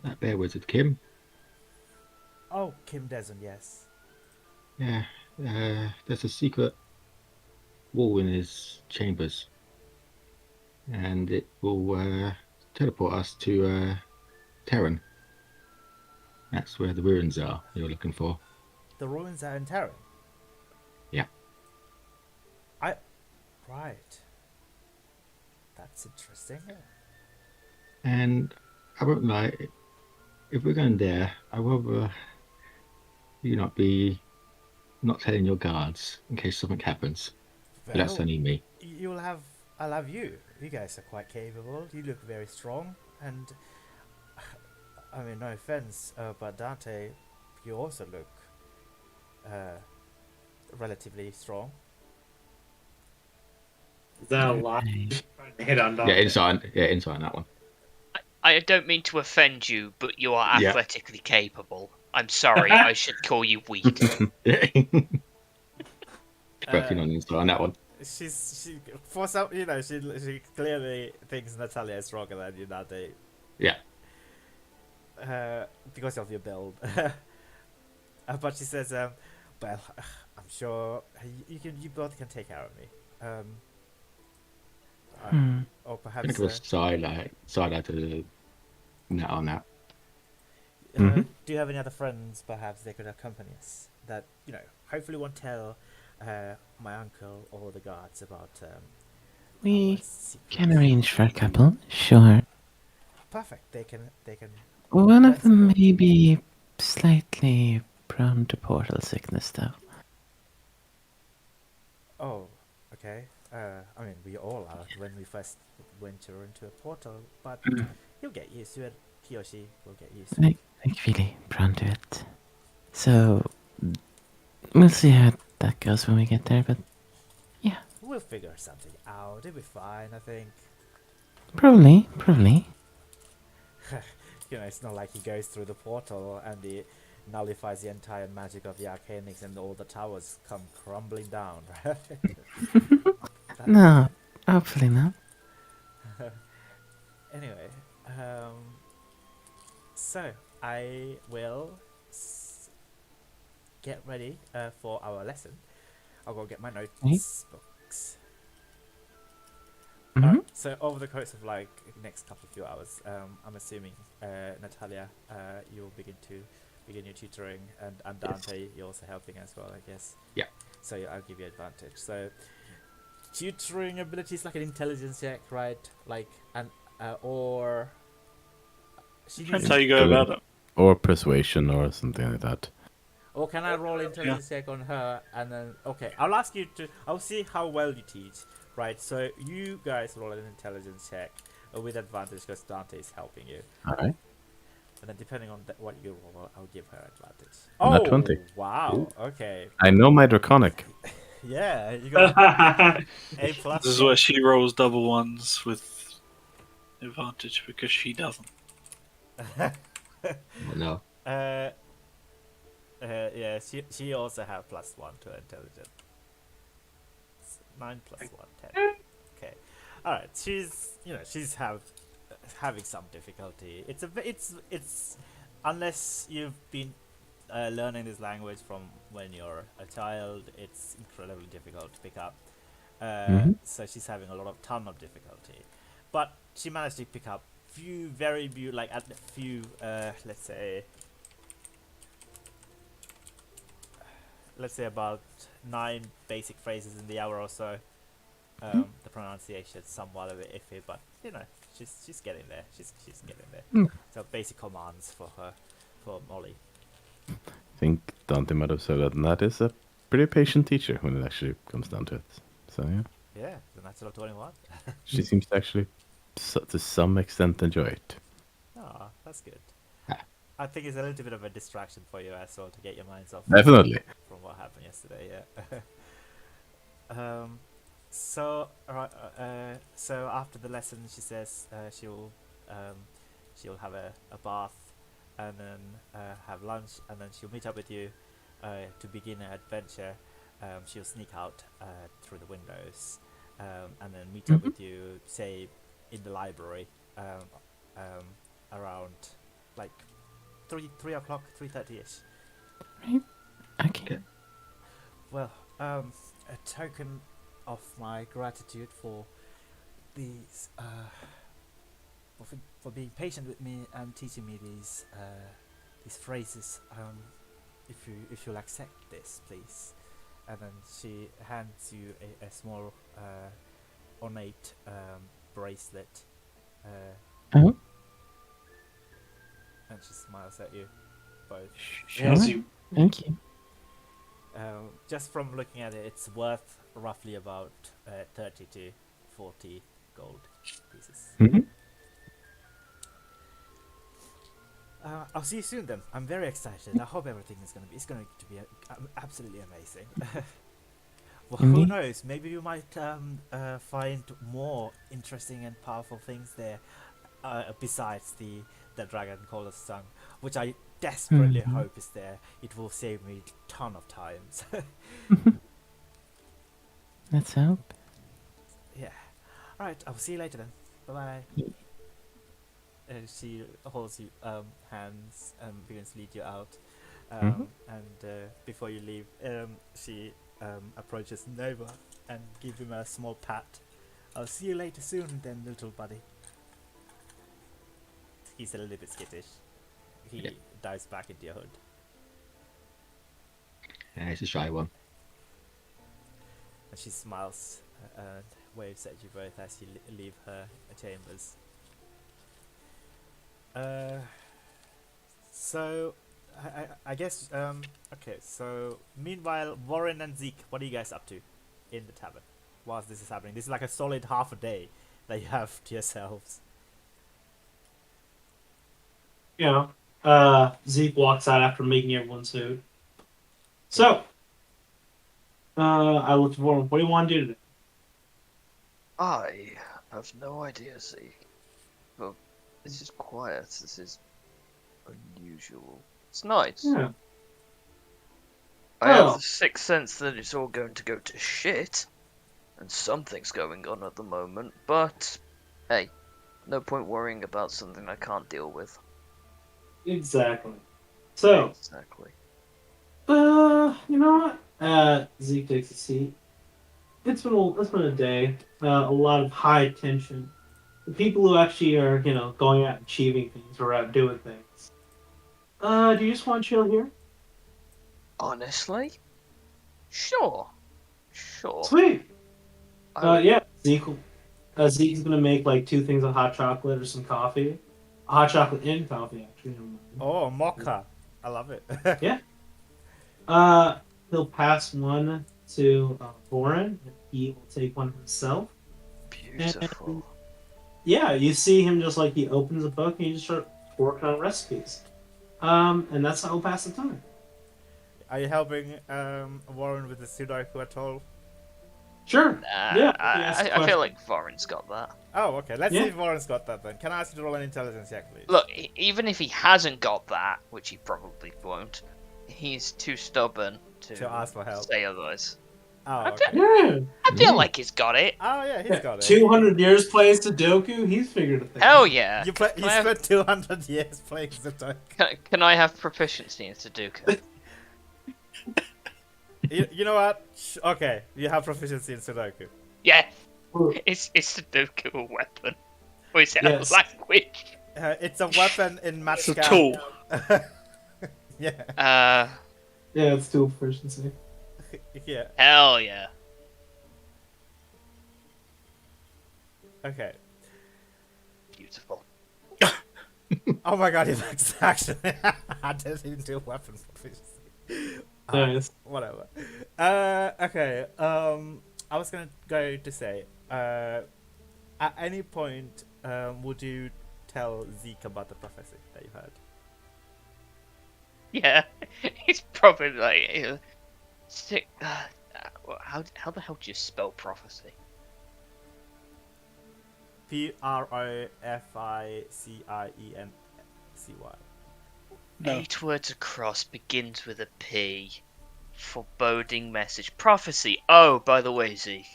that bear wizard Kim?
Oh, Kim Desmond, yes.
Yeah. There's a secret wall in his chambers, and it will teleport us to Terran. That's where the ruins are you're looking for.
The ruins are in Terran?
Yeah.
Right. That's interesting.
And I won't lie, if we're going there, I'd rather you not telling your guards in case something happens. But that's only me.
I'll have you. You guys are quite capable. You look very strong, and I mean, no offense, but Dante, you also look relatively strong.
Is that a lie? Trying to hit on Dante.
Yeah, inside on that one.
I don't mean to offend you, but you are athletically capable. I'm sorry, I should call you weak.
Working on inside on that one.
She for some, she clearly thinks Natalia is stronger than you, Dante.
Yeah.
Because of your build. But she says, well, I'm sure you both can take care of me. Or perhaps
Think of a side eye to the net on that.
do you have any other friends perhaps they could accompany us that hopefully won't tell my uncle or the guards about
We can arrange for a couple, sure.
Perfect. They can
One of them may be slightly prone to portal sickness, though.
Oh, okay. I mean, we all are when we first venture into a portal, but he'll get used to it. He or she will get used to it.
Like really prone to it. So, we'll see how that goes when we get there, but yeah.
We'll figure something out. It'll be fine, I think.
Probably.
It's not like he goes through the portal and he nullifies the entire magic of the Arcanics and all the towers come crumbling down, right?
No, hopefully not.
Anyway, so I will get ready for our lesson. I'll go get my notebooks. So over the course of like next couple of few hours, I'm assuming Natalia, you'll begin your tutoring, and Dante, you're also helping as well, I guess.
Yeah.
So I'll give you advantage. So tutoring abilities like an intelligence check, right? Like or
Depends how you go about it.
Or persuasion or something like that.
Or can I roll intelligence check on her and then I'll ask you to. I'll see how well you teach. Right, so you guys roll an intelligence check with advantage because Dante is helping you.
Alright.
And then depending on what you roll, I'll give her advantage.
Not 20.
Wow, okay.
I know my Draconic.
Yeah, you got A+.
This is where she rolls double ones with advantage because she doesn't.
No.
Yeah, she also have +1 to intelligence. 9 plus 1, 10. Okay. Alright, she's having some difficulty. It's unless you've been learning this language from when you're a child, it's incredibly difficult to pick up. So she's having a ton of difficulty. But she managed to pick up few very like at a few let's say about 9 basic phrases in the hour or so. The pronunciation is somewhat a bit iffy, but she's getting there. She's getting there. So basic commands for Molly.
I think Dante might have said that Nat is a pretty patient teacher when it actually comes down to it. So yeah.
Yeah, the natural 21.
She seems to actually, to some extent, enjoy it.
Oh, that's good. I think it's a little bit of a distraction for you as well to get your minds off.
Definitely.
From what happened yesterday, yeah. So after the lesson, she says she'll have a bath and then have lunch, and then she'll meet up with you to begin an adventure. She'll sneak out through the windows and then meet up with you, say, in the library around like 3 o'clock, 3:30ish.
Right. Okay.
Well, a token of my gratitude for these for being patient with me and teaching me these phrases. If you'll accept this, please. And then she hands you a small ornate bracelet.
Oh.
And she smiles at you both.
Sure. Thank you.
Just from looking at it, it's worth roughly about 30 to 40 gold pieces. I'll see you soon then. I'm very excited. I hope everything is going to be absolutely amazing. Well, who knows? Maybe you might find more interesting and powerful things there besides the dragon caller's tongue, which I desperately hope is there. It will save me a ton of times.
Let's hope.
Yeah. Alright, I'll see you later then. Bye bye. She holds you hands and begins to lead you out. And before you leave, she approaches Nova and gives him a small pat. I'll see you later soon then, little buddy. He's a little bit skittish. He dives back into your hood.
Yeah, he's a shy one.
And she smiles and waves at you both as you leave her chambers. So I guess okay, so meanwhile, Warren and Zeke, what are you guys up to in the tavern whilst this is happening? This is like a solid half a day that you have to yourselves.
Zeke walks out after making everyone's food. So I looked for him. What do you want to do today?
I have no idea, Zeke. But this is quiet. This is unusual. It's nice.
Yeah.
I have the sixth sense that it's all going to go to shit, and something's going on at the moment, but hey, no point worrying about something I can't deal with.
Exactly. So,
Exactly.
you know what? Zeke takes a seat. It's been a day. A lot of high tension. The people who actually are, going out and achieving things or out doing things. Do you just want to chill here?
Honestly? Sure.
Sweet. Yeah. Zeke's gonna make like 2 things of hot chocolate or some coffee. Hot chocolate and coffee, actually.
Oh, mocha! I love it.
Yeah. He'll pass one to Boren. He will take one himself.
Beautiful.
And, yeah, you see him just like he opens a book and he just starts working on recipes. And that's how he'll pass the time.
Are you helping Warren with the Sudoku at all?
Sure. Yeah.
I feel like Warren's got that.
Oh, okay. Let's see if Warren's got that then. Can I ask you to roll an intelligence check, please?
Look, even if he hasn't got that, which he probably won't, he's too stubborn to
ask for help.
say otherwise.
Oh,
feel-
okay.
Yeah.
I feel like he's got it.
Oh, yeah, he's got it.
200 years playing Sudoku, he's figured a thing.
Hell yeah.
You
Can I have-
spent 200 years playing Sudoku.
Can I have proficiency in Sudoku?
You know what? Okay, you have proficiency in Sudoku.
Yeah. Is Sudoku a weapon? Or is it
Yes.
a language?
It's a weapon in
It's a
Matchka.
tool.
Yeah,
Yeah, it's dual proficiency.
yeah.
Hell yeah.
Okay.
Beautiful.
Oh my god, he looks actually. I didn't even do weapon proficiency.
Nice.
Whatever. Okay. I was going to say, at any point, would you tell Zeke about the prophecy that you heard?
Yeah. He's probably like. Sick. How the hell do you spell prophecy?
Proficency.
No.
8 words across, begins with a P. Foreboding message. Prophecy. Oh, by the way, Zeke.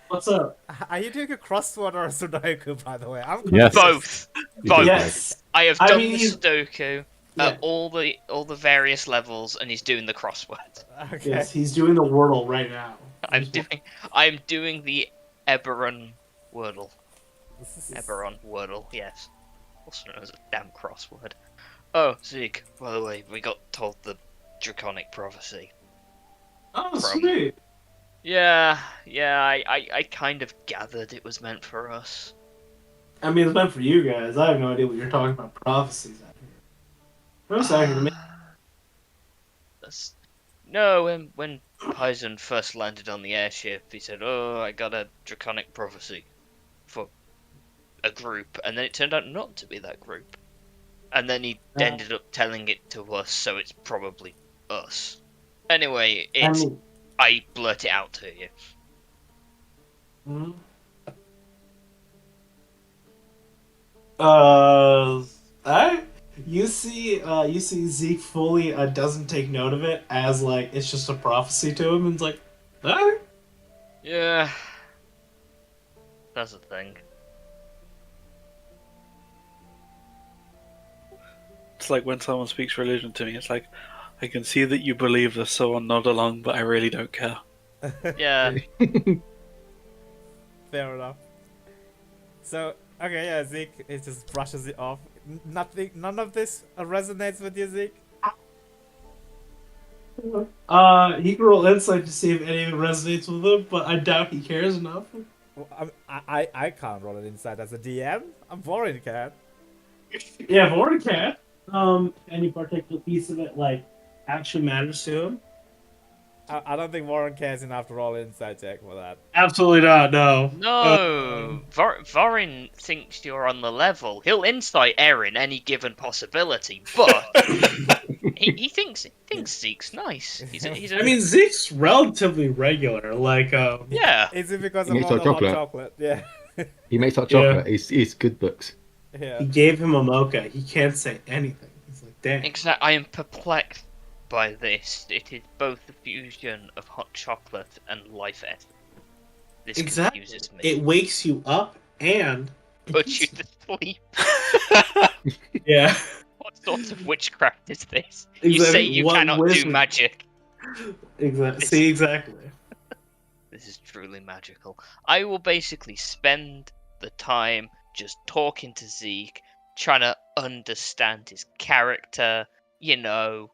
What's up?
Are you doing a crossword or a Sudoku, by the way? I'm
Yes.
Both.
You
Both.
did
Yes.
I have
I
done
mean,
the
he's-
Sudoku
Yeah.
at all the various levels, and he's doing the crossword.
Okay.
Yes, he's doing the Wordle right now.
I'm doing the Eberron Wordle. Eberron Wordle, yes. Also known as a damn crossword. Oh, Zeke, by the way, we got told the Draconic Prophecy.
Oh,
From-
sweet.
Yeah, I kind of gathered it was meant for us.
I mean, it's meant for you guys. I have no idea what you're talking about. Prophecies out here. For a second, me.
No, when Paizen first landed on the airship, he said, "Oh, I got a Draconic Prophecy for a group," and then it turned out not to be that group. And then he ended up telling it to us, so it's probably us. Anyway, I blurt it out to you.
Hmm? You see Zeke fully doesn't take note of it as like it's just a prophecy to him, and it's like, alright.
Yeah, that's a thing.
It's like when someone speaks religion to me, it's like, I can see that you believe this, so I'll nod along, but I really don't care.
Yeah,
Fair enough. So, okay, yeah, Zeke, it just brushes it off. None of this resonates with you, Zeke?
He can roll insight to see if any of it resonates with him, but I doubt he cares enough.
Well, I can't roll it inside as a DM. I'm boring, cat.
Yeah, if Warren can. Any particular piece of it like actually matters to him?
I don't think Warren cares enough to roll an inside check for that.
Absolutely not. No.
no, Vorin thinks you're on the level. He'll insight Erin any given possibility, but he thinks Zeke's nice. He's a,
I mean, Zeke's relatively regular. Like,
yeah.
Is it because
He
of
makes
all
hot
the hot
chocolate.
chocolate? Yeah.
He makes hot
Yeah.
chocolate. He's good books.
Yeah.
he gave him a mocha. He can't say anything. He's like, damn.
Exactly. I am perplexed by this. It is both the fusion of hot chocolate and life essence. This
Exactly.
confuses me.
It wakes you up and
Puts you to sleep.
yeah.
What sort of witchcraft is this? You
Exactly.
say you
What
cannot do
wisdom-
magic.
Exactly. See, exactly.
This is truly magical. I will basically spend the time just talking to Zeke, trying to understand his character, you know,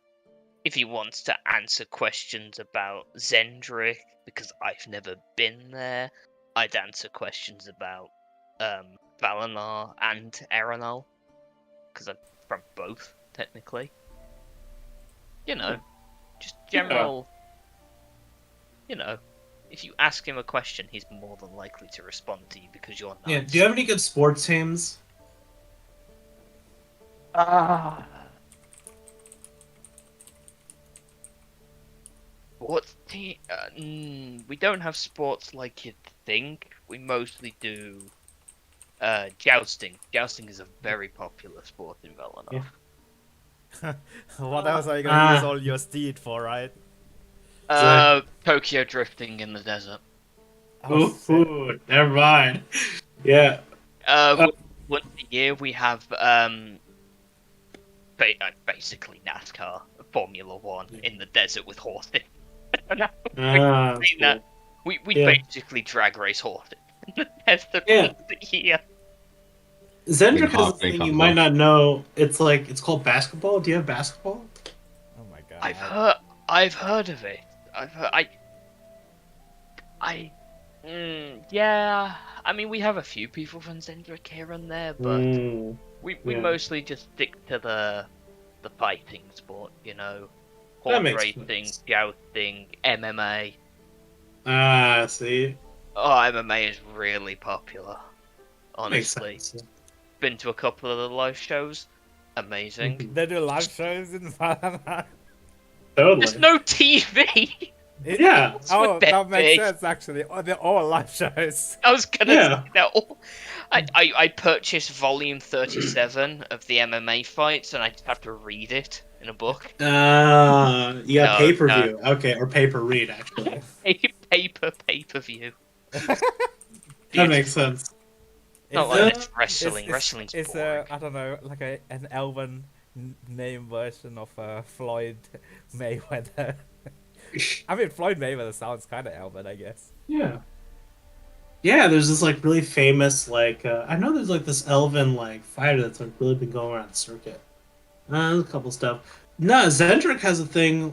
if he wants to answer questions about Zendrick, because I've never been there. I'd answer questions about Valinor and Eronal, because I'm from both, technically. You know, just general... You know, if you ask him a question, he's more than likely to respond to you because you're nice.
Yeah. Do you have any good sports teams?
What team? We don't have sports like you'd think. We mostly do jousting. Jousting is a very popular sport in Valinor.
Yeah.
What else are you gonna use all your steed for, right?
Tokyo drifting in the desert.
Oh,
Ooh, never mind. Yeah.
Once a year we have basically NASCAR, Formula One in the desert with horses. I don't know.
Cool.
We basically drag race horses in the desert once a year.
Zendrick has a thing you might not know. It's called basketball. Do you have basketball?
Oh my god.
I've heard of it. Yeah. I mean, we have a few people from Zendrick here and there, but we mostly just stick to the fighting sport, you know, horse racing, jousting, MMA.
See.
Oh, MMA is really popular. Honestly, been to a couple of the live shows. Amazing.
They do live shows in Valhalla.
Totally.
There's no TV.
Yeah.
Oh, that makes sense actually. Oh, they're all live shows.
I was gonna say that all. I purchased volume 37 of the MMA fights, and I just have to read it in a book.
You got pay-per-view. No. Okay, or pay-per-read, actually.
Pay-per-view.
That makes sense.
Not like it's wrestling. Wrestling's
it's
boring.
I don't know, like an Elven name version of Floyd Mayweather. I mean, Floyd Mayweather sounds kind of Elven, I guess.
Yeah. Yeah, there's this like really famous I know there's like this Elven like fighter that's like really been going around the circuit. There's a couple stuff. No, Zendrick has a thing.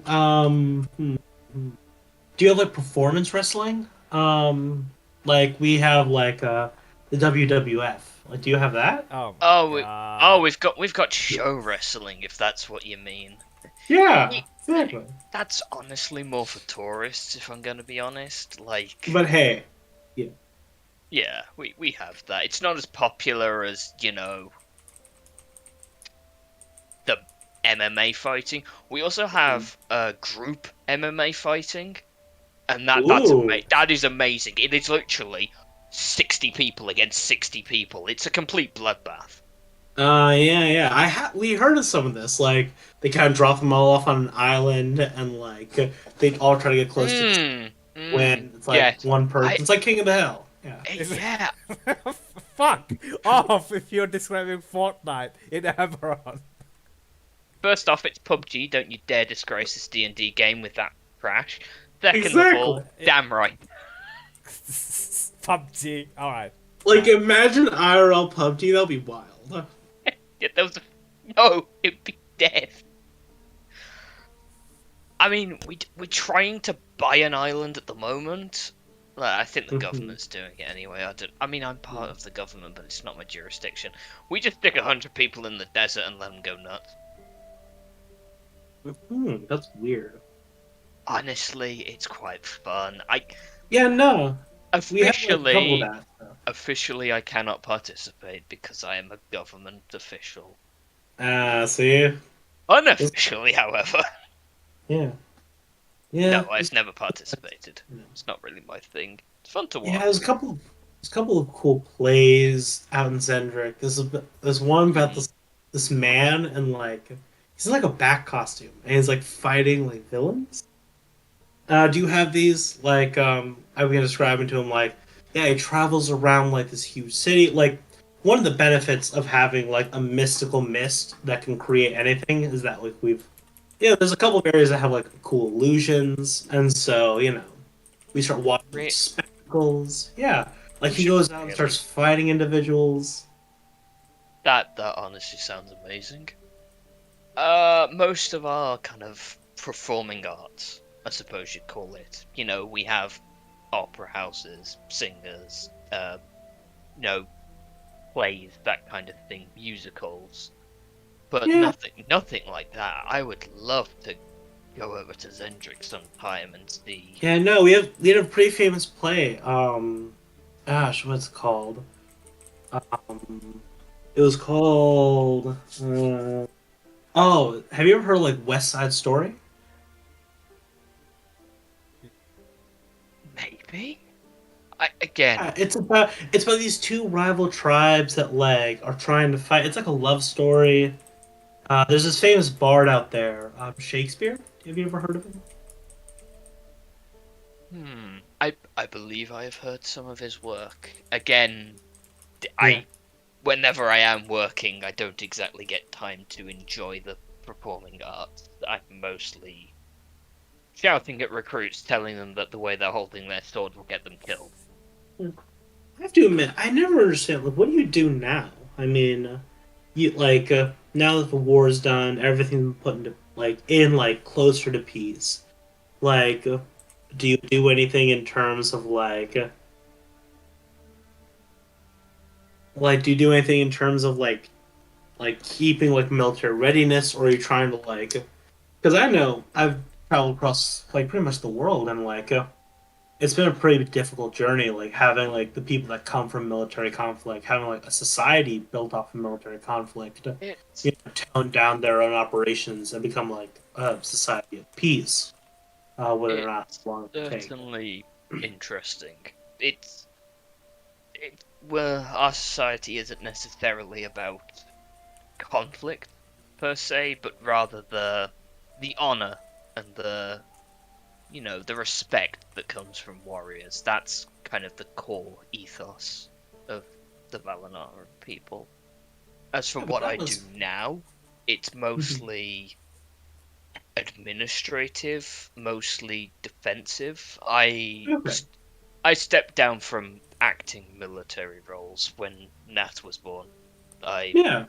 Do you have like performance wrestling? Like we have like the WWF. Like, do you have that?
We've got show wrestling, if that's what you mean.
Yeah, exactly.
That's honestly more for tourists, if I'm gonna be honest. Like,
but hey,
yeah, we have that. It's not as popular as, you know, the MMA fighting. We also have group MMA fighting, and that is amazing. It is literally 60 people against 60 people. It's a complete bloodbath.
Yeah. We heard of some of this. Like, they kind of drop them all off on an island, and like they all try to get close to when it's like one person. It's like King of the Hill.
Yeah.
Fuck off if you're describing Fortnite in Eberron.
First off, it's PUBG. Don't you dare disgrace this D&D game with that trash. Second of all, damn right.
PUBG. All right.
Like, imagine IRL PUBG. That'll be wild.
No, it'd be dead. I mean, we're trying to buy an island at the moment. Like, I think the government's doing it anyway. I'm part of the government, but it's not my jurisdiction. We just stick 100 people in the desert and let them go nuts.
That's weird.
Honestly, it's quite fun. Officially, I cannot participate because I am a government official.
See?
Unofficially, however.
Yeah.
No, I've never participated. It's not really my thing. It's fun to watch.
Yeah, there's a couple of cool plays out in Zendrick. There's one about this man, and like he's in like a bat costume, and he's like fighting like villains. Do you have these? Like, I'm gonna describe it to him like, he travels around like this huge city. Like, one of the benefits of having like a mystical mist that can create anything is that like there's a couple of areas that have like cool illusions, and so we start watching spectacles. Yeah, like he goes out and starts fighting individuals.
That honestly sounds amazing. Most of our kind of performing arts, I suppose you'd call it. We have opera houses, singers, plays, that kind of thing, musicals. But nothing like that. I would love to go over to Zendrick sometime and see.
Yeah, no, we had a pretty famous play. What's it called? It was called. Have you ever heard of, like, West Side Story?
Maybe.
It's about these two rival tribes that like are trying to fight. It's like a love story. There's this famous bard out there, Shakespeare. Have you ever heard of him?
I believe I have heard some of his work. Again,
Yeah.
whenever I am working, I don't exactly get time to enjoy the performing arts. I'm mostly shouting at recruits, telling them that the way they're holding their sword will get them killed.
I have to admit, I never understand. Like, what do you do now? I mean, you like now that the war is done, everything's put into closer to peace. Like, do you do anything in terms of do you do anything in terms of keeping like military readiness, or are you trying to Because I know I've traveled across like pretty much the world, and it's been a pretty difficult journey, like having like the people that come from military conflict, having like a society built off of military conflict,
It's
tone down their own operations and become like a society of peace, whether or not it's long to take.
certainly interesting. It's where our society isn't necessarily about conflict per se, but rather the honor and the the respect that comes from warriors. That's kind of the core ethos of the Valinor people. As for what I do now, it's mostly administrative, mostly defensive. I stepped down from acting military roles when Nat was born.
Yeah.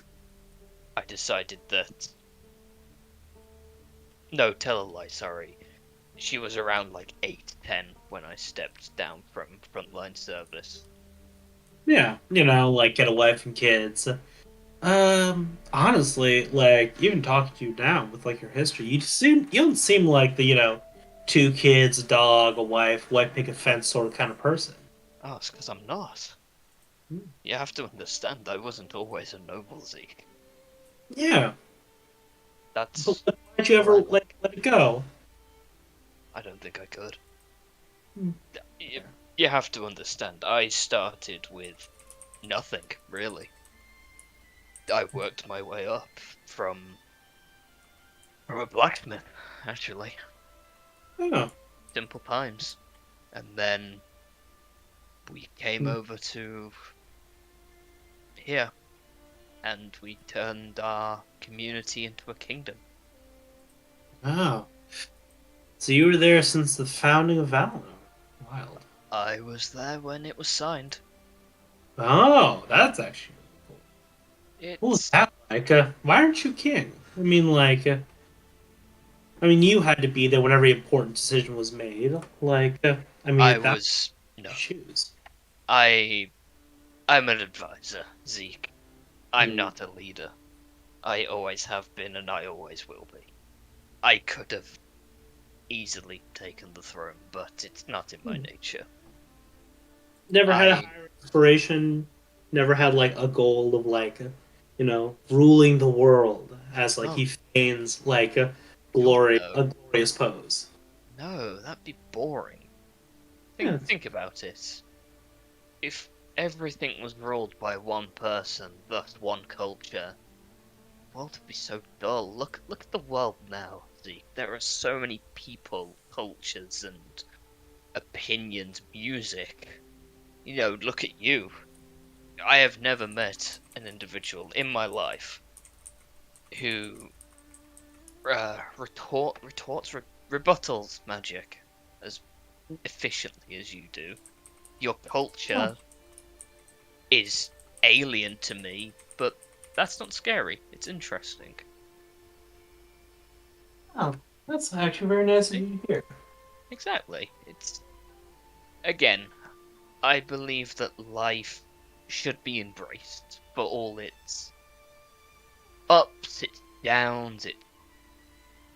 I decided that. No, tell a lie, sorry. She was around like 8, 10 when I stepped down from frontline service.
Yeah, like get a wife and kids. Honestly, like even talking to you now with like your history, you don't seem like the 2 kids, a dog, a wife, white picket fence sort of kind of person.
Oh, it's because I'm not. You have to understand, I wasn't always a noble, Zeke.
Yeah.
That's.
Why'd you ever let it go?
I don't think I could. You have to understand, I started with nothing, really. I worked my way up from a blacksmith, actually.
Oh.
Simple times. And then we came over to here, and we turned our community into a kingdom.
Oh. So you were there since the founding of Valinor. Wild.
I was there when it was signed.
Oh, that's actually cool.
It's...
What was that like? Why aren't you king? I mean, you had to be there when every important decision was made.
I was no.
Choose.
I'm an advisor, Zeke. I'm not a leader. I always have been, and I always will be. I could have easily taken the throne, but it's not in my nature.
Never had a higher aspiration. Never had a goal of ruling the world as he feigns a glorious pose.
No, that'd be boring. Think about it. If everything was ruled by one person, thus one culture, the world would be so dull. Look at the world now, Zeke. There are so many people, cultures, and opinions, music. Look at you. I have never met an individual in my life who rebuttals magic as efficiently as you do. Your culture is alien to me, but that's not scary. It's interesting.
Oh, that's actually very nice of you to hear.
Exactly. It's again, I believe that life should be embraced for all its ups, its downs, its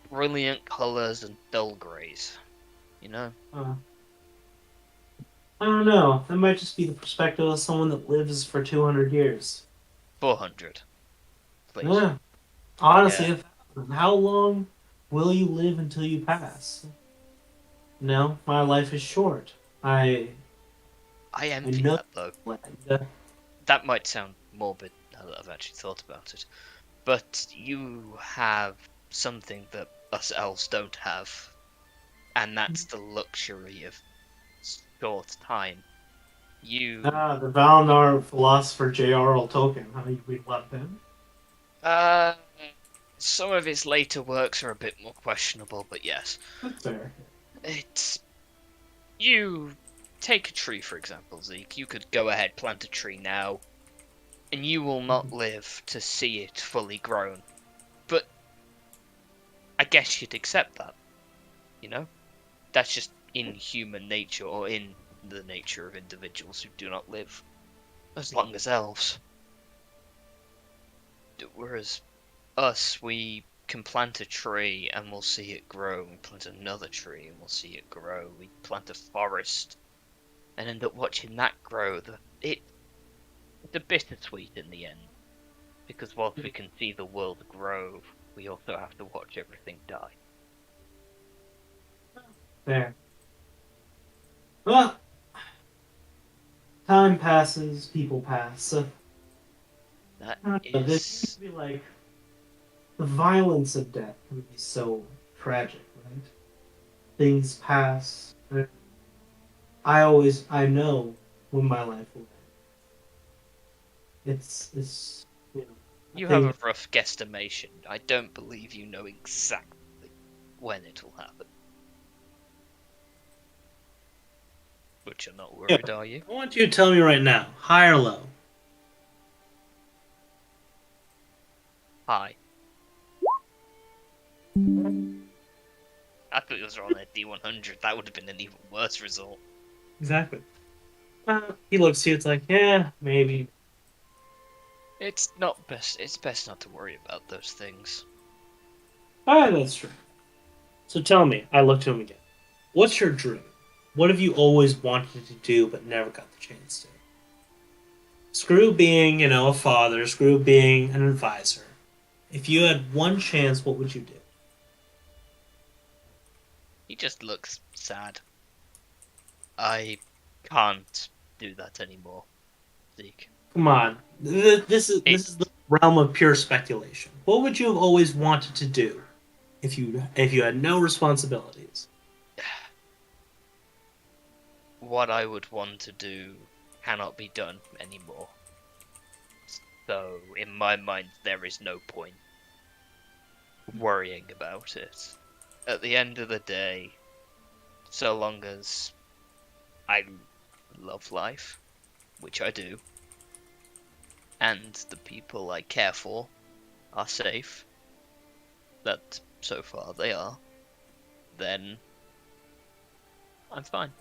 brilliant colours and dull greys.
I don't know. That might just be the perspective of someone that lives for 200 years.
400. Please.
Yeah. Honestly, how long will you live until you pass? No, my life is short. I
envy that, though. That might sound morbid now that I've actually thought about it. But you have something that us elves don't have. And that's the luxury of short time. You
The Valinor philosopher J.R.L. Tolkien. How we love him.
some of his later works are a bit more questionable, but yes.
That's fair.
It's you take a tree, for example, Zeke. You could go ahead, plant a tree now, and you will not live to see it fully grown. But I guess you'd accept that, you know? That's just in human nature, or in the nature of individuals who do not live as long as elves. Whereas us, we can plant a tree and we'll see it grow. We plant another tree and we'll see it grow. We plant a forest and end up watching that grow. It's a bittersweet in the end. Because whilst we can see the world grow, we also have to watch everything die.
Fair. Well, time passes, people pass. So,
That
this
is...
could be like the violence of death can be so tragic, right? Things pass. I know when my life will end. It's
You have a rough guesstimation. I don't believe you know exactly when it will happen. But you're not worried, are you?
I want you to tell me right now, high or low?
High. I thought yours were on a D100. That would have been an even worse result.
Exactly. He looks at you, it's like, yeah, maybe.
It's not best. It's best not to worry about those things.
Ah, that's true. So tell me, I look to him again. What's your dream? What have you always wanted to do but never got the chance to? Screw being, a father, screw being an advisor. If you had one chance, what would you do?
He just looks sad. I can't do that anymore, Zeke.
Come on. This is the realm of pure speculation. What would you have always wanted to do if you had no responsibilities?
What I would want to do cannot be done anymore. So, in my mind, there is no point worrying about it. At the end of the day, so long as I love life, which I do, and the people I care for are safe, that so far they are, then I'm fine.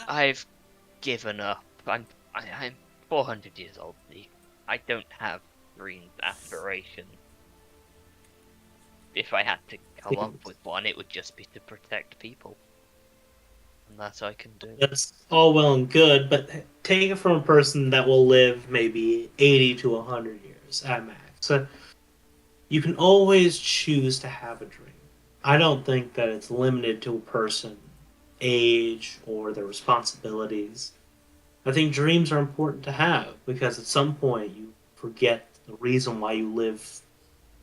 I've given up. I'm 400 years old, Lee. I don't have dreams, aspirations. If I had to come up with one, it would just be to protect people. And that I can do.
That's all well and good, but take it from a person that will live maybe 80 to 100 years at max. So you can always choose to have a dream. I don't think that it's limited to a person, age, or their responsibilities. I think dreams are important to have because at some point you forget the reason why you live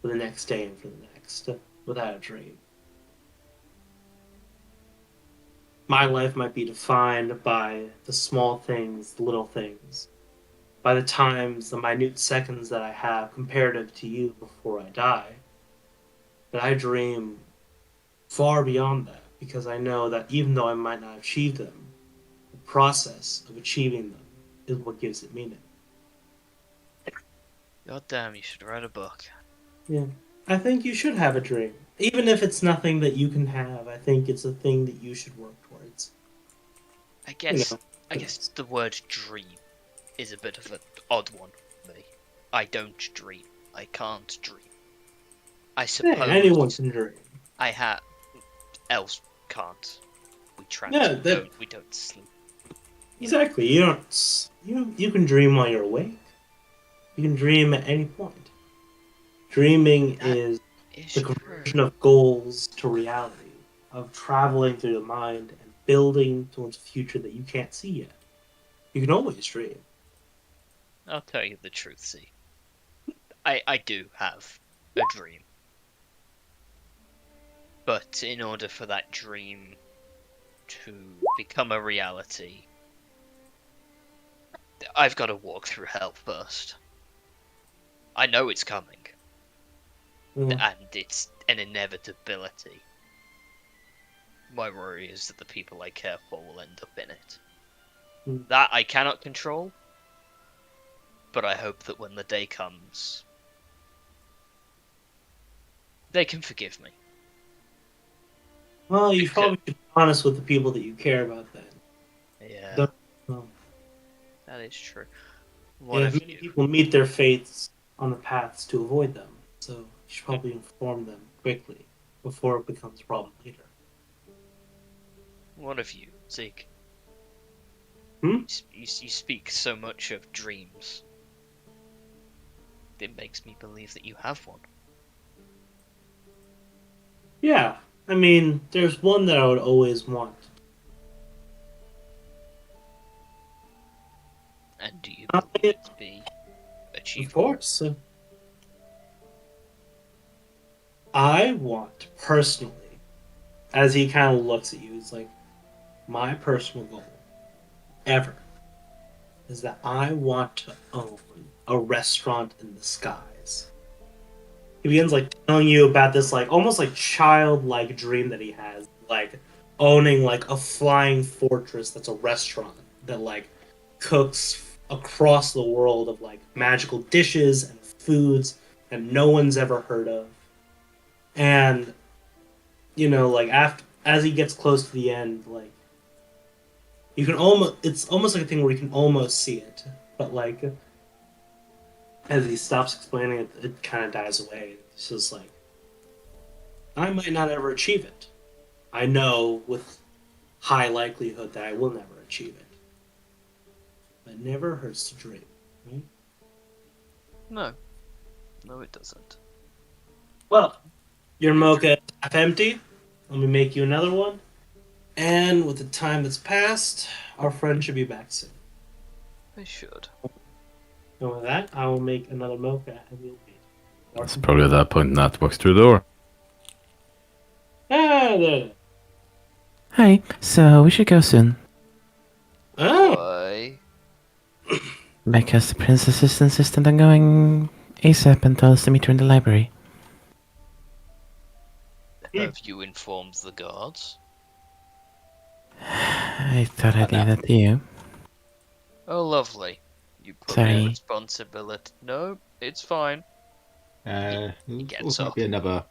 for the next day and for the next without a dream. My life might be defined by the small things, the little things, by the times, the minute seconds that I have comparative to you before I die. But I dream far beyond that because I know that even though I might not achieve them, the process of achieving them is what gives it meaning.
God damn, you should write a book.
Yeah. I think you should have a dream. Even if it's nothing that you can have, I think it's a thing that you should work towards.
I guess the word dream is a bit of an odd one for me. I don't dream. I can't dream. I suppose
anyone can dream.
I have. Elves can't. We we don't sleep.
Exactly. You can dream while you're awake. You can dream at any point. Dreaming is the conversion of goals to reality, of traveling through the mind and building towards a future that you can't see yet. You can always dream.
I'll tell you the truth, see. I do have a dream. But in order for that dream to become a reality, I've got to walk through hell first. I know it's coming. And it's an inevitability. My worry is that the people I care for will end up in it. That I cannot control, but I hope that when the day comes, they can forgive me.
Well, you probably should be honest with the people that you care about then.
Yeah.
Well,
That is true.
many people meet their fates on the paths to avoid them, so you should probably inform them quickly before it becomes a problem later.
One of you, Zeke.
You
speak so much of dreams. It makes me believe that you have one.
Yeah, I mean, there's one that I would always want.
And do you believe it to be achievable?
Of course. I want, personally, as he kind of looks at you, he's like, my personal goal, ever, is that I want to own a restaurant in the skies. He begins, like, telling you about this, like, almost, like, childlike dream that he has, like, owning, like, a flying fortress that's a restaurant that, like, cooks across the world of, like, magical dishes and foods that no one's ever heard of. And, you know, like, as he gets close to the end, like, you can almost, it's almost like a thing where you can almost see it, but, like, as he stops explaining it, it kind of dies away. It's just like, I might not ever achieve it. I know with high likelihood that I will never achieve it. But it never hurts to dream, right?
No. No, it doesn't.
Well, your mocha is half empty. Let me make you another one. And with the time that's passed, our friend should be back soon.
They should.
And with that, I will make another mocha and we'll meet.
It's probably at that point Nat walks through the door.
Ah, there.
Hi, so we should go soon.
Oh,
Why?
Because the princess is insistent on going ASAP and told us to meet her in the library.
Have you informed the guards?
I thought I'd leave that to you.
Oh, lovely. You put me
Sorry.
a responsibility. No, it's fine.
There's also might be another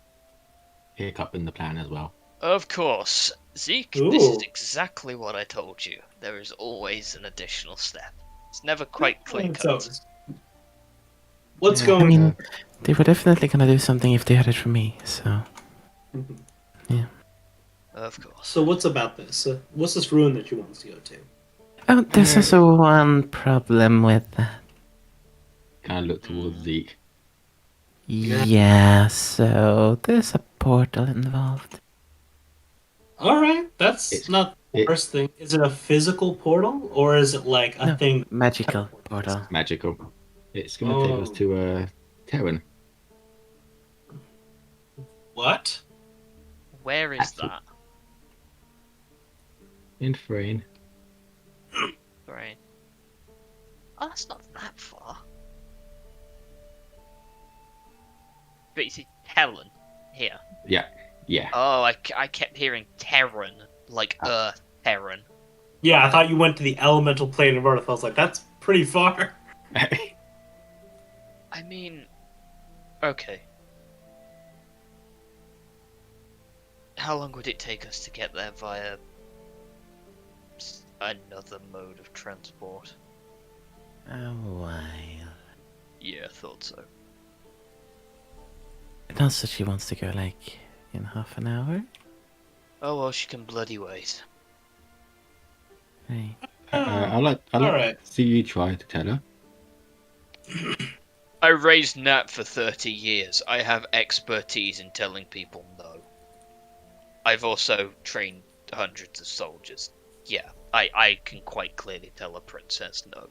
hiccup in the plan as well.
Of course. Zeke,
Ooh.
this is exactly what I told you. There is always an additional step. It's never quite clear cut.
So, what's
I
going
mean,
on?
they were definitely gonna do something if they had it from me, so...
Of course.
So what's about this? What's this ruin that you want us to go to?
Oh, there's also one problem with that.
Kind of look towards Zeke.
Yeah, so there's a portal involved.
Alright, that's not the worst thing. Is it a physical portal, or is it like a thing?
Magical portal.
Magical. It's going to take us to Terran.
What?
Where is that?
In Thrain.
Right. Oh, that's not that far. But you see Terran here.
Yeah.
Oh, I kept hearing Terran, like Earth Terran.
Yeah, I thought you went to the elemental plane of Earth. I was like, that's pretty far.
I mean, okay. How long would it take us to get there via another mode of transport?
A while.
Yeah, I thought so.
It also she wants to go like in half an hour.
Oh well, she can bloody wait.
Right.
I'll let
Alright.
see you try to tell her.
I raised Nat for 30 years. I have expertise in telling people no. I've also trained hundreds of soldiers. Yeah, I can quite clearly tell a princess no.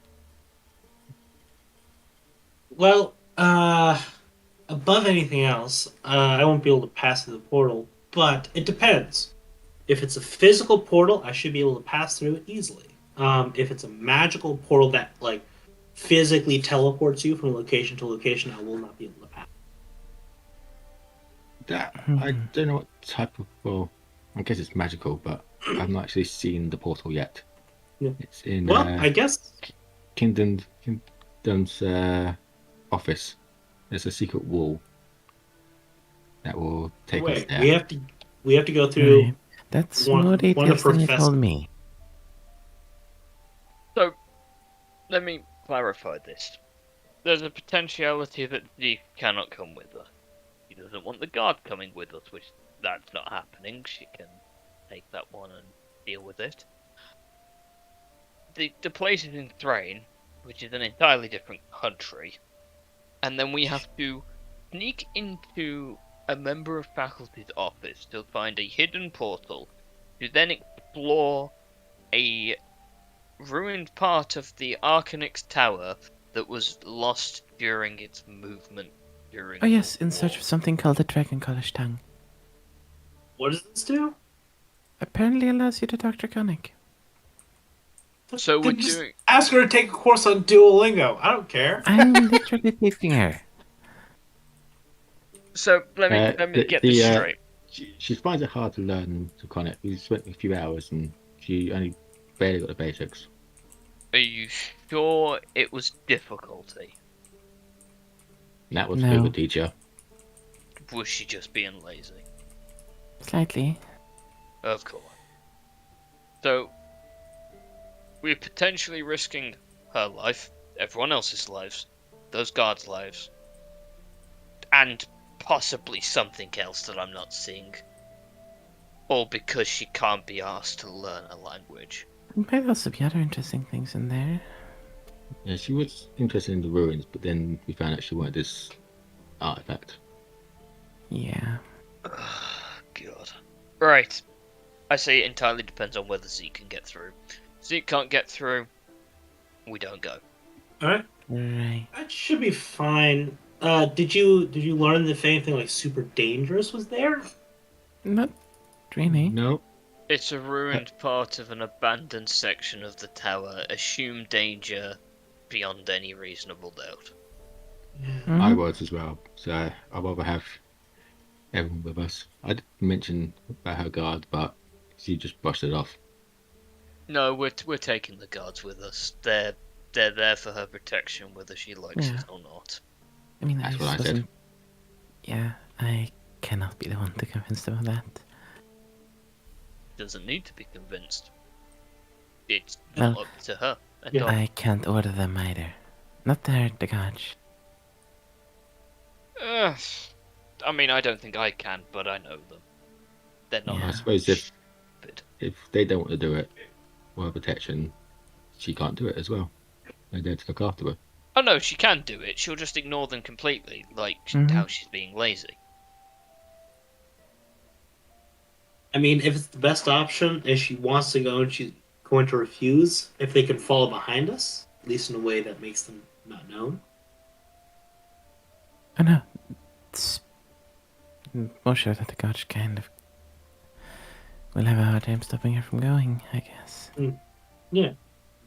Well, above anything else, I won't be able to pass through the portal, but it depends. If it's a physical portal, I should be able to pass through it easily. If it's a magical portal that like physically teleports you from location to location, I will not be able to pass.
That I don't know what type of. Well, I guess it's magical, but I've not actually seen the portal yet.
Yeah.
It's in
Well, I guess
Kingdom's office. There's a secret wall that will take us
wait.
there.
We have to go through.
Right. That's
one
more
of
details than you
Professor-
told me.
So, let me clarify this. There's a potentiality that Zeke cannot come with us. He doesn't want the guard coming with us, which that's not happening. She can take that one and deal with it. The place is in Thrain, which is an entirely different country. And then we have to sneak into a member of faculty's office to find a hidden portal, to then explore a ruined part of the Arcanix Tower that was lost during its movement during
Oh yes,
the
in search
war.
of something called the Dragon College tongue.
What does this do?
Apparently allows you to talk Draconic.
So we're
Then just
doing...
ask her to take a course on Duolingo. I don't care.
I'm literally teaching her.
So let me get this straight.
She finds it hard to learn Draconic. We spent a few hours and she only barely got the basics.
Are you sure it was difficulty?
And that was
No.
a good teacher.
Was she just being lazy?
Slightly.
Of course. So, we're potentially risking her life, everyone else's lives, those guards' lives, and possibly something else that I'm not seeing. All because she can't be asked to learn a language.
There might also be other interesting things in there.
Yeah, she was interested in the ruins, but then we found out she wanted this artifact.
Yeah.
God. Right. I say it entirely depends on whether Zeke can get through. Zeke can't get through, we don't go.
All right,
Right.
that should be fine. Did you learn if anything like super dangerous was there?
Not really.
No,
It's a ruined part of an abandoned section of the tower. Assume danger beyond any reasonable doubt.
Mhm.
I was as well. So I'd rather have everyone with us. I did mention about her guard, but she just brushed it off.
No, we're taking the guards with us. They're there for her protection, whether she likes
Yeah.
it or not.
I mean,
That's
I
what I
just
said.
wasn't... Yeah, I cannot be the one to convince them of that.
Doesn't need to be convinced. It's not
Well,
up to her at
yeah.
all.
I can't order them either. Not to hurt the gods.
I mean, I don't think I can, but I know them. They're not.
Yeah.
I suppose
stupid.
if they don't want to do it for her protection, she can't do it as well. They're there to look after her.
Oh no, she can do it. She'll just ignore them completely, like
Mhm.
how she's being lazy.
I mean, if it's the best option, if she wants to go and she's going to refuse, if they can follow behind us, at least in a way that makes them not known.
Oh no. It's more sure that the gods kind of will have a hard time stopping her from going, I guess.
Yeah,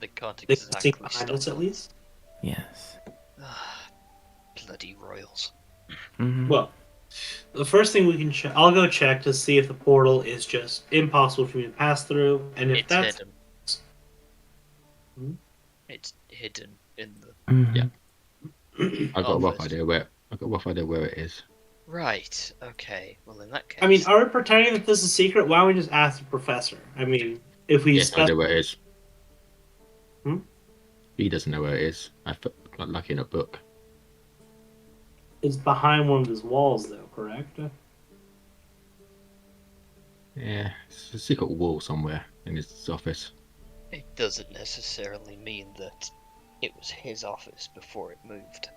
They can't
they can
exactly
sneak behind
stop
us at
them.
least.
Yes.
Bloody royals.
Mm-hmm.
Well, the first thing we can check, I'll go check to see if the portal is just impossible for me to pass through, and if
It's
that's
hidden.
Hmm?
It's hidden in the...
Mm-hmm.
Yeah. I've got a rough
Office.
idea where it is.
Right, okay. Well, in that case...
I mean, are we pretending that this is a secret? Why don't we just ask the professor? I mean, if we
Yes, I know where it is.
Hmm?
He doesn't know where it is. I got lucky in a book.
it's behind one of his walls, though, correct?
Yeah, it's a secret wall somewhere in his office.
It doesn't necessarily mean that it was his office before it moved.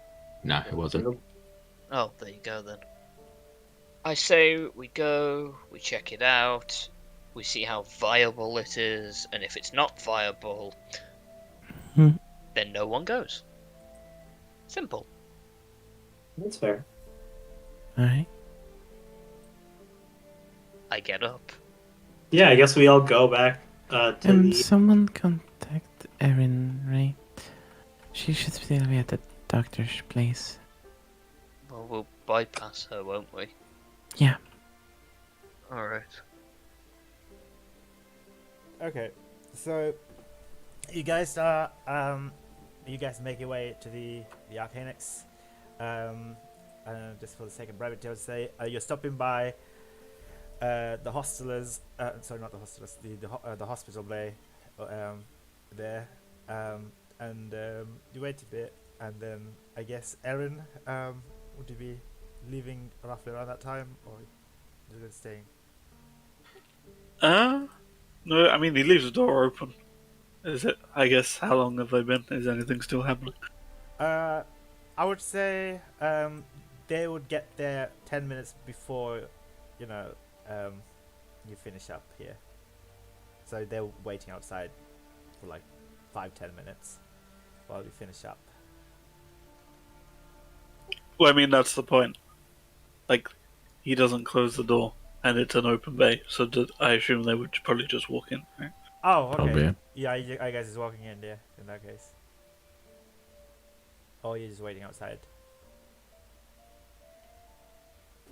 No, it wasn't.
Oh, there you go then. I say we go, we check it out, we see how viable it is, and if it's not viable,
Hmm.
then no one goes. Simple.
That's fair.
Alright.
I get up.
Yeah, I guess we all go back to the.
Someone contact Erin, right? She should still be at the doctor's place.
Well, we'll bypass her, won't we?
Yeah.
Alright.
Okay, so you guys make your way to the Arcanix. Just for the sake of brevity, I would say you're stopping by the hostelers. Sorry, not the hostelers. The hospital bay. There. And you wait a bit, and then I guess Erin, would you be leaving roughly around that time, or you staying?
No, I mean, he leaves the door open. Is it? I guess, how long have they been? Is anything still happening?
I would say they would get there 10 minutes before, you know, you finish up here. So they're waiting outside for like 5-10 minutes while we finish up.
Well, I mean, that's the point. Like, he doesn't close the door, and it's an open bay, so I assume they would probably just walk in, right?
Oh, okay.
Probably, yeah.
Yeah, I guess he's walking in there in that case. Or you're just waiting outside.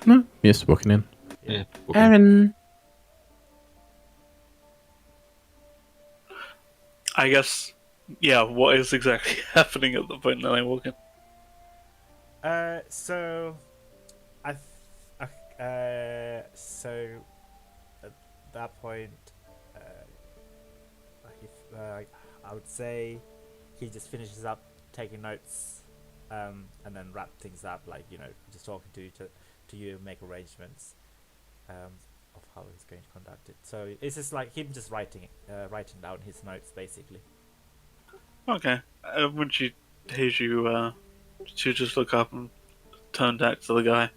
No, yes, walking in.
Yeah.
Erin!
I guess, yeah, what is exactly happening at the point that I walk in?
So so at that point, I would say he just finishes up taking notes, and then wrap things up, like, you know, just talking to you, make arrangements, of how he's going to conduct it. So it's just like him just writing down his notes, basically.
Okay. When she hears you, she'll just look up and turn back to the guy.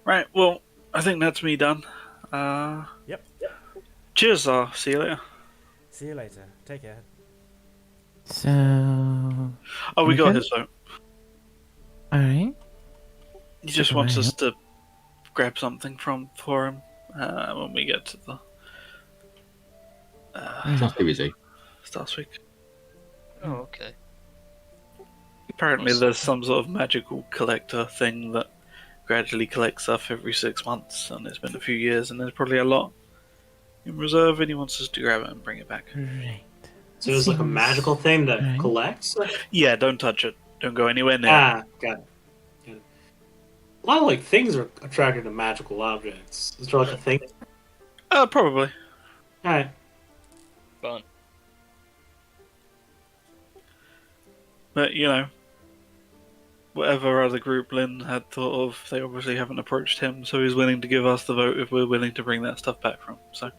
Right, well, I think that's me done.
Yep.
Cheers, see you later.
See you later. Take care.
So...
Oh, we
You
got
can-
his phone.
Alright.
He just wants us to grab something for him when we get to the
Sounds too easy.
Star Week.
Oh, okay.
Apparently, there's some sort of magical collector thing that gradually collects stuff every 6 months, and it's been a few years, and there's probably a lot in reserve, and he wants us to grab it and bring it back.
Right.
So it's like a
Seems
magical thing that
right.
collects.
Yeah, don't touch it. Don't go anywhere near it.
Ah, got it. A lot of like things are attracted to magical objects. Is there like a thing?
Probably.
All right.
Fun.
But, you know, whatever other group Lynn had thought of, they obviously haven't approached him, so he's willing to give us the vote if we're willing to bring that stuff back from. So,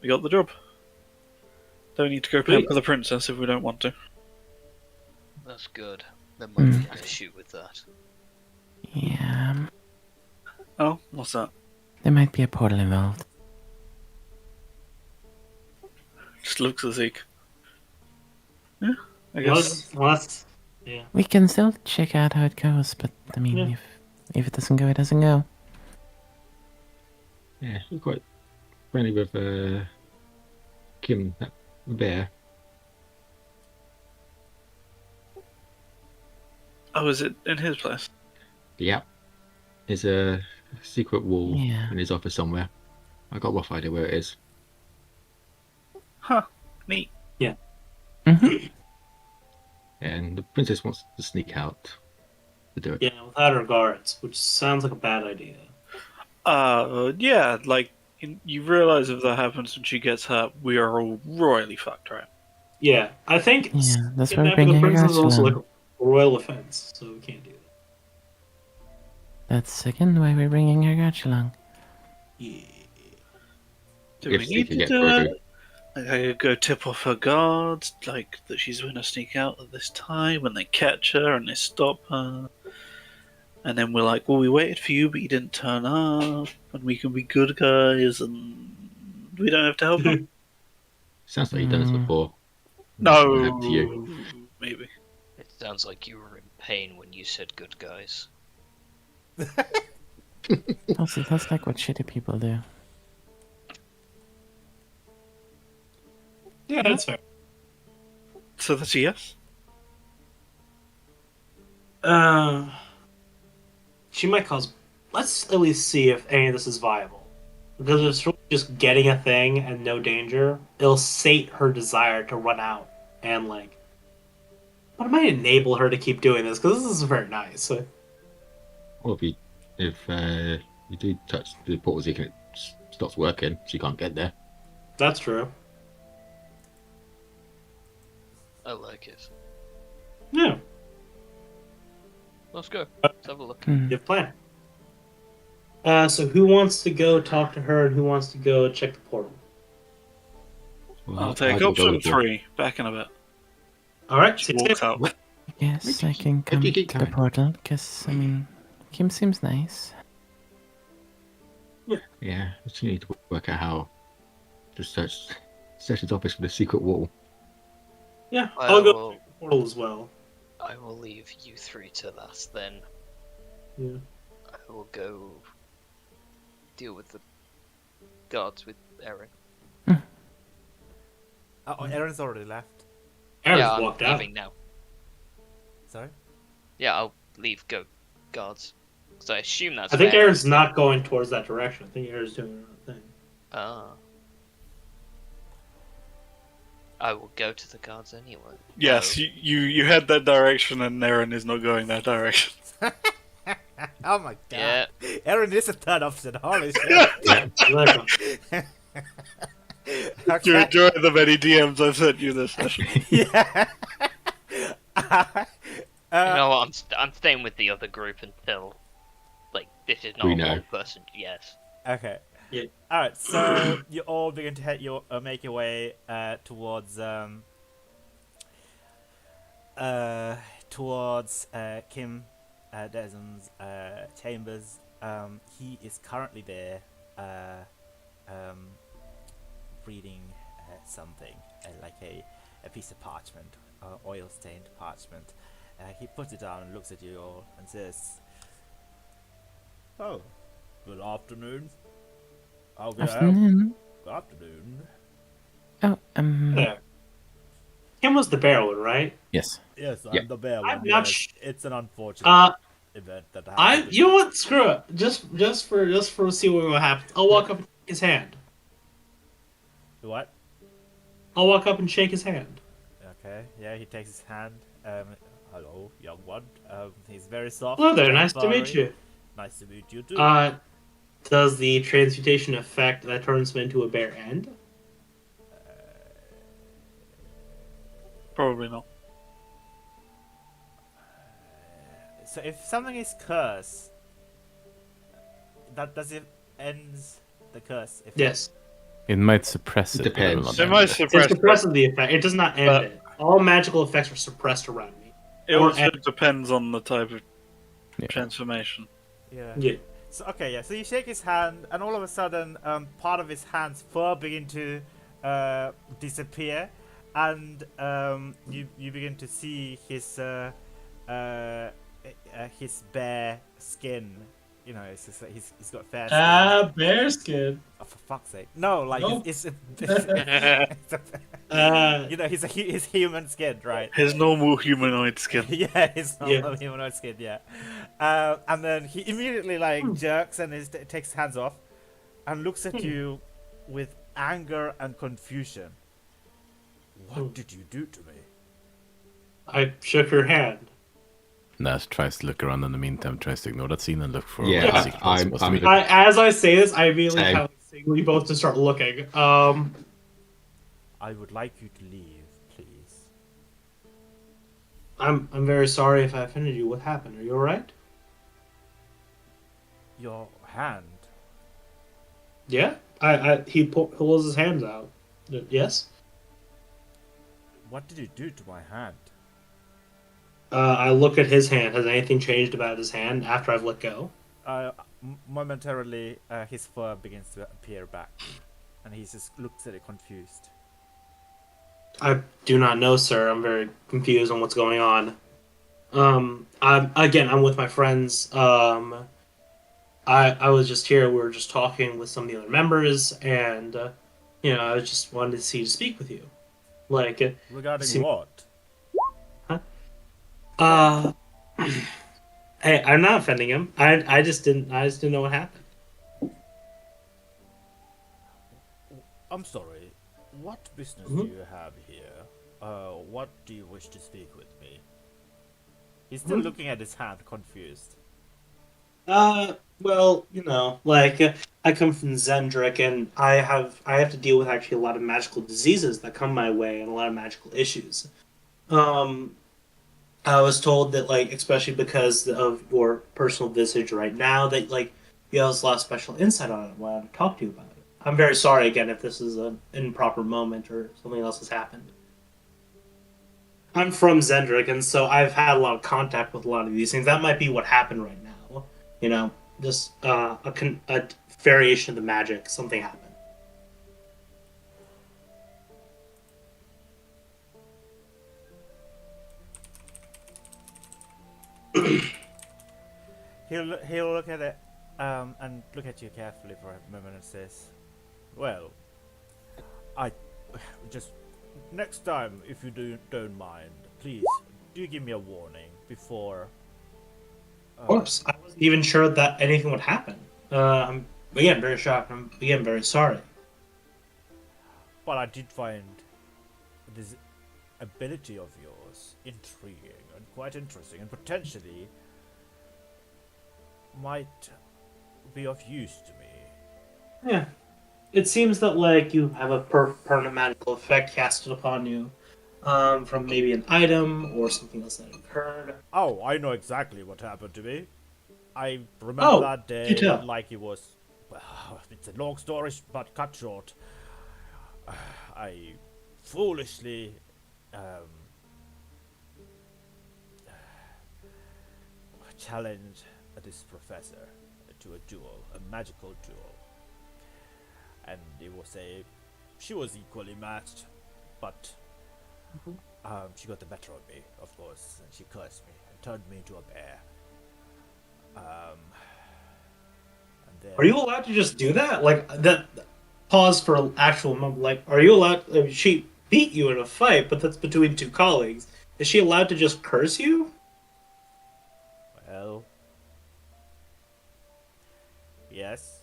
we got the job. Don't need to go pamper the princess if we don't want to.
That's good. There might be an issue with that.
Yeah.
Oh, what's that?
There might be a portal involved.
Just looks at Zeke. Yeah, I guess.
Well, that's yeah.
We can still check out how it goes, but I mean,
Yeah.
if it doesn't go, it doesn't go.
Yeah, she's quite friendly with Kim, that bear.
Oh, is it in his place?
Yep. There's a secret wall
Yeah.
in his office somewhere. I got a rough idea where it is.
Huh. Neat.
Mm-hmm.
And the princess wants to sneak out to do it.
Yeah, without her guards, which sounds like a bad idea.
Yeah, like, you realize if that happens and she gets hurt, we are all royally fucked, right?
Yeah, I think
Yeah, that's why we're
kidnapping
bringing
the
her
princess
guards
is also like
along.
a royal offense, so we can't do that.
That's again why we're bringing her guards along.
Yeah.
Do we
If she
need
can
to
get
do
through.
it? Like, I could go tip off her guards, like, that she's going to sneak out at this time, and they catch her and they stop her. And then we're like, well, we waited for you, but you didn't turn up, and we can be good guys, and we don't have to help her.
Sounds like you've done this before.
No,
What happened to you?
maybe.
It sounds like you were in pain when you said good guys.
That's like what shitty people do.
Yeah, that's fair.
So that's a yes?
She might cause. Let's at least see if any of this is viable. Because if it's really just getting a thing and no danger, it'll sate her desire to run out and like. But it might enable her to keep doing this because this is very nice.
Or if you do touch the portals, it stops working, so you can't get there.
That's true.
I like it.
Yeah,
Let's go. Let's have a look.
good plan. So who wants to go talk to her and who wants to go check the portal?
Well,
I'll
I
take
will go
option
with the-
3. Back in a bit.
All right.
Just walk up.
Yes, I can come
you
to
keep
the
going?
portal, because, I mean, Kim seems nice.
Yeah, just need to work out how to search his office for the secret wall.
Yeah,
I
I'll go
will-
check the portal as well.
I will leave you three to that then.
Yeah.
I will go deal with the guards with Erin.
Oh, Aaron's already left.
Aaron's
Yeah, I'm
walked out.
leaving now.
Sorry?
Yeah, I'll leave. Go, guards. Because I assume that's.
I think
where
Aaron's not going towards that direction. I think Aaron's doing her own thing.
Ah. I will go to the guards anyway.
Yes,
No.
you head that direction, and Aaron is not going that direction.
Oh my god.
Yeah.
Aaron is a third option. Holy shit.
Yeah, exactly.
You
Okay.
enjoy the many DMs I've sent you this session.
Yeah.
You know what? I'm staying with the other group until, like, this is not
We
a
know.
one person. Yes.
Okay.
Yeah.
All right. So you all begin to make your way towards Kim Desmond's chambers. He is currently there, reading something like a piece of parchment, oil-stained parchment. He puts it down and looks at you all and says, "Oh, good afternoon. How can I help?
Afternoon.
Good afternoon."
Oh,
Yeah. Kim was the barrel, right?
Yes.
Yes, I'm
Yeah.
the bear.
I'm
one,
not
yes.
sh-
It's an unfortunate event that happened.
You know what? Screw it. Just for see what happens. I'll walk up and shake his hand.
What?
I'll walk up and shake his hand.
Okay. Yeah, he takes his hand. Hello, young one. He's very soft.
Hello there.
very
Nice to meet
furry.
you.
Nice to meet you too.
Does the transmutation effect that turns him into a bear end?
Probably not.
So if something is cursed, that does it ends the curse? If
Yes.
It might suppress
It
it. but it will
depends.
not
It
end
might
it.
suppress
It suppresses the effect. It does not end
But-
it. All magical effects are suppressed around me.
It
Or
also
end-
depends on the type of
Yeah.
transformation.
Yeah.
Yeah.
So okay, yeah. So you shake his hand, and all of a sudden, part of his hand's fur begin to disappear, and you begin to see his bare skin. You know, it's just, he's got fair skin.
Bear skin.
Oh, for fuck's sake! No, like
Nope.
it's
Uh,
you know, his human skin, right?
His normal humanoid skin.
Yeah, his normal
Yeah.
humanoid skin, yeah. And then he immediately jerks and takes his hands off and looks at you with anger and confusion. What did you do to me?
I shook her hand.
Nas tries to look around in the meantime, tries to ignore that scene and look for
Yeah,
where the secret was
I'm-
supposed
I'm-
to be.
As I say this, I immediately
Same.
kind of signal you both to start looking.
I would like you to leave, please.
I'm very sorry if I offended you. What happened? Are you alright?
Your hand.
Yeah. He pulls his hands out. Yes.
What did you do to my hand?
I look at his hand. Has anything changed about his hand after I've let go?
Momentarily, his fur begins to appear back, and he just looks at it confused.
I do not know, sir. I'm very confused on what's going on. I'm with my friends. I was just here. We were just talking with some of the other members, and I just wanted to speak with you. Like,
Regarding
seem-
what?
huh? Hey, I'm not offending him. I just didn't know what happened.
I'm sorry. What business
Mhm.
do you have here? What do you wish to speak with me? He's still
Mhm.
looking at his hand, confused.
Well, I come from Zendrick, and I have to deal with actually a lot of magical diseases that come my way, and a lot of magical issues. Um, I was told that, like, especially because of your personal visage right now, that like you have a lot of special insight on it. I want to talk to you about it. I'm very sorry again if this is an improper moment or something else has happened. I'm from Zendrick, and so I've had a lot of contact with a lot of these things. That might be what happened right now. You know, just a variation of the magic. Something happened.
He'll look at it and look at you carefully for a moment and says, "Well, I just next time, if you don't mind, please do give me a warning before."
Of course, I wasn't even sure that anything would happen. I'm again very shocked. I'm again very sorry.
But I did find this ability of yours intriguing and quite interesting, and potentially might be of use to me.
Yeah, it seems that like you have a permanent magical effect casted upon you, from maybe an item or something else that occurred.
Oh, I know exactly what happened to me. I remember
Oh,
that
you
day
tell.
like it was. Well, it's a long story, but cut short. I foolishly challenged this professor to a duel, a magical duel, and she was equally matched, but she got the better of me, of course, and she cursed me and turned me into a bear. And then
Are you allowed to just do that? Like that? Pause for an actual moment. Like, are you allowed? I mean, she beat you in a fight, but that's between two colleagues. Is she allowed to just curse you?
well, yes,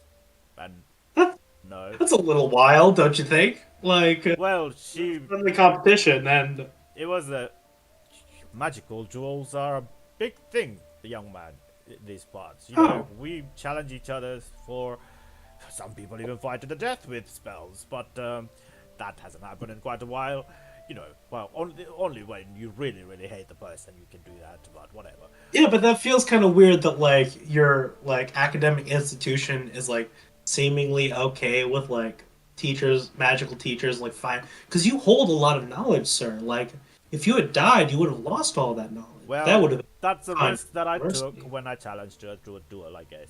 and
That,
no.
that's a little wild, don't you think? Like,
Well, she
friendly competition, and
it was a magical duels are a big thing, the young man. These parts, we challenge each other for. Some people even fight to the death with spells, but that hasn't happened in quite a while. Well, only when you really, really hate the person you can do that. But whatever.
yeah, but that feels kind of weird that like your like academic institution is like seemingly okay with like teachers, magical teachers, like fine, because you hold a lot of knowledge, sir. Like, if you had died, you would have lost all that knowledge. That would
Well,
have
that's a
been
risk that I took
university.
when I challenged her to a duel, I guess.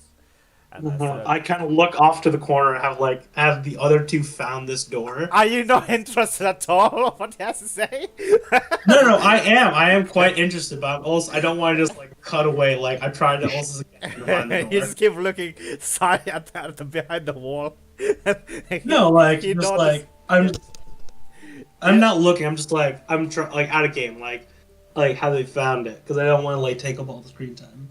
And I said,
I kind of look off to the corner and have the other two found this door.
"Are you not interested at all of what he has to say?"
No, I am quite interested, but also I don't want to just like cut away. Like I'm trying to also get behind the
You
door.
just keep looking side at the behind the wall.
No, like
he
just
noticed.
like I'm not looking. I'm just like like out of game. Like how they found it because I don't want to like take up all the screen time.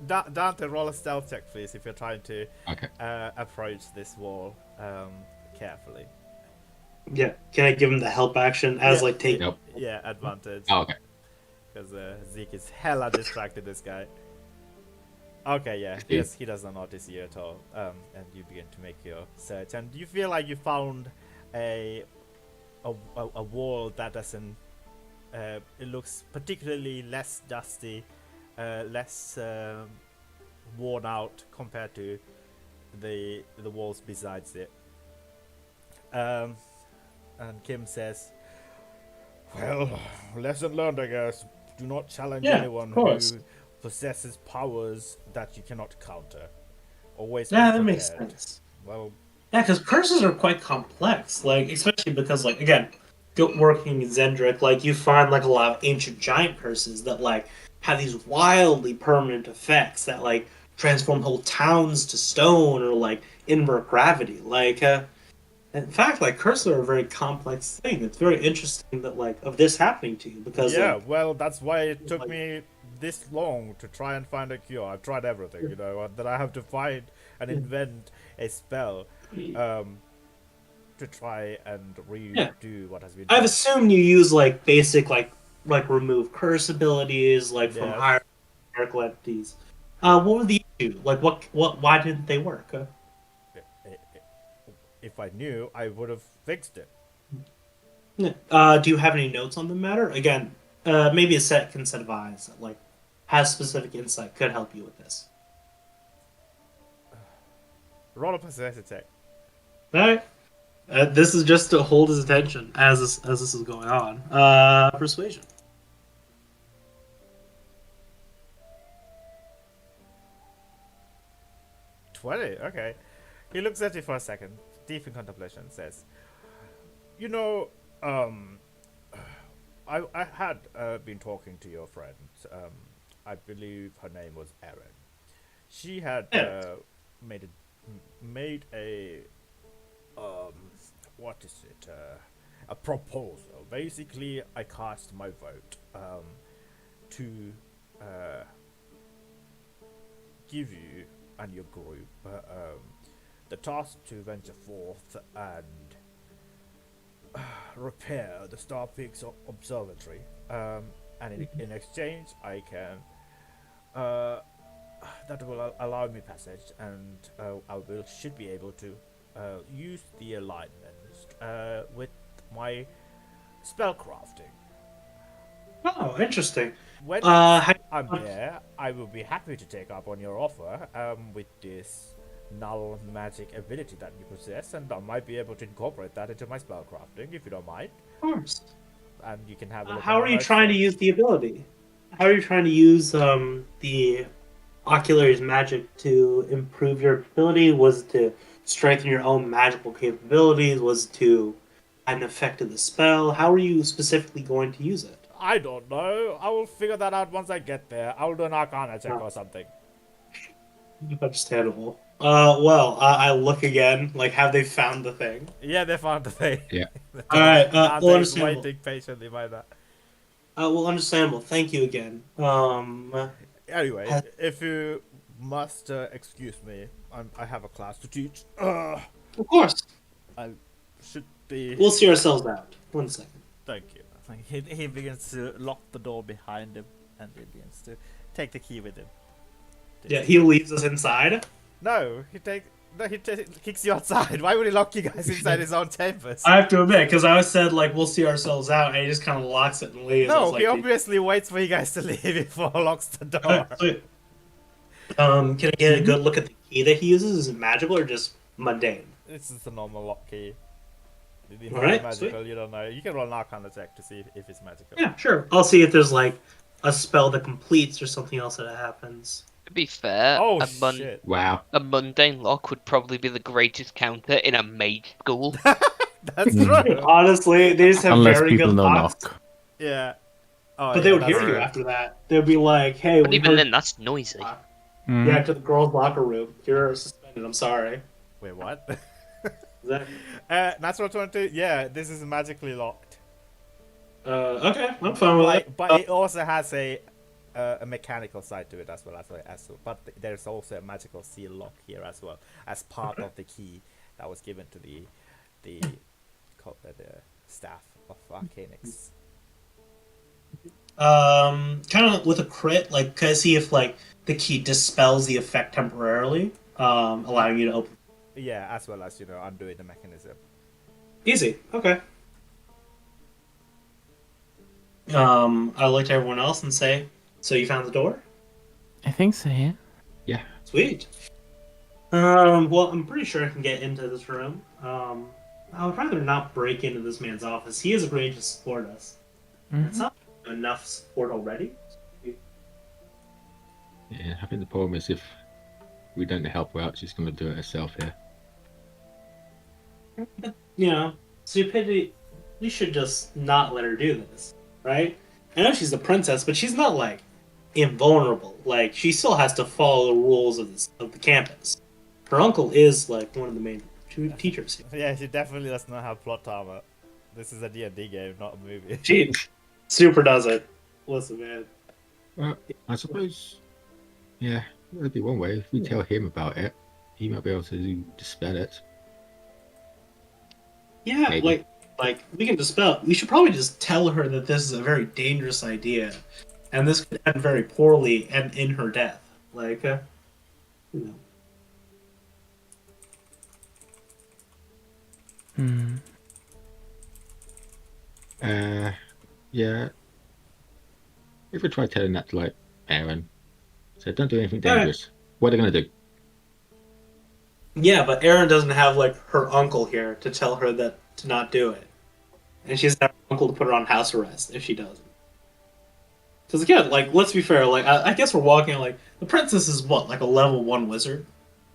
Dante, roll a stealth check, please, if you're trying to
Okay.
approach this wall carefully.
Yeah, can I give him the help action as
Yeah.
like take?
Nope.
Yeah, advantage.
Oh, okay.
Because Zeke is hella distracted, this guy. Okay, yeah,
Yeah.
he does not notice you at all. And you begin to make your search, and you feel like you found a wall that doesn't. It looks particularly less dusty, less worn out compared to the walls besides it. And Kim says, "Well, lesson learned, I guess. Do not challenge
Yeah,
anyone
of course.
who possesses powers that you cannot counter. Always be
Yeah, that makes
prepared."
sense.
Well,
Yeah, because curses are quite complex. Like especially because like again, working in Zendrick, like you find like a lot of ancient giant curses that like have these wildly permanent effects that like transform whole towns to stone or like invert gravity. Like In fact, like curses are a very complex thing. It's very interesting that like of this happening to you because
yeah,
like,
well, that's why it took
like-
me this long to try and find a cure. I've tried everything, you know, that I have to find and invent a spell to try and redo what has been
I've
done.
assumed you use like basic like remove curse abilities like from
Yes.
higher miracle entities. What were the issue? Like what why didn't they work?
If I knew, I would have fixed it.
Do you have any notes on the matter? Again, maybe a set of eyes that like has specific insight could help you with this.
Roll a perception check.
All right. This is just to hold his attention as this is going on. Persuasion.
Okay. He looks at you for a second, deep in contemplation, says, "You know, I had been talking to your friend. I believe her name was Erin. She had made a what is it? A proposal. Basically, I cast my vote to give you and your group the task to venture forth and repair the Star Peaks Observatory. And in exchange, I can that will allow me passage, and should be able to use the alignments with my spellcrafting.
Oh, interesting.
When
how-
I'm there, I will be happy to take up on your offer with this null magic ability that you possess, and I might be able to incorporate that into my spellcrafting if you don't mind.
Of course.
And you can have a look
How
at
are you
my
trying to
notes.
use the ability? How are you trying to use the Oculary's magic to improve your ability? Was it to strengthen your own magical capabilities? Was it to add an effect to the spell? How are you specifically going to use it?
I don't know. I will figure that out once I get there. I will do an Arcana check or something.
Understandable. Well, I look again. Like, have they found the thing?
Yeah, they found the thing.
Yeah.
All right.
Now
Well,
they're
understandable.
waiting patiently by that.
Well, understandable. Thank you again.
Anyway, if you must excuse me, I have a class to teach.
Of course.
I should be.
We'll see ourselves out. 1 second.
Thank you. He begins to lock the door behind him, and he begins to take the key with him.
Yeah, he leaves us inside.
No, he kicks you outside. Why would he lock you guys inside his own chambers?
I have to admit, because I said like we'll see ourselves out, and he just kind of locks it and leaves. I
No,
was like,
he obviously waits for you guys to leave before he locks the door.
Can I get a good look at the key that he uses? Is it magical or just mundane?
This is the normal lock key. It's
All right,
magical,
sweet.
you don't know. You can roll an Arcana check to see if it's magical.
Yeah, sure. I'll see if there's like a spell that completes or something else that happens.
To be fair,
Oh
a,
shit!
Wow.
a mundane lock would probably be the greatest counter in a mage school.
That's true.
Honestly, they just have
Unless
very
people
good
know
locks.
knock.
Yeah. Oh,
But
yeah,
they would
that's
hear you
true.
after that. They'd be like, "Hey,
But
we
even
heard
then, that's noisy.
yeah, to the girls' locker room. You're suspended. I'm sorry."
Wait, what?
Exactly.
Natural 20. Yeah, this is magically locked.
Okay, I'm fine with it.
But it also has a mechanical side to it as well. But there's also a magical seal lock here as well, as part of the key that was given to the staff of Arcanix.
Kind of with a crit, like, can I see if like the key dispels the effect temporarily, allowing you to open.
Yeah, as well as undoing the mechanism.
Easy. Okay. I look to everyone else and say, "So you found the door?
I think so, yeah.
Yeah.
Sweet. Well, I'm pretty sure I can get into this room. I would rather not break into this man's office. He has agreed to support us. It's not enough support already.
Yeah. I think the problem is if we don't help her out, she's going to do it herself here.
You know, stupidity. We should just not let her do this, right? I know she's the princess, but she's not like invulnerable. Like she still has to follow the rules of the campus. Her uncle is like one of the main two teachers.
Yeah, she definitely does not have plot armor. This is a D&D game, not a movie.
She super does it. Listen, man.
Well, I suppose, yeah, that'd be one way. If we tell him about it, he might be able to dispel it.
Yeah,
Maybe.
like we can dispel. We should probably just tell her that this is a very dangerous idea, and this could end very poorly and in her death. Like, you know.
Hmm.
Yeah. If we try telling that to like Aaron, so don't do anything
Yeah.
dangerous. What are they gonna do?
Yeah, but Erin doesn't have like her uncle here to tell her that to not do it, and she doesn't have her uncle to put her on house arrest if she doesn't. Because again, like let's be fair, like I guess we're walking like the princess is what like a level 1 wizard.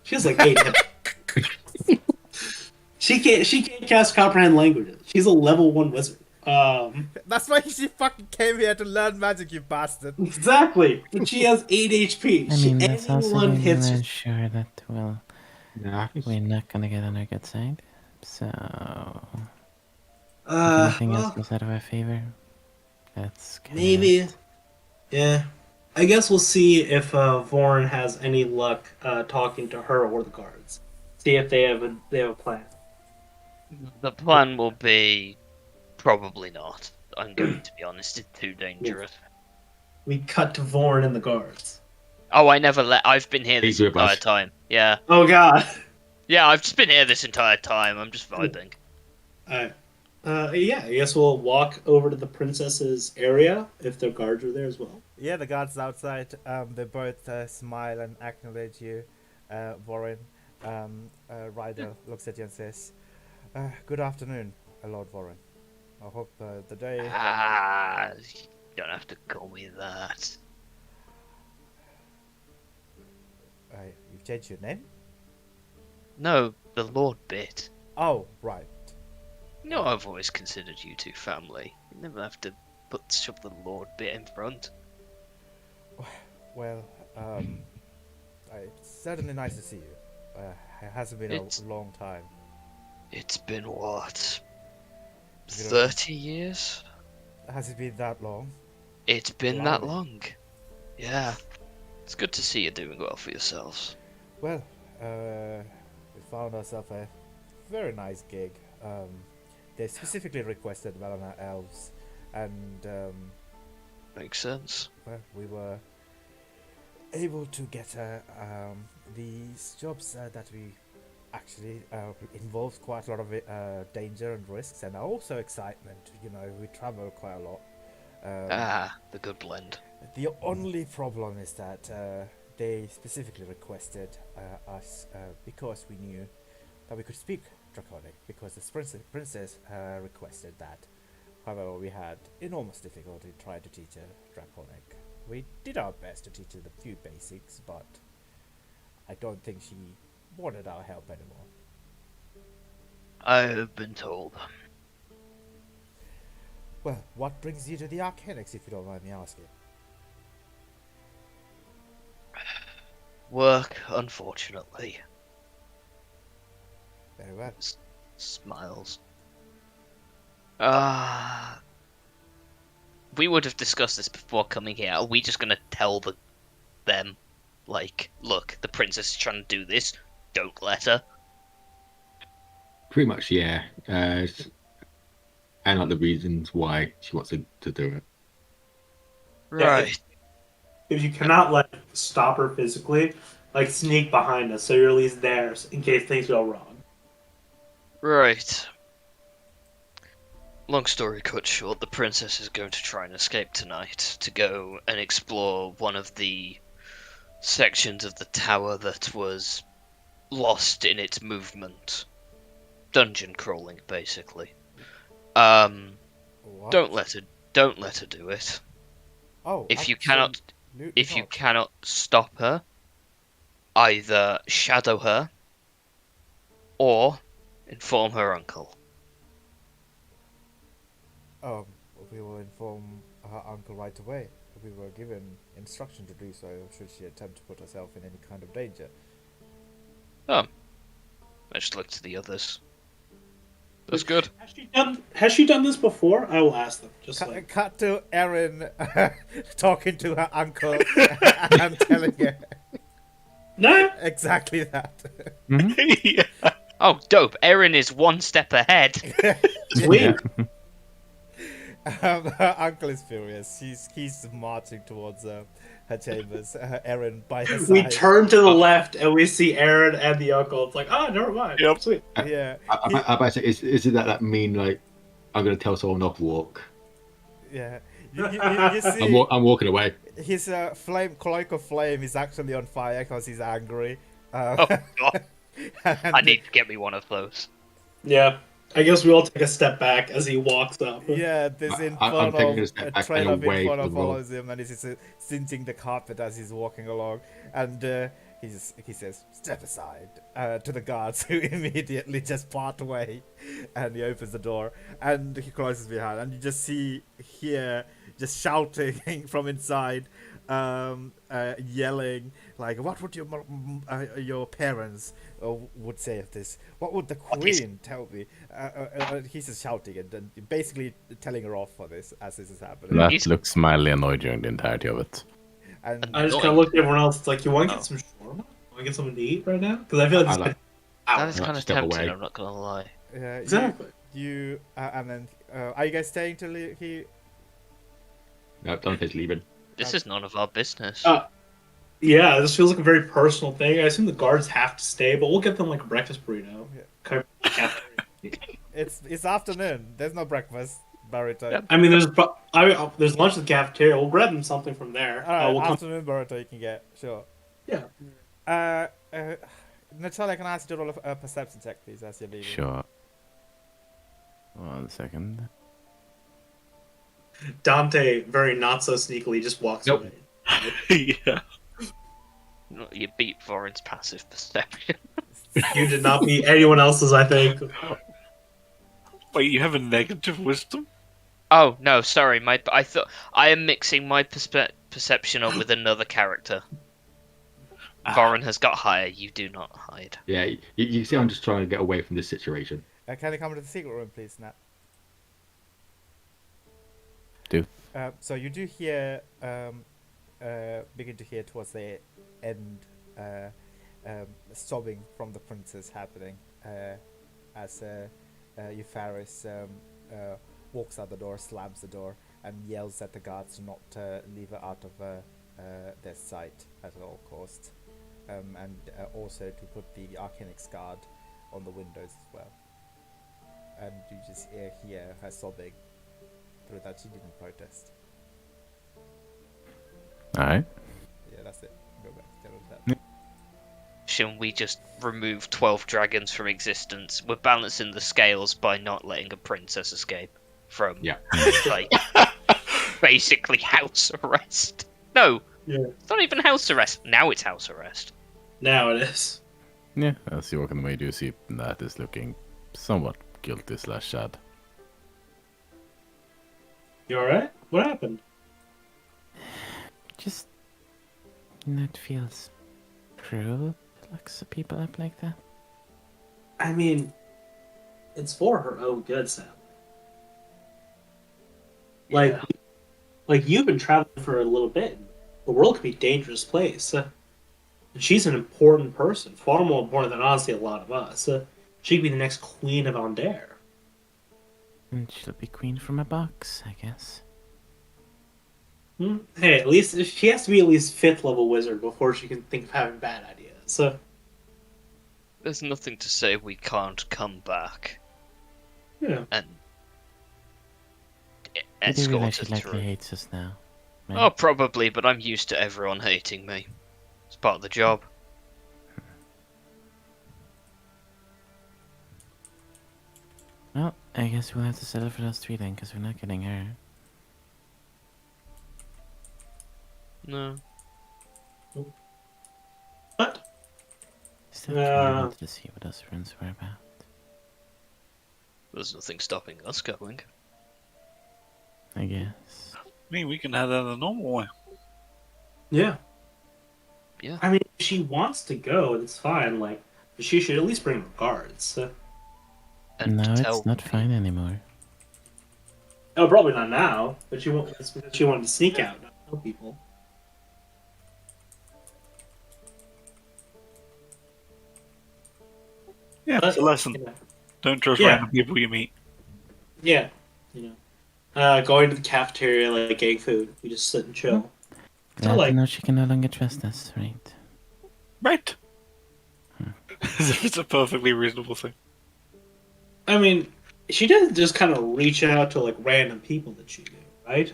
She has like 8 hit. She can't cast comprehend languages. She's a level 1 wizard.
That's why she fucking came here to learn magic, you bastard.
Exactly, but she has 8 HP.
I mean, that's also
Anyone
going
hits
to
her.
ensure that, well,
No,
we're not gonna get on our good side. So, if anything else
Well,
goes out of our favor, that's kinda
maybe.
it.
Yeah. I guess we'll see if Vorin has any luck talking to her or the guards. See if they have a plan.
The plan will be probably not. I'm going to be honest, it's too dangerous.
We cut to Vorin and the guards.
Oh, I've been here this
He's with
entire
us.
time. Yeah.
Oh god.
Yeah, I've just been here this entire time. I'm just vibing.
Alright. Yeah, I guess we'll walk over to the princess's area if the guards are there as well.
Yeah, the guards outside, they both smile and acknowledge you, Warren. Ryder looks at you and says, good afternoon, Lord Warren. I hope the day...
Ah, you don't have to call me that.
You've changed your name?
No, the Lord bit.
Oh, right.
No, I've always considered you two family. You never have to shove the Lord bit in front.
Well, it's certainly nice to see you. It hasn't been a long time.
It's been what? 30 years?
Has it been that long?
It's been that
Blimey.
long. Yeah. It's good to see you doing well for yourselves.
Well, we found ourselves a very nice gig. They specifically requested Valana elves, and
Makes sense.
well, we were able to get these jobs that we actually involves quite a lot of danger and risks, and also excitement. You know, we travel quite a lot.
The good blend.
The only problem is that they specifically requested us because we knew that we could speak Draconic, because the princess requested that. However, we had enormous difficulty trying to teach her Draconic. We did our best to teach her the few basics, but I don't think she wanted our help anymore.
I've been told.
Well, what brings you to the Arcanics, if you don't mind me asking?
Work, unfortunately.
Very well.
Smiles. We would have discussed this before coming here. Are we just gonna tell them, like, look, the princess is trying to do this, don't let her?
Pretty much, yeah. And like the reasons why she wants to do it.
Right.
If you cannot like stop her physically, like sneak behind us so you're at least there in case things go wrong.
Right. Long story cut short, the princess is going to try and escape tonight to go and explore one of the sections of the tower that was lost in its movement. Dungeon crawling, basically.
What?
Don't let her do it.
Oh,
If you
absolutely not.
cannot stop her, either shadow her or inform her uncle.
We will inform her uncle right away. We were given instruction to do so should she attempt to put herself in any kind of danger.
I just look to the others. That's good.
Has she done this before? I will ask them. Just like
Cut to Erin talking to her uncle and telling her
no.
exactly that.
yeah.
Oh, dope. Erin is one step ahead.
Sweet.
Her uncle is furious. He's marching towards her chambers. Erin by her side.
We turn to the left and we see Aaron and the uncle. It's like, oh, never mind.
Yep.
Sweet.
Yeah.
I about to say, is it that mean like I'm gonna tell someone not to walk?
Yeah. You see,
I'm walking away.
his cloak of flame is actually on fire because he's angry.
Oh, God.
And
I need to get me one of those.
Yeah. I guess we all take a step back as he walks up.
Yeah, this
I'm taking a step
a
back
trail
and
of
away
Inferno
from the wall.
follows him, and he's singeing the carpet as he's walking along. And he says, "Step aside," to the guards, who immediately just part away. And he opens the door, and he closes behind, and you just hear just shouting from inside, yelling like, "What would your parents would say of this? What would the queen tell me?" He's just shouting and basically telling her off for this as this is happening.
That looks mildly annoyed during the entirety of it.
And
I just kind of looked at everyone else. It's like, you want to get some shawarma? Want to get something to eat right now? Because I feel like
I
this
That is
I'll
kind of
step
tempting,
away.
I'm not gonna lie.
exactly.
You and then are you guys staying till he?
No, Dante's leaving.
This is none of our business.
Yeah, this feels like a very personal thing. I assume the guards have to stay, but we'll get them like a breakfast burrito.
Yeah.
Kind of cafeteria.
It's afternoon. There's no breakfast, burrito.
Yep.
I mean, there's lunch at the cafeteria. We'll grab them something from there.
All right,
We'll come-
afternoon burrito you can get, sure.
Yeah.
Natalia, can I ask you to roll a perception check, please, as you're leaving?
Sure. 1 second.
Dante, very not so sneakily, just walks
Nope.
away.
yeah.
You beat Voren's passive perception.
You did not beat anyone else's, I think.
Wait, you have a negative wisdom?
Oh no, sorry. I thought I am mixing my perception up with another character. Voren has got higher. You do not hide.
Yeah, you see, I'm just trying to get away from this situation.
Can you come to the secret room, please, Nat?
Do.
So you do hear, begin to hear towards the end, sobbing from the princess happening, as Eupharis walks out the door, slams the door, and yells at the guards to not leave her out of their sight at all costs, and also to put the Arcanix guard on the windows as well. And you just hear her sobbing through that she didn't protest.
Alright.
Yeah, that's it. Go back. Tell her that.
Shouldn't we just remove 12 dragons from existence? We're balancing the scales by not letting a princess escape from,
Yeah.
like, basically house arrest. No,
Yeah.
it's not even house arrest. Now it's house arrest.
Now it is.
Yeah, as you walk in the way, you do see that is looking somewhat guilty / sad.
You alright? What happened?
Just, it feels cruel to lock some people up like that.
I mean, it's for her own good, Sam. Like you've been traveling for a little bit. The world could be a dangerous place. And she's an important person, far more important than honestly a lot of us. She could be the next queen of Ander.
And she'll be queen from a box, I guess.
Hey, at least she has to be at least 5th level wizard before she can think of having bad ideas.
There's nothing to say we can't come back
Yeah.
and
I do realize
escort
she
us
likely
through.
hates us now. Right?
Oh, probably, but I'm used to everyone hating me. It's part of the job.
Well, I guess we'll have to settle for those 3 then, because we're not getting her.
No.
What?
Still kinda wanted to see what those runes were about.
There's nothing stopping us going.
I guess.
I mean, we can have that the normal way.
Yeah.
Yeah.
I mean, if she wants to go, it's fine. Like, She should at least bring guards.
And
No,
to
it's
tell
not fine anymore.
Oh, probably not now, but it's because she wanted to sneak out, not tell people.
Yeah,
But,
it's a lesson.
you know,
Don't trust
Yeah.
random people you meet.
yeah, going to the cafeteria, like getting food. We just sit and chill.
Glad
like-
to know she can no longer trust us, right?
Right. As if it's a perfectly reasonable thing.
I mean, she doesn't just kind of reach out to like random people that she knew, right?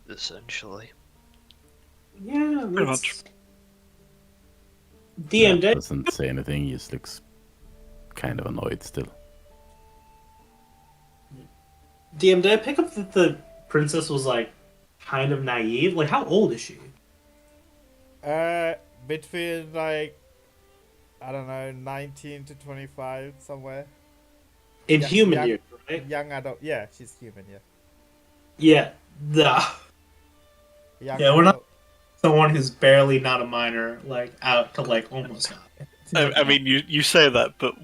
essentially.
Yeah,
Pretty
that's
much.
Matt
DMD.
doesn't say anything. He just looks kind of annoyed still.
DM, did I pick up that the princess was like kind of naive? Like, how old is she?
Between like, I don't know, 19 to 25 somewhere.
In
Yeah,
human
young-
years, right?
Young adult. Yeah, she's human. Yeah.
Yeah. The
Young
Yeah, we're not-
adult.
someone who's barely not a minor, like out to like almost not.
I mean, you say that, but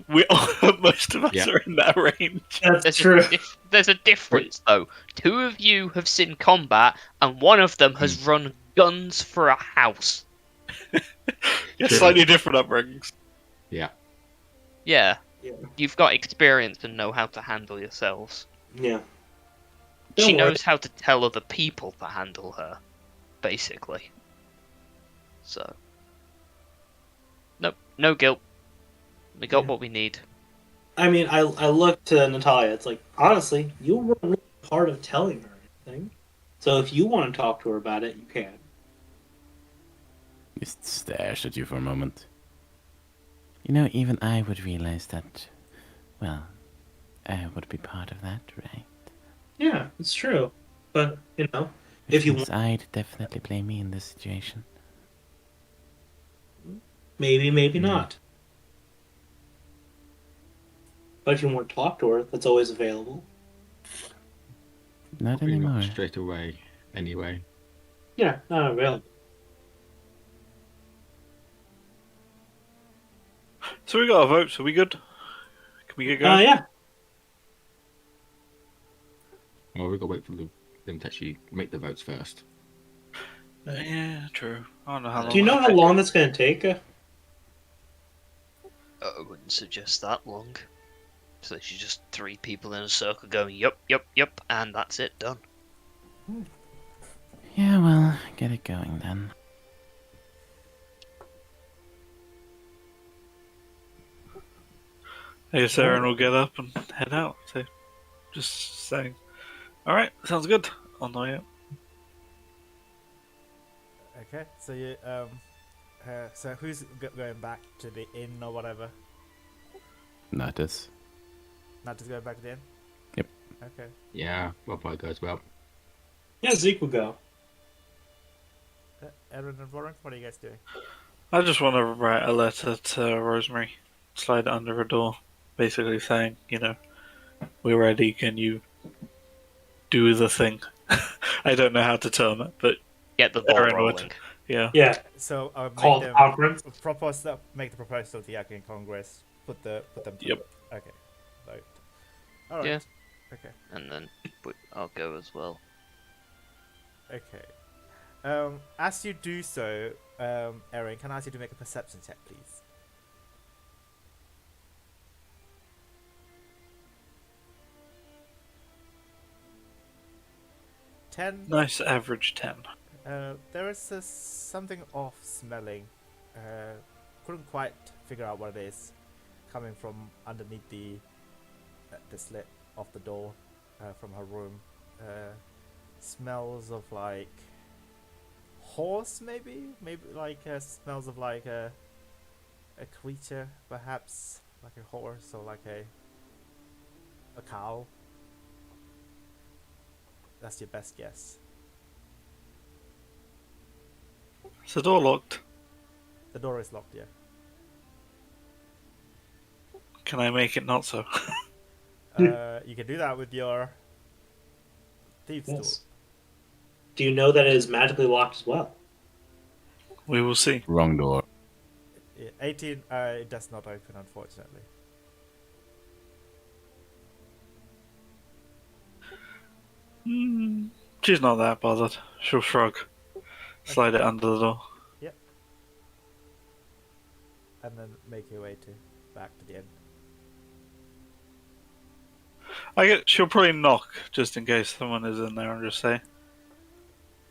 most of us
Yeah.
are in that range.
That's
There's
true.
there's a difference though. Two of you have seen combat, and one of them has run guns for a house.
Yeah,
True.
slightly different upbringings.
Yeah.
You've got experience and know how to handle yourselves.
Yeah.
She
Don't worry.
knows how to tell other people to handle her, basically. So, nope, no guilt. We got
Yeah.
what we need.
I mean, I look to Natalia. It's like, honestly, you weren't really part of telling her anything. So if you want to talk to her about it, you can.
Just stares at you for a moment.
You know, even I would realize that, well, I would be part of that, right?
Yeah, it's true. But,
Which
if you
means I'd definitely blame me in this situation.
maybe, maybe not. But if you want to talk to her, that's always available.
Not
Probably
anymore.
not straight away, anyway.
Yeah, not available.
So we got a vote, so we good? Can we get going?
Yeah.
Well, we've got to wait for them to actually make the votes first.
Yeah, true. I don't know how long.
Do you know how long that's going to take?
I wouldn't suggest that long. So she's just three people in a circle going, yup, yup, yup, and that's it, done.
Yeah, well, get it going then.
I guess Aaron will get up and head out. So, just saying. All right, sounds good. I'll know you.
Okay, so you so who's going back to the inn or whatever?
Natus.
Not just going back to the inn.
Yep.
Okay.
Yeah, well, probably goes well.
Yeah, Zeke will go.
Eberron and Warren, what are you guys doing?
I just want to write a letter to Rosemary, slide it under her door, basically saying, we're ready. Can you do the thing? I don't know how to term it, but
Get the ball
Aaron would.
rolling.
yeah.
Yeah,
So
call the conference.
make the proposal to the Yakin Congress. Put them. To
Yep.
vote. Okay. Vote. All right.
Yeah.
Okay.
And then I'll go as well.
Okay. As you do so, Erin, can I ask you to make a perception check, please? Ten.
Nice average 10.
There is something off smelling. Couldn't quite figure out what it is. Coming from underneath the slit of the door from her room. Smells of like horse, maybe like smells of like a creature, perhaps like a horse or like a cow. That's your best guess.
Is the door locked?
The door is locked, yeah.
Can I make it not so?
You can do that with your thieves'
Yes. Do you know that it is magically locked as well?
we will see.
Wrong door.
18, it does not open, unfortunately.
She's not that bothered. She'll shrug. Slide it under the door.
Yep. And then make your way back to the end.
She'll probably knock just in case someone is in there and just say.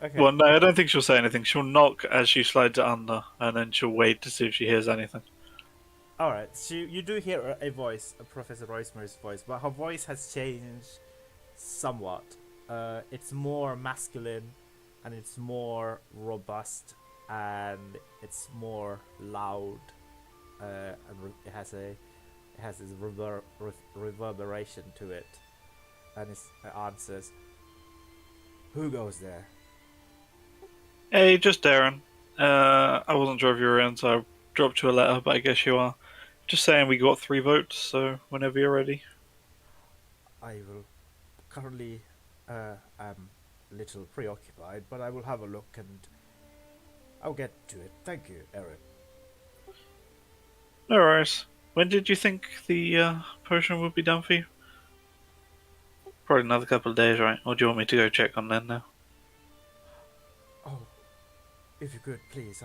Okay.
Well, no, I don't think she'll say anything. She'll knock as she slides it under, and then she'll wait to see if she hears anything.
Alright, so you do hear a voice, Professor Rosemary's voice, but her voice has changed somewhat. It's more masculine, and it's more robust, and it's more loud, and it has this reverberation to it, and it answers, "Who goes there?"
Hey, just Darren. I wasn't sure if you were in, so I dropped you a letter, but I guess you are. Just saying we got 3 votes, so whenever you're ready.
I will currently am a little preoccupied, but I will have a look and I'll get to it. Thank you, Erin.
No worries. When did you think the potion would be done for you? Probably another couple of days, right? Or do you want me to go check on them now?
Oh, if you could, please,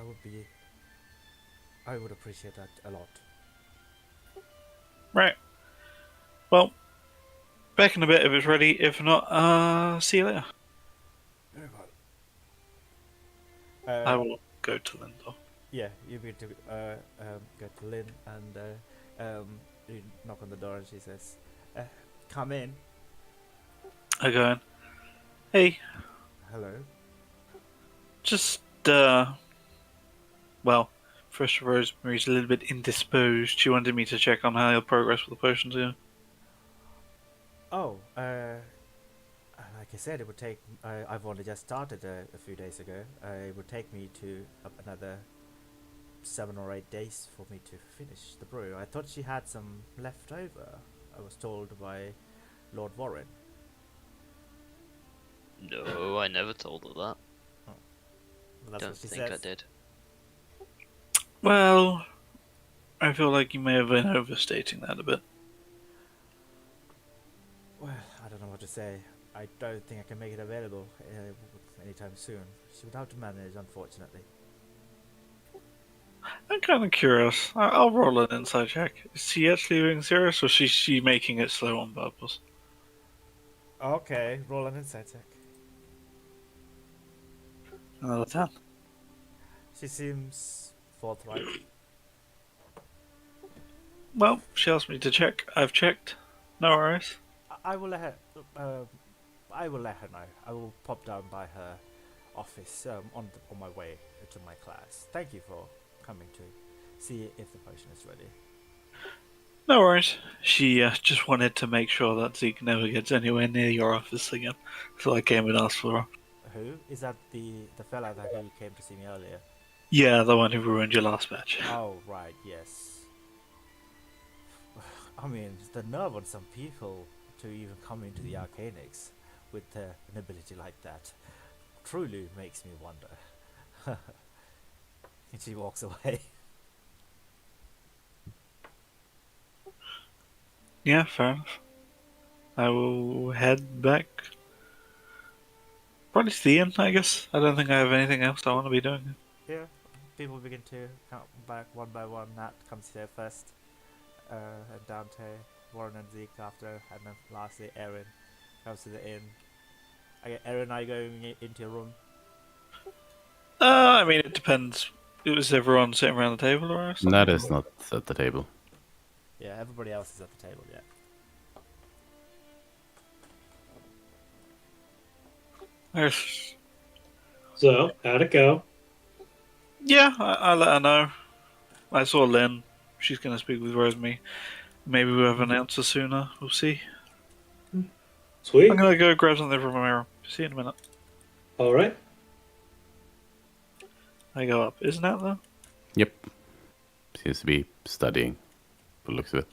I would appreciate that a lot.
Right. Well, back in a bit if it's ready. If not, see you later.
Very well.
I will go to Lindor.
Yeah, you get to go to Lynn and you knock on the door and she says, "Come in."
I go in. Hey,
Hello.
just, well, Professor Rosemary's a little bit indisposed. She wanted me to check on how your progress with the potions are.
Oh, like I said, it would take. I've only just started a few days ago. It would take me to another 7 or 8 days for me to finish the brew. I thought she had some left over. I was told by Lord Warren.
No, I never told her that.
Well, that's
Don't
what she
think I
says.
did.
Well, I feel like you may have been overstating that a bit.
Well, I don't know what to say. I don't think I can make it available anytime soon. She would have to manage, unfortunately.
I'm kind of curious. I'll roll an inside check. Is she actually being serious, or is she making it slow on purpose?
Okay, roll an insight check.
Another 10.
She seems forthright.
Well, she asked me to check. I've checked. No worries.
I will let her. I will let her know. I will pop down by her office on my way to my class. Thank you for coming to see if the potion is ready.
No worries. She just wanted to make sure that Zeke never gets anywhere near your office again. So I came and asked for her.
Who is that? The fella who came to see me earlier?
Yeah, the one who ruined your last batch.
Oh right, yes. I mean, the nerve on some people to even come into the Arcanics with an ability like that truly makes me wonder. And she walks away.
Yeah, fair enough. I will head back. Probably to the inn, I guess. I don't think I have anything else I want to be doing.
Yeah, people begin to come back one by one. Nat comes here first, and Dante, Warren and Zeke after, and then lastly Erin comes to the inn. Okay, Erin, are you going into your room?
I mean, it depends. Was everyone sitting around the table or something?
That is not at the table.
Yeah, everybody else is at the table, yeah.
Yes.
So, how'd it go?
Yeah, I let her know. I saw Lynn. She's going to speak with Rosemary. Maybe we'll have an answer sooner. We'll see.
Sweet.
I'm going to go grab something from my room. See you in a minute.
All right.
I go up. Isn't that though?
Yep. Seems to be studying, by the looks of it.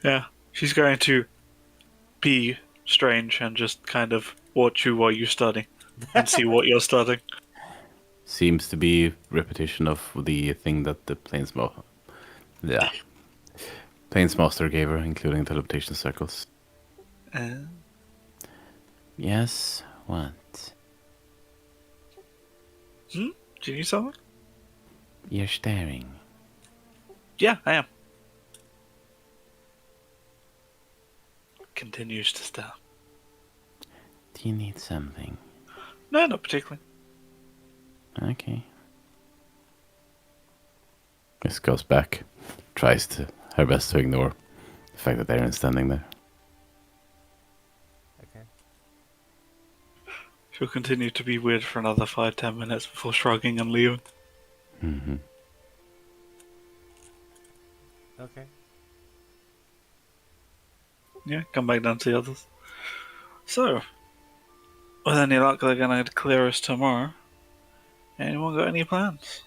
Yeah. She's going to be strange and just kind of watch you while you study and see what you're studying.
Seems to be repetition of the thing that the Planesmaster gave her, including teleportation circles. Yes, what?
Do you need something?
You're staring.
Yeah, I am. Continues to stare.
Do you need something?
No, not particularly.
Okay. This goes back. Tries her best to ignore the fact that Aaron's standing there.
Okay.
She'll continue to be weird for another 5-10 minutes before shrugging and leaving.
Mm-hmm.
Okay.
Yeah, come back down to the others. So, with any luck, they're going to clear us tomorrow. Anyone got any plans?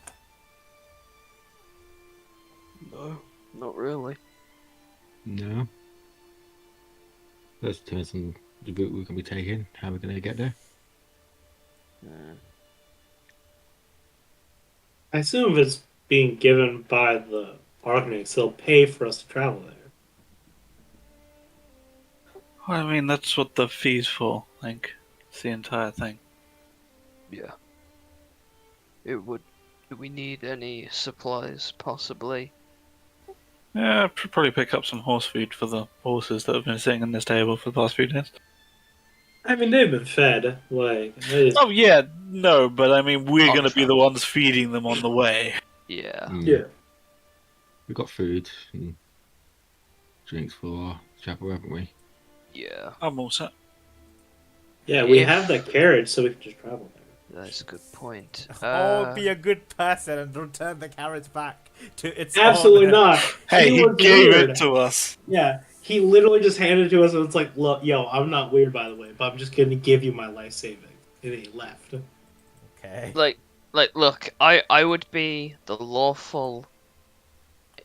No, not really.
No. Let's turn on the route we're going to be taking. How are we going to get there?
I assume if it's being given by the Archnics, they'll pay for us to travel there.
Well, I mean, that's what the fee's for, I think. It's the entire thing.
Yeah. It would. Do we need any supplies, possibly?
Yeah, probably pick up some horse feed for the horses that have been sitting in this stable for the past few days.
I mean, they've been fed. Like, they just...
Oh, yeah, no, but I mean, we're
On
going to be the
travel.
ones feeding them on the way.
Yeah.
yeah.
We've got food and drinks for our travel, haven't we?
Yeah.
I'm all set.
Yeah, we
If-
have that carriage, so we can just travel there.
That's a good point.
Or be a good person and return the carrot back to its
Absolutely
owner.
not.
Hey, he
was
gave
weird.
it to us.
Yeah, he literally just handed it to us, and it's like, look, yo, I'm not weird, by the way, but I'm just going to give you my life saving. And then he left.
Okay.
Like, look, I would be the lawful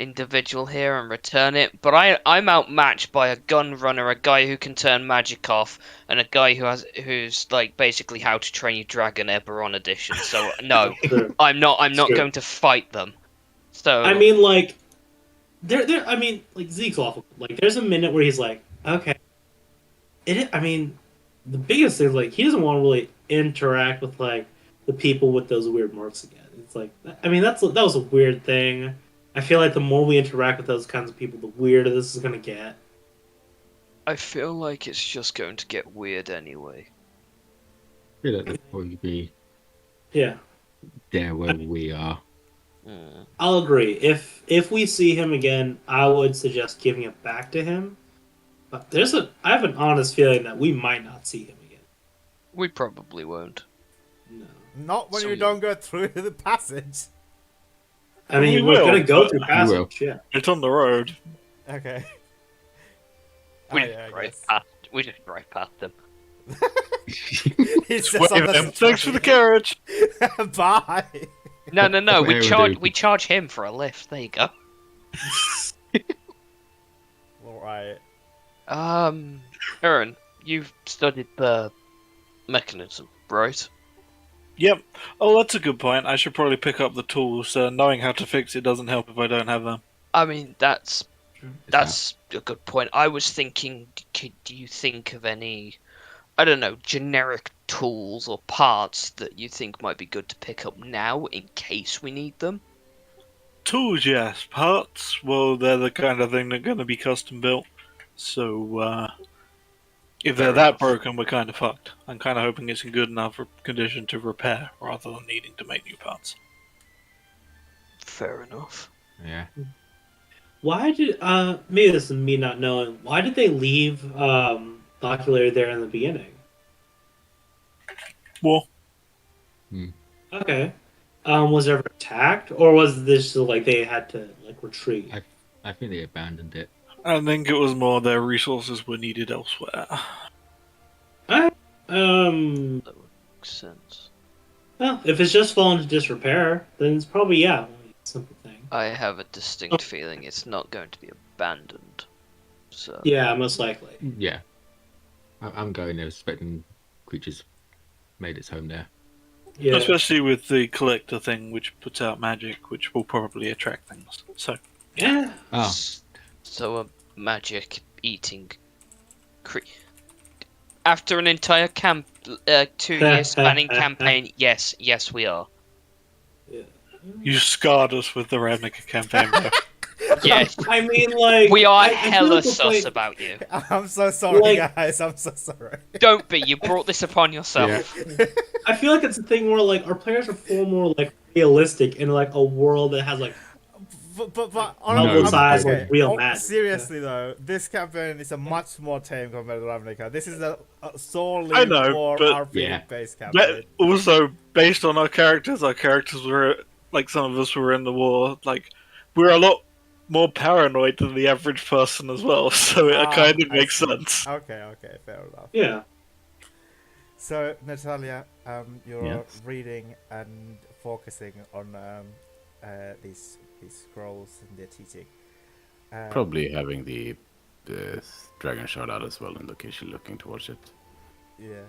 individual here and return it, but I'm outmatched by a gun runner, a guy who can turn magic off, and a guy who's like basically How to Train Your Dragon Eberron edition. So no,
True.
I'm not
True.
going to fight them. So
I mean, like, I mean, like, Zeke's awful. Like, there's a minute where he's like, okay. I mean, the biggest thing is, like, he doesn't want to really interact with, like, the people with those weird marks again. It's like, I mean, that was a weird thing. I feel like the more we interact with those kinds of people, the weirder this is going to get.
I feel like it's just going to get weird anyway.
I feel like they'll probably be
Yeah.
there where we are.
I'll agree. If we see him again, I would suggest giving it back to him. But I have an honest feeling that we might not see him again.
We probably won't.
No.
Not when
So
you don't go through the passage.
I mean,
We
we're
will,
going to go
but-
through
will.
passage, yeah.
It's on the road.
Okay.
We
Oh, yeah, I guess.
we just drive past them.
He's
Wave
just on the
them. Thanks for the
carrot.
carriage.
Bye.
No,
What
we
Aaron do?
we charge him for a lift. There you go.
Alright.
Aaron, you've studied the mechanism, right?
Yep. Oh, that's a good point. I should probably pick up the tools. Knowing how to fix it doesn't help if I don't have them.
I mean, that's a good point. I was thinking, do you think of any, I don't know, generic tools or parts that you think might be good to pick up now in case we need them?
Tools, yes. Parts, well, they're the kind of thing that are going to be custom built. So, if they're
Fair
that
enough.
broken, we're kind of fucked. I'm kind of hoping it's in good enough condition to repair rather than needing to make new parts.
Fair enough.
Yeah.
Why did maybe this is me not knowing, why did they leave the Oculator there in the beginning?
Well,
Okay. Was it ever attacked, or was this just like they had to like retreat?
I think they abandoned it.
I think it was more their resources were needed elsewhere.
Alright.
That would make sense.
Well, if it's just fallen to disrepair, then it's probably a simple thing.
I have a distinct feeling it's not going to be abandoned. So
Yeah, most likely.
Yeah. I'm going there expecting creatures made its home there.
Yeah.
Especially with the collector thing, which puts out magic, which will probably attract things. So,
Yeah.
Oh,
So a magic eating after an entire 2 year spanning campaign, yes, we are.
you scarred us with the Ravnica campaign, bro.
Yes,
I mean, like
we are
I feel
hella
like we're
sus
playing-
about you.
I'm so sorry,
Like-
guys. I'm so sorry.
Don't be. You brought this upon yourself.
I feel like it's a thing where like our players are far more like realistic in like a world that has like
But
level size
okay.
like real magic.
Seriously though, this campaign is a much more tame compared to Ravnica. This is a solely
I know,
more
but-
RPG based campaign.
But also, based on our characters were, like, some of us were in the war, like, we're a lot more paranoid than the average person as well, so it kind of
I
makes
see.
sense.
Okay, fair enough.
Yeah.
So Natalia, you're
Yes.
reading and focusing on these scrolls and their teaching.
Probably having the dragon shard out as well, and occasionally looking towards it.
Yeah.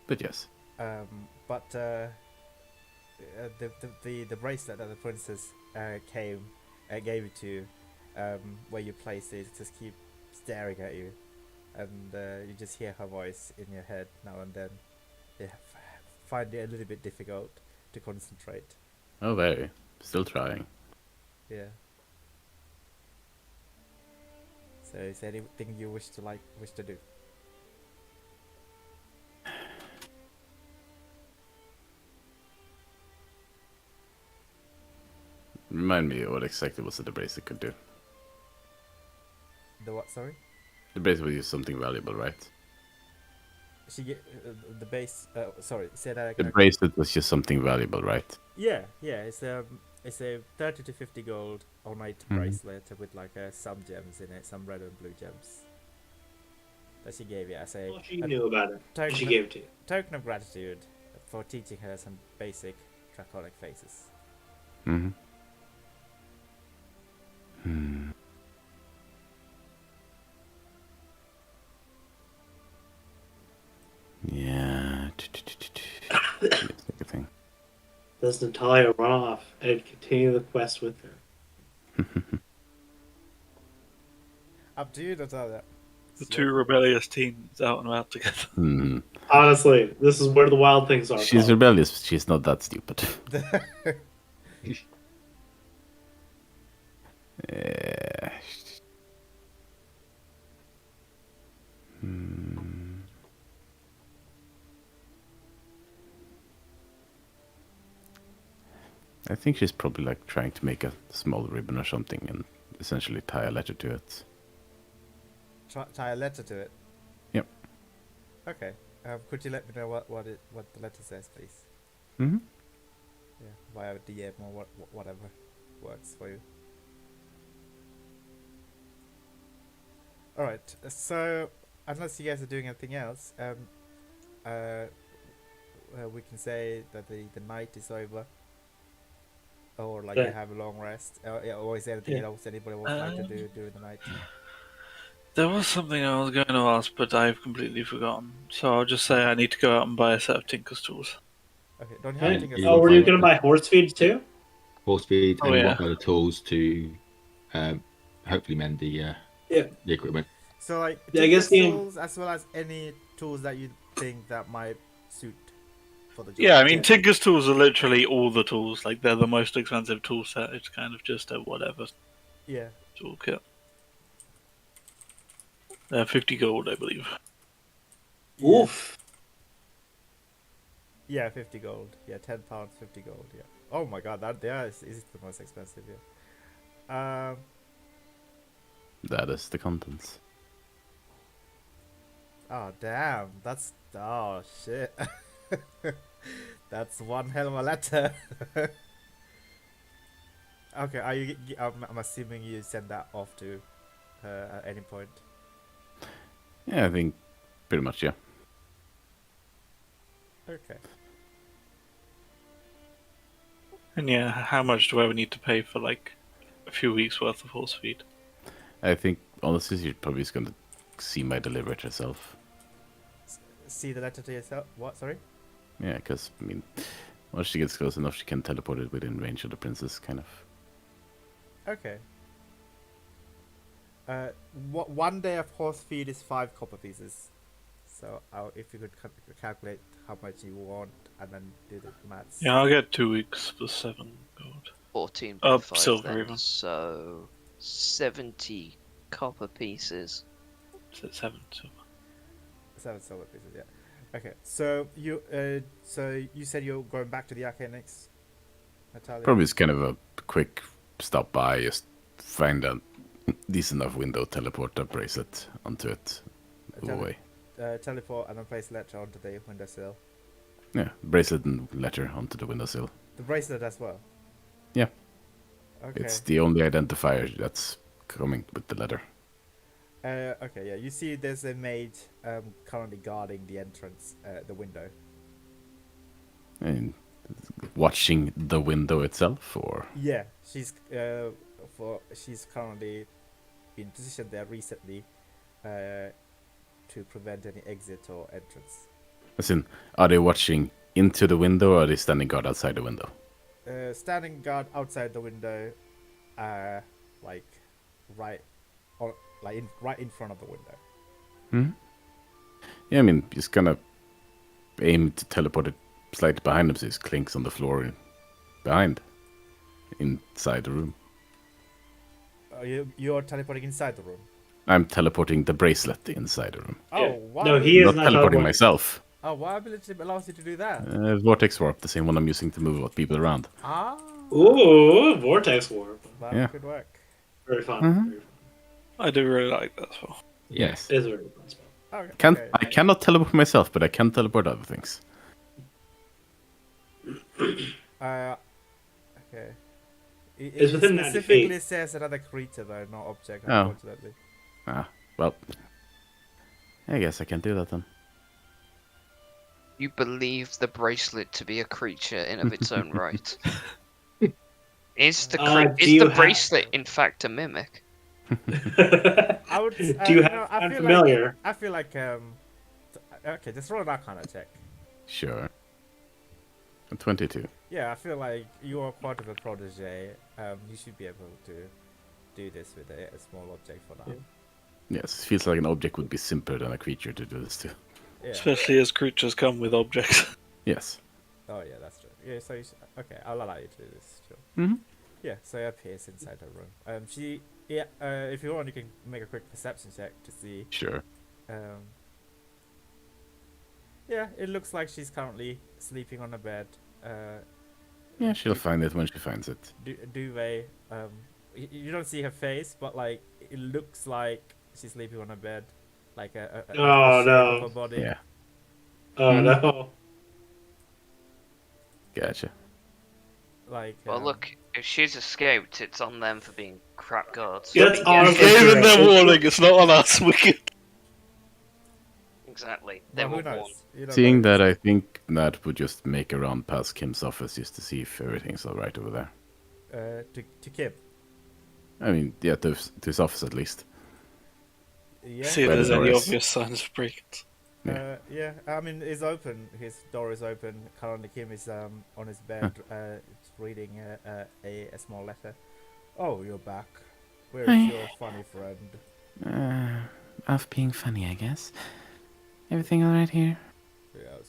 But yes.
But the bracelet that the princess gave you to, where you place it, just keep staring at you, and you just hear her voice in your head now and then. You find it a little bit difficult to concentrate.
Oh, very. Still trying.
Yeah. So, is there anything you wish to do?
Remind me what exactly was it the bracelet could do.
The what? Sorry.
The bracelet would use something valuable, right?
She get the base. Sorry, say that
The
again.
bracelet was just something valuable, right?
Yeah. It's a 30 to 50 gold ornate bracelet with like some gems in it, some red and blue gems. That she gave you as
Well, she knew about it.
token
She
of-
gave it to you.
token of gratitude for teaching her some basic draconic faces.
Mm-hmm. Yeah. Let's take a thing.
Does Natalia run off and continue the quest with her?
Up to you, Natalia.
The two rebellious teens out and about together.
Hmm.
Honestly, this is where the wild things are.
She's
Paul.
rebellious, but she's not that stupid. Eh, hmm. I think she's probably like trying to make a small ribbon or something and essentially tie a letter to it.
Tie a letter to it.
Yep.
Okay. Could you let me know what the letter says, please?
Mm-hmm.
Yeah, via DM or whatever works for you. All right. So unless you guys are doing anything else, we can say that the night is over, or like you
Yeah.
have a long rest. Or is there anything
Yeah.
else anybody would like to do during the night?
There was something I was going to ask, but I've completely forgotten. So I'll just say I need to go out and buy a set of Tinker's tools.
Okay. Don't you
Hey,
have anything?
you
Oh, were
can
you
find
gonna buy horse feed too?
horse feed
Oh,
and
yeah.
what other tools to hopefully mend the equipment.
So like,
Yeah, I guess
Tinker's
the-
tools as well as any tools that you think that might suit for the job.
Yeah, I mean, Tinker's tools are literally all the tools. Like, they're the most expensive tool set. It's kind of just a whatever
Yeah.
toolkit. 50 gold, I believe.
Oof.
Yeah, 50 gold. Yeah, £10, 50 gold. Yeah. Oh my god, that is the most expensive. Yeah.
That is the contents.
Oh damn, that's shit. That's one hell of a letter. Okay, are you? I'm assuming you send that off to her at any point.
Yeah, I think pretty much, yeah.
Okay.
And yeah, how much do I need to pay for, like, a few weeks worth of horse feed?
I think honestly, you're probably just gonna see my deliver it herself.
See the letter to yourself? What? Sorry?
Yeah, because, I mean, once she gets close enough, she can teleport it within range of the princess, kind of.
Okay. One day of horse feed is 5 copper pieces. So if you could calculate how much you want and then do the maths.
Yeah, I'll get 2 weeks for 7 gold.
14 by 5
silver
then,
even.
so 70 copper pieces.
So 7 silver.
7 silver pieces, yeah. Okay, so you said you're going back to the arcade next, Natalia?
Probably it's kind of a quick stop by, just find a decent enough window, teleport a bracelet onto it, move away.
Teleport and then place letter onto the windowsill.
Yeah, bracelet and letter onto the windowsill.
The bracelet as well?
Yeah.
Okay.
It's the only identifier that's coming with the letter.
Okay, yeah. You see there's a maid currently guarding the entrance, the window.
And watching the window itself, or?
Yeah, she's currently been positioned there recently to prevent any exit or entrance.
As in, are they watching into the window, or are they standing guard outside the window?
Standing guard outside the window, like right in front of the window.
Hmm. Yeah, I mean, just gonna aim to teleport it slightly behind him, so it clinks on the floor behind, inside the room.
You're teleporting inside the room.
I'm teleporting the bracelet inside the room.
Oh, wow.
No, he is
Not
not
teleporting myself.
Oh, what ability allows you to do that?
Vortex warp, the same one I'm using to move people around.
Ah.
Ooh, vortex warp.
That
Yeah.
could work.
Very fun.
Mhm.
Very fun.
I do really like that spell.
Yes.
It is a very fun spell.
Okay.
I cannot teleport myself, but I can teleport other things.
Okay.
It's
It
within 90
specifically
feet.
says another creature though, not object,
Oh.
unfortunately.
Well, I guess I can do that then.
You believe the bracelet to be a creature in of its own right. Is the
do you have-
bracelet in fact a mimic?
I would.
Do you have
I
I'm
feel
familiar?
Like, I feel like okay, just roll that kind of check.
Sure. 22.
Yeah, I feel like you are part of a protege. You should be able to do this with a small object for now.
Yes, it feels like an object would be simpler than a creature to do this to.
Yeah.
Especially as creatures come with objects.
Yes.
Oh yeah, that's true. Yeah, so okay, I'll allow you to do this. Sure.
Mhm.
Yeah, so it appears inside her room. If you want, you can make a quick perception check to see.
Sure.
Yeah, it looks like she's currently sleeping on a bed.
Yeah, she'll find it when she finds it.
Duvet. You don't see her face, but like it looks like she's sleeping on a bed, like a
Oh,
shape
no.
of her body.
Yeah.
Oh no.
Gotcha.
Like.
Well, look, if she's escaped, it's on them for being crap guards.
Yeah, it's
I mean,
honestly
Giving
true.
them warning, it's not on us, wicked.
Exactly. They
Well,
were
who knows?
warned.
You don't
Seeing
know.
that, I think Nat would just make a round past Kim's office just to see if everything's alright over there.
To Kim.
I mean, yeah, to his office at least.
Yeah.
See if
By the
there's any
doors.
obvious signs of break-ins.
Yeah. I mean, it's open. His door is open. Currently, Kim is on his bed, reading a small letter. Oh, you're back. Where's
Hi.
your funny friend?
Off being funny, I guess. Everything alright here?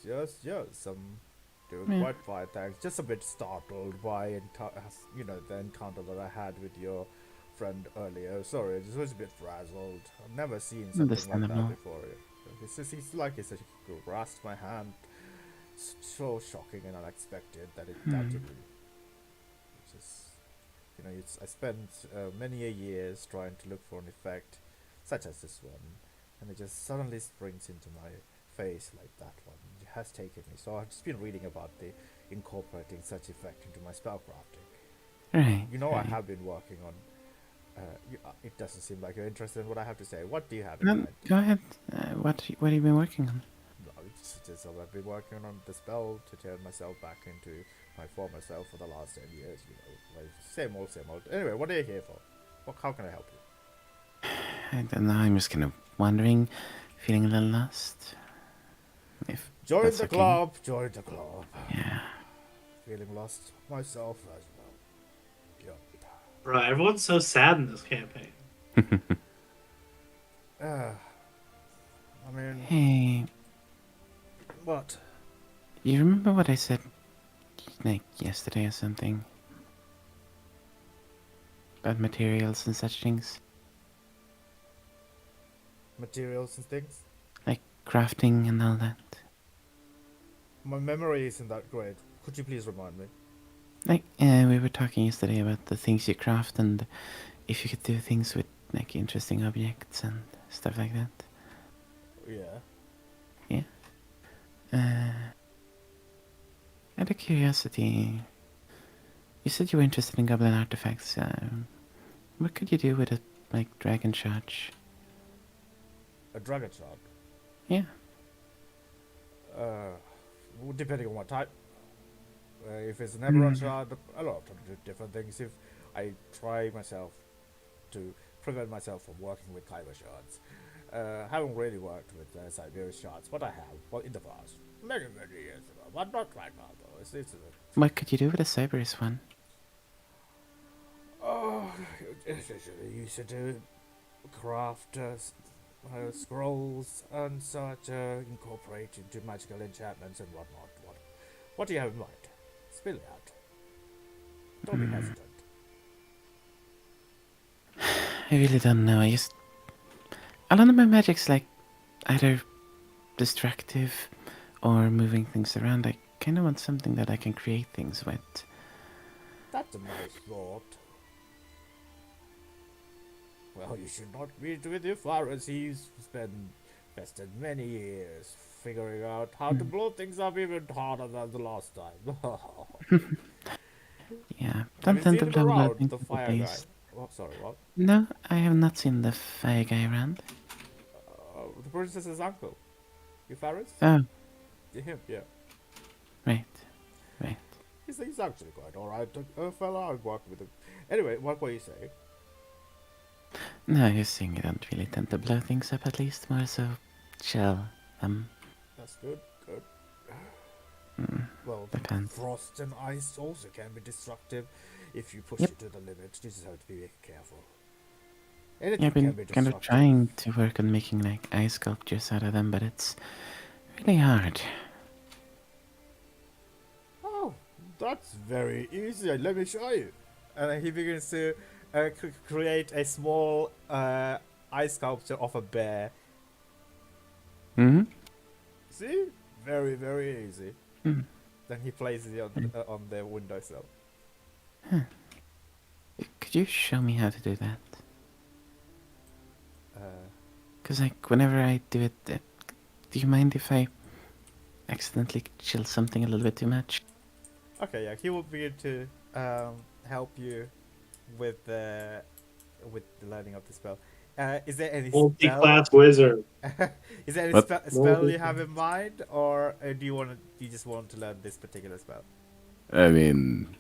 Yes. I'm doing quite fine, thanks. Just a bit startled by the encounter that I had with your friend earlier. Sorry, I was a bit frazzled. I've never seen something like that
Understandable.
before. He's like he grasped my hand. So shocking and unexpected that it doubted me. It's just, I spent many years trying to look for an effect such as this one, and it just suddenly springs into my face like that one. It has taken me. So I've just been reading about the incorporating such effect into my spellcrafting.
Right.
I
right.
have been working on. It doesn't seem like you're interested in what I have to say. What do you have in
No,
mind?
go ahead. What have you been working on?
No, it's just I've been working on the spell to turn myself back into my former self for the last 10 years. Like same old. Anyway, what are you here for? How can I help you?
I don't know. I'm just kind of wandering, feeling a little lost. If
Join
that's
the
okay.
club, join the club.
Yeah.
Feeling lost myself as well. Yep.
Bro, everyone's so sad in this campaign.
I mean,
Hey,
what?
you remember what I said, like, yesterday or something? About materials and such things?
Materials and things?
Like crafting and all that?
My memory isn't that great. Could you please remind me?
Like, we were talking yesterday about the things you craft and if you could do things with, like, interesting objects and stuff like that.
Yeah.
Yeah. Out of curiosity, you said you were interested in goblin artifacts. What could you do with a, like, dragon charge?
A dragon shard?
Yeah.
Depending on what type. If it's an Eberron shard, a lot of different things. If I try myself to prevent myself from working with Kyber shards. Haven't really worked with Siberian shards, but I have, well, in the past. Many years ago, but not right now, though.
What could you do with a Cyberus one?
Oh, essentially used to craft scrolls and such, incorporate into magical enchantments and whatnot. What do you have in mind? Spill it out. Don't be hesitant.
I really don't know. A lot of my magic's like either destructive or moving things around. I kind of want something that I can create things with.
That's a nice thought. Well, you should not meet with your Faras. He's invested many years figuring out how to blow things up even harder than the last time.
Yeah,
Have you
tend
seen
to
him
blow
around,
lightning
the
to
fire guy?
place.
Oh, sorry, what?
No, I have not seen the fire guy around.
The princess's uncle. You Faras?
Oh,
Him, yeah.
right.
He's actually quite alright. A fella, I worked with him. Anyway, what were you saying?
No, you're saying you don't really tend to blow things up, at least more so chill.
That's good. Well,
depends.
frost and ice also can be destructive if you push
Yep.
it to the limit. You just have to be careful.
Yeah,
Anything
I've
can
been
be
kind of
destructive.
trying to work on making like ice sculptures out of them, but it's really hard.
Oh, that's very easy. Let me show you. And he begins to create a small ice sculpture of a bear.
Mm-hmm.
See? Very, very easy.
Mm.
Then he places it on the windowsill.
Could you show me how to do that?
Uh,
Because, like, whenever I do it, do you mind if I accidentally chill something a little bit too much?
okay, yeah, he will begin to help you with the learning of the spell. Is there any spell?
Multi-class wizard.
Is there any
What?
spell you have in mind, or do you just want to learn this particular spell?
I mean,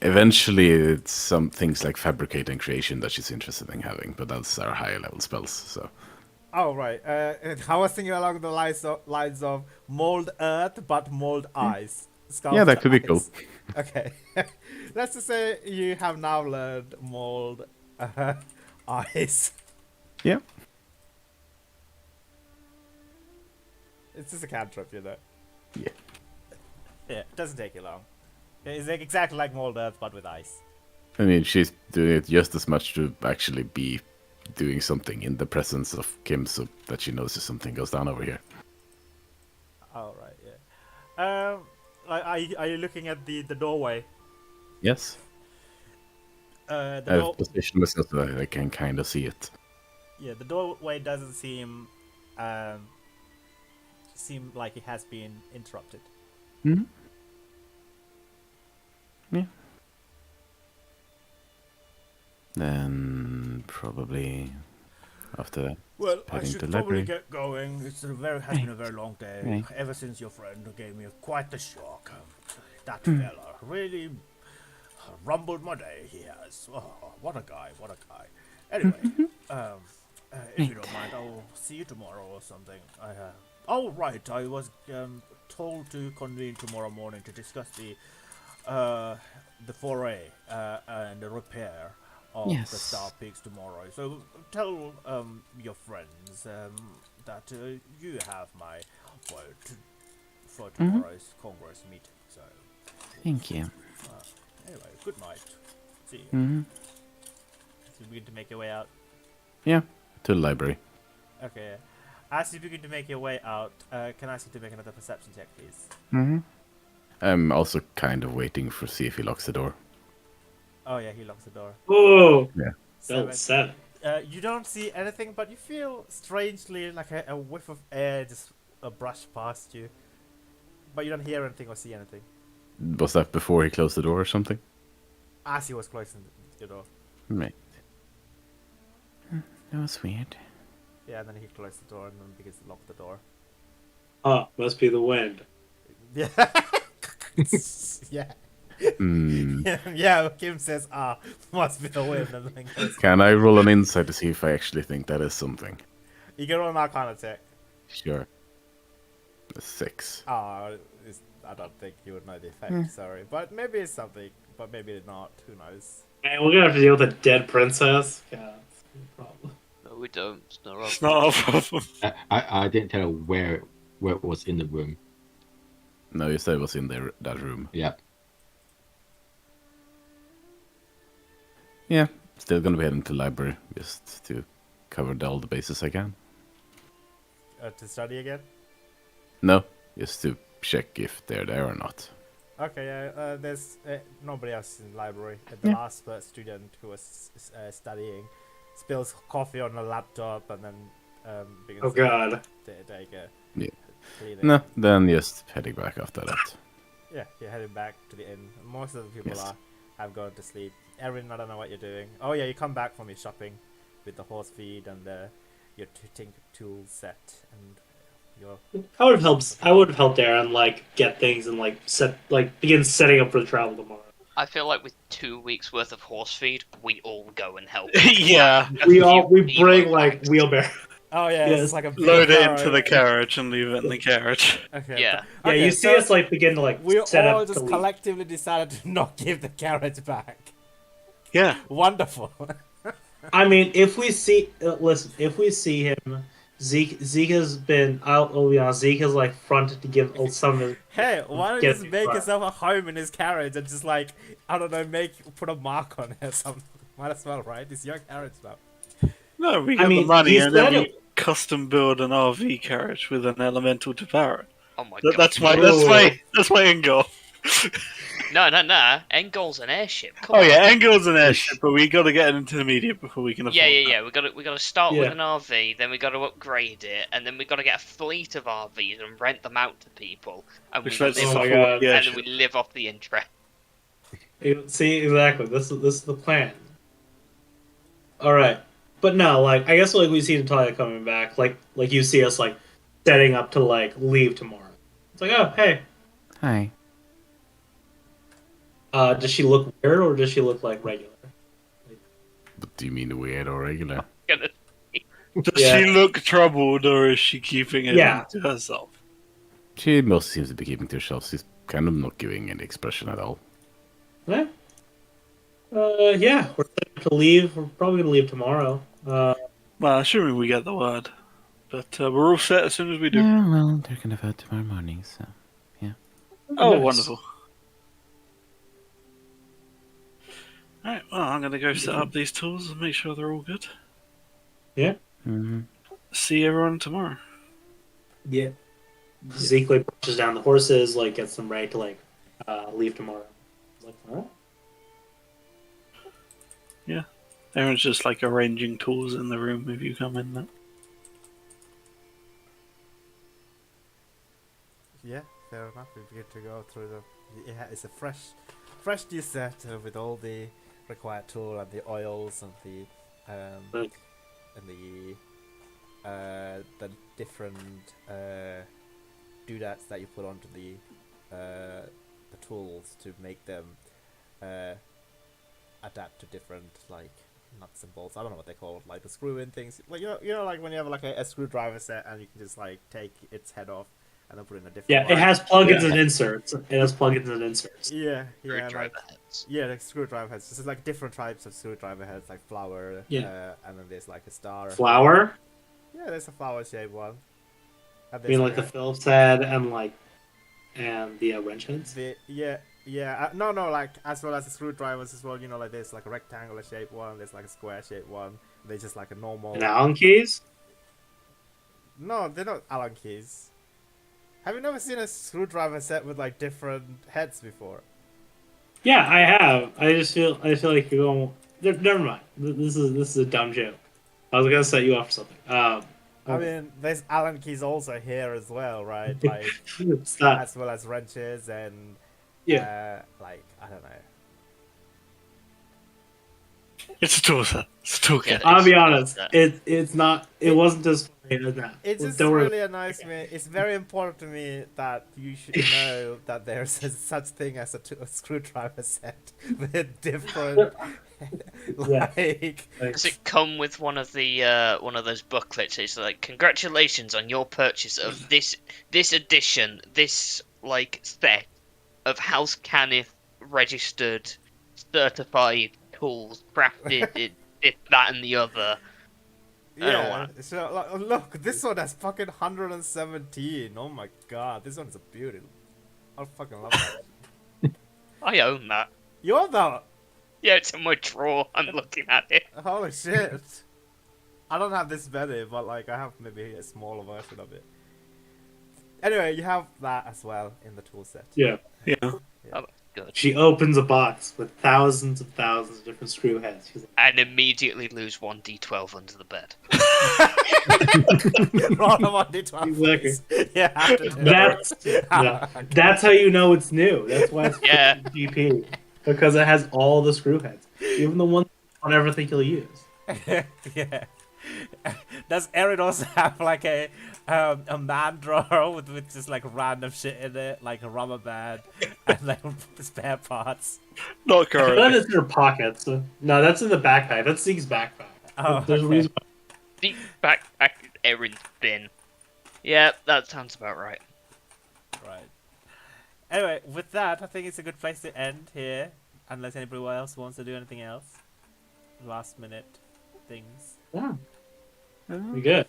eventually it's some things like fabricate and creation that she's interested in having, but those are higher level spells, so.
Oh, right. And I was thinking along the lines of mold earth, but mold ice.
Yeah, that could be cool.
Ice. Okay. Let's just say you have now learned mold ice.
Yeah.
It's just a cantrip, you know.
Yeah.
Yeah, it doesn't take you long. It's like exactly like mold earth, but with ice.
I mean, she's doing it just as much to actually be doing something in the presence of Kim so that she knows if something goes down over here.
Oh, right, yeah. Are you looking at the doorway?
Yes. I've positioned myself so that I can kind of see it.
Yeah, the doorway doesn't seem like it has been interrupted.
Hmm? Yeah. Then probably after that.
Well, I
heading
should
to
probably
library.
get going. Has been a very long day.
Right.
Ever since your friend gave me quite the shock. That fella really rumbled my day. He has. Oh, what a guy! What a guy. Anyway, If you don't mind, I'll see you tomorrow or something. Oh, right. I was told to convene tomorrow morning to discuss the foray and the repair of the Star
Yes.
Peaks tomorrow. So tell your friends that you have my word for tomorrow's Congress meeting. So
Thank you.
anyway, good night. See you.
Mm-hmm.
So you begin to make your way out.
Yeah, to the library.
Okay. As you begin to make your way out, can I ask you to make another perception check, please?
Mm-hmm.
I'm also kind of waiting for see if he locks the door.
Oh yeah, he locks the door.
Oh,
Yeah.
Bill 7.
You don't see anything, but you feel strangely like a whiff of air just brush past you. But you don't hear anything or see anything.
Was that before he closed the door or something?
As he was closing the door.
Right. That was weird.
Yeah, and then he closed the door and then begins to lock the door.
Must be the wind.
Yeah. Yeah.
Hmm.
Yeah, Kim says, must be the wind. And then goes,
Can I roll an insight to see if I actually think that is something?
you can roll an Arcana check.
Sure. A 6.
I don't think you would know the effect, sorry. But maybe it's something, but maybe not. Who knows?
And we're gonna have to deal with a dead princess. Yeah, that's no problem.
No, we don't. It's not our
It's not a problem.
I didn't tell her where it was in the room.
No, you said it was in that room.
Yeah.
Yeah, still gonna be heading to the library just to cover all the bases I can.
To study again?
No, just to check if they're there or not.
Okay, yeah, there's nobody else in the library. The last student who was studying spills coffee on a laptop and then begins
Oh god.
to take a
Yeah.
cleaning.
No, then just heading back after that.
Yeah, you're heading back to the inn. Most of the people
Yes.
have gone to sleep. Erin, I don't know what you're doing. Oh yeah, you come back from your shopping with the horse feed and your tool set and your.
I would have helped Aaron get things and begin setting up for the travel tomorrow.
I feel like with 2 weeks worth of horse feed, we all go and help.
Yeah.
We
few
bring
emo packs.
wheelbarrow.
Oh yeah,
Yes.
it's like a big
Load it
barrow.
into the carriage and leave it in the carriage.
Okay.
Yeah.
Yeah,
Okay,
you see us begin to
we
set
all
up
just
to leave.
collectively decided to not give the carriage back.
Yeah.
Wonderful.
I mean, if we see him, Zeke has been. I'll be honest. Zeke has fronted to give some of his.
Hey, why don't you
Get
just
it
make
right.
yourself a home in his carriage and just I don't know, put a mark on it or something. Might as well, right? It's your carriage now.
No, we get
mean,
the money
he's
and then
done
we custom build an RV carriage with an elemental to power it.
Oh my god.
That's my end goal.
No. Engol's an airship. Come
Oh
on.
yeah, Engel's an airship, but we got to get an intermediate before we can afford
Yeah. We got to start with
Yeah.
an RV, then we got to upgrade it, and then we got to get a fleet of RVs and rent them out to people, and
Which
we
lets us
live
Oh my
afford
God.
the
and
airship.
then we live off the interest.
See, exactly. This is the plan. All right, but no, I guess we see Natalia coming back. Like you see us setting up to leave tomorrow. It's oh hey,
Hi.
does she look weird or does she look regular?
What do you mean weird or regular?
Gonna-
Does
Yeah.
she look troubled, or is she keeping it
Yeah.
to herself?
She mostly seems to be keeping to herself. She's kind of not giving any expression at all.
Yeah. Yeah, we're set to leave. We're probably gonna leave tomorrow.
Well, assuming we get the word. But we're all set as soon as we do.
Yeah, well, they're gonna vote tomorrow morning, so
Oh,
Nice.
wonderful. Alright, well, I'm going to go set up these tools and make sure they're all good.
Yeah.
Mm-hmm.
See everyone tomorrow.
Yeah. Zeke pushes down the horses, gets them ready to leave tomorrow. Alright.
Everyone's just arranging tools in the room if you come in. That.
Yeah, fair enough. We begin to go through the. Yeah, it's a fresh new set with all the required tool and the oils and the different doodads that you put onto the tools to make them adapt to different nuts and bolts. I don't know what they call it, like the screw-in things. Like like when you have like a screwdriver set and you can just like take its head off and then put it in a different.
Yeah,
one.
it has plugins and inserts. It has plugins and inserts.
Yeah,
Screwdriver
like
heads.
like screwdriver heads. There's like different types of screwdriver heads, like flower.
Yeah.
And then there's like a star.
Flower?
Yeah, there's a flower-shaped one. And
I mean, like
a-
the Phillips head and the wrench heads.
no, like as well as the screwdrivers as well. Like there's like a rectangular shaped one. There's like a square shaped one. There's just like a normal.
And Allen keys?
No, they're not Allen keys. Have you never seen a screwdriver set with like different heads before?
Yeah, I have. I feel like you're going. Never mind. This is a dumb joke. I was gonna set you up for something.
I mean, there's Allen keys also here as well, right? Like
Stop.
as well as wrenches and like I don't know.
It's a tool set. It's a toolkit.
Yeah,
I'll be honest. It's not. It wasn't as funny as that.
It's just
Don't worry.
really annoys me. It's very important to me that you should know that there's such thing as a screwdriver set with different, like.
Does it come with one of those booklets? It's like, congratulations on your purchase of this edition, this like set of House Caniff registered, certified tools, crafted in this, that, and the other.
Yeah, so like, look, this one has fucking 117. Oh my god, this one's a beauty. I fucking love that.
I own that.
You own that?
Yeah, it's in my drawer. I'm looking at it.
Holy shit. I don't have this many, but like I have maybe a smaller version of it. Anyway, you have that as well in the tool set.
Yeah.
Oh, good.
She opens a box with thousands of different screw heads. She's like,
And immediately lose 1d12 under the bed.
Roll a 1d12.
Exactly.
Yeah, I have to do that.
That's how you know it's new. That's why it's
Yeah.
GP. Because it has all the screw heads. Even the ones you don't ever think you'll use.
Yeah. Does Erin also have like a man drawer with just like random shit in it, like a rubber band and like spare parts?
Not
I feel like
currently.
it's in her pockets. No, that's in the backpack. That's Zeke's backpack.
Oh,
There's a
okay.
reason.
The back Erin's bin. Yeah, that sounds about right.
Right. Anyway, with that, I think it's a good place to end here, unless anybody else wants to do anything else. Last minute things.
Yeah. We good.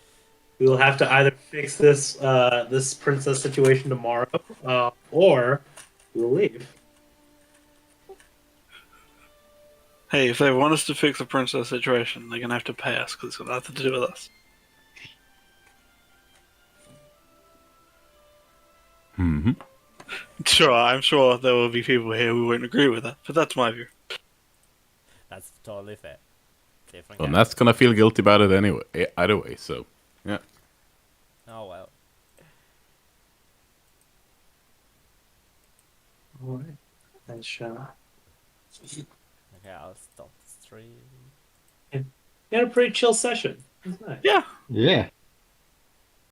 We will have to either fix this this princess situation tomorrow, or we'll leave.
Hey, if they want us to fix the princess situation, they're gonna have to pay us because it's got nothing to do with us.
Mm-hmm.
Sure, I'm sure there will be people here who won't agree with that, but that's my view.
That's totally fair. Different
Well,
guy.
Nat's gonna feel guilty about it anyway. Either way, so yeah.
Oh well.
Alright. And
Okay, I'll stop the stream.
you had a pretty chill session. It was nice.
Yeah,
Yeah.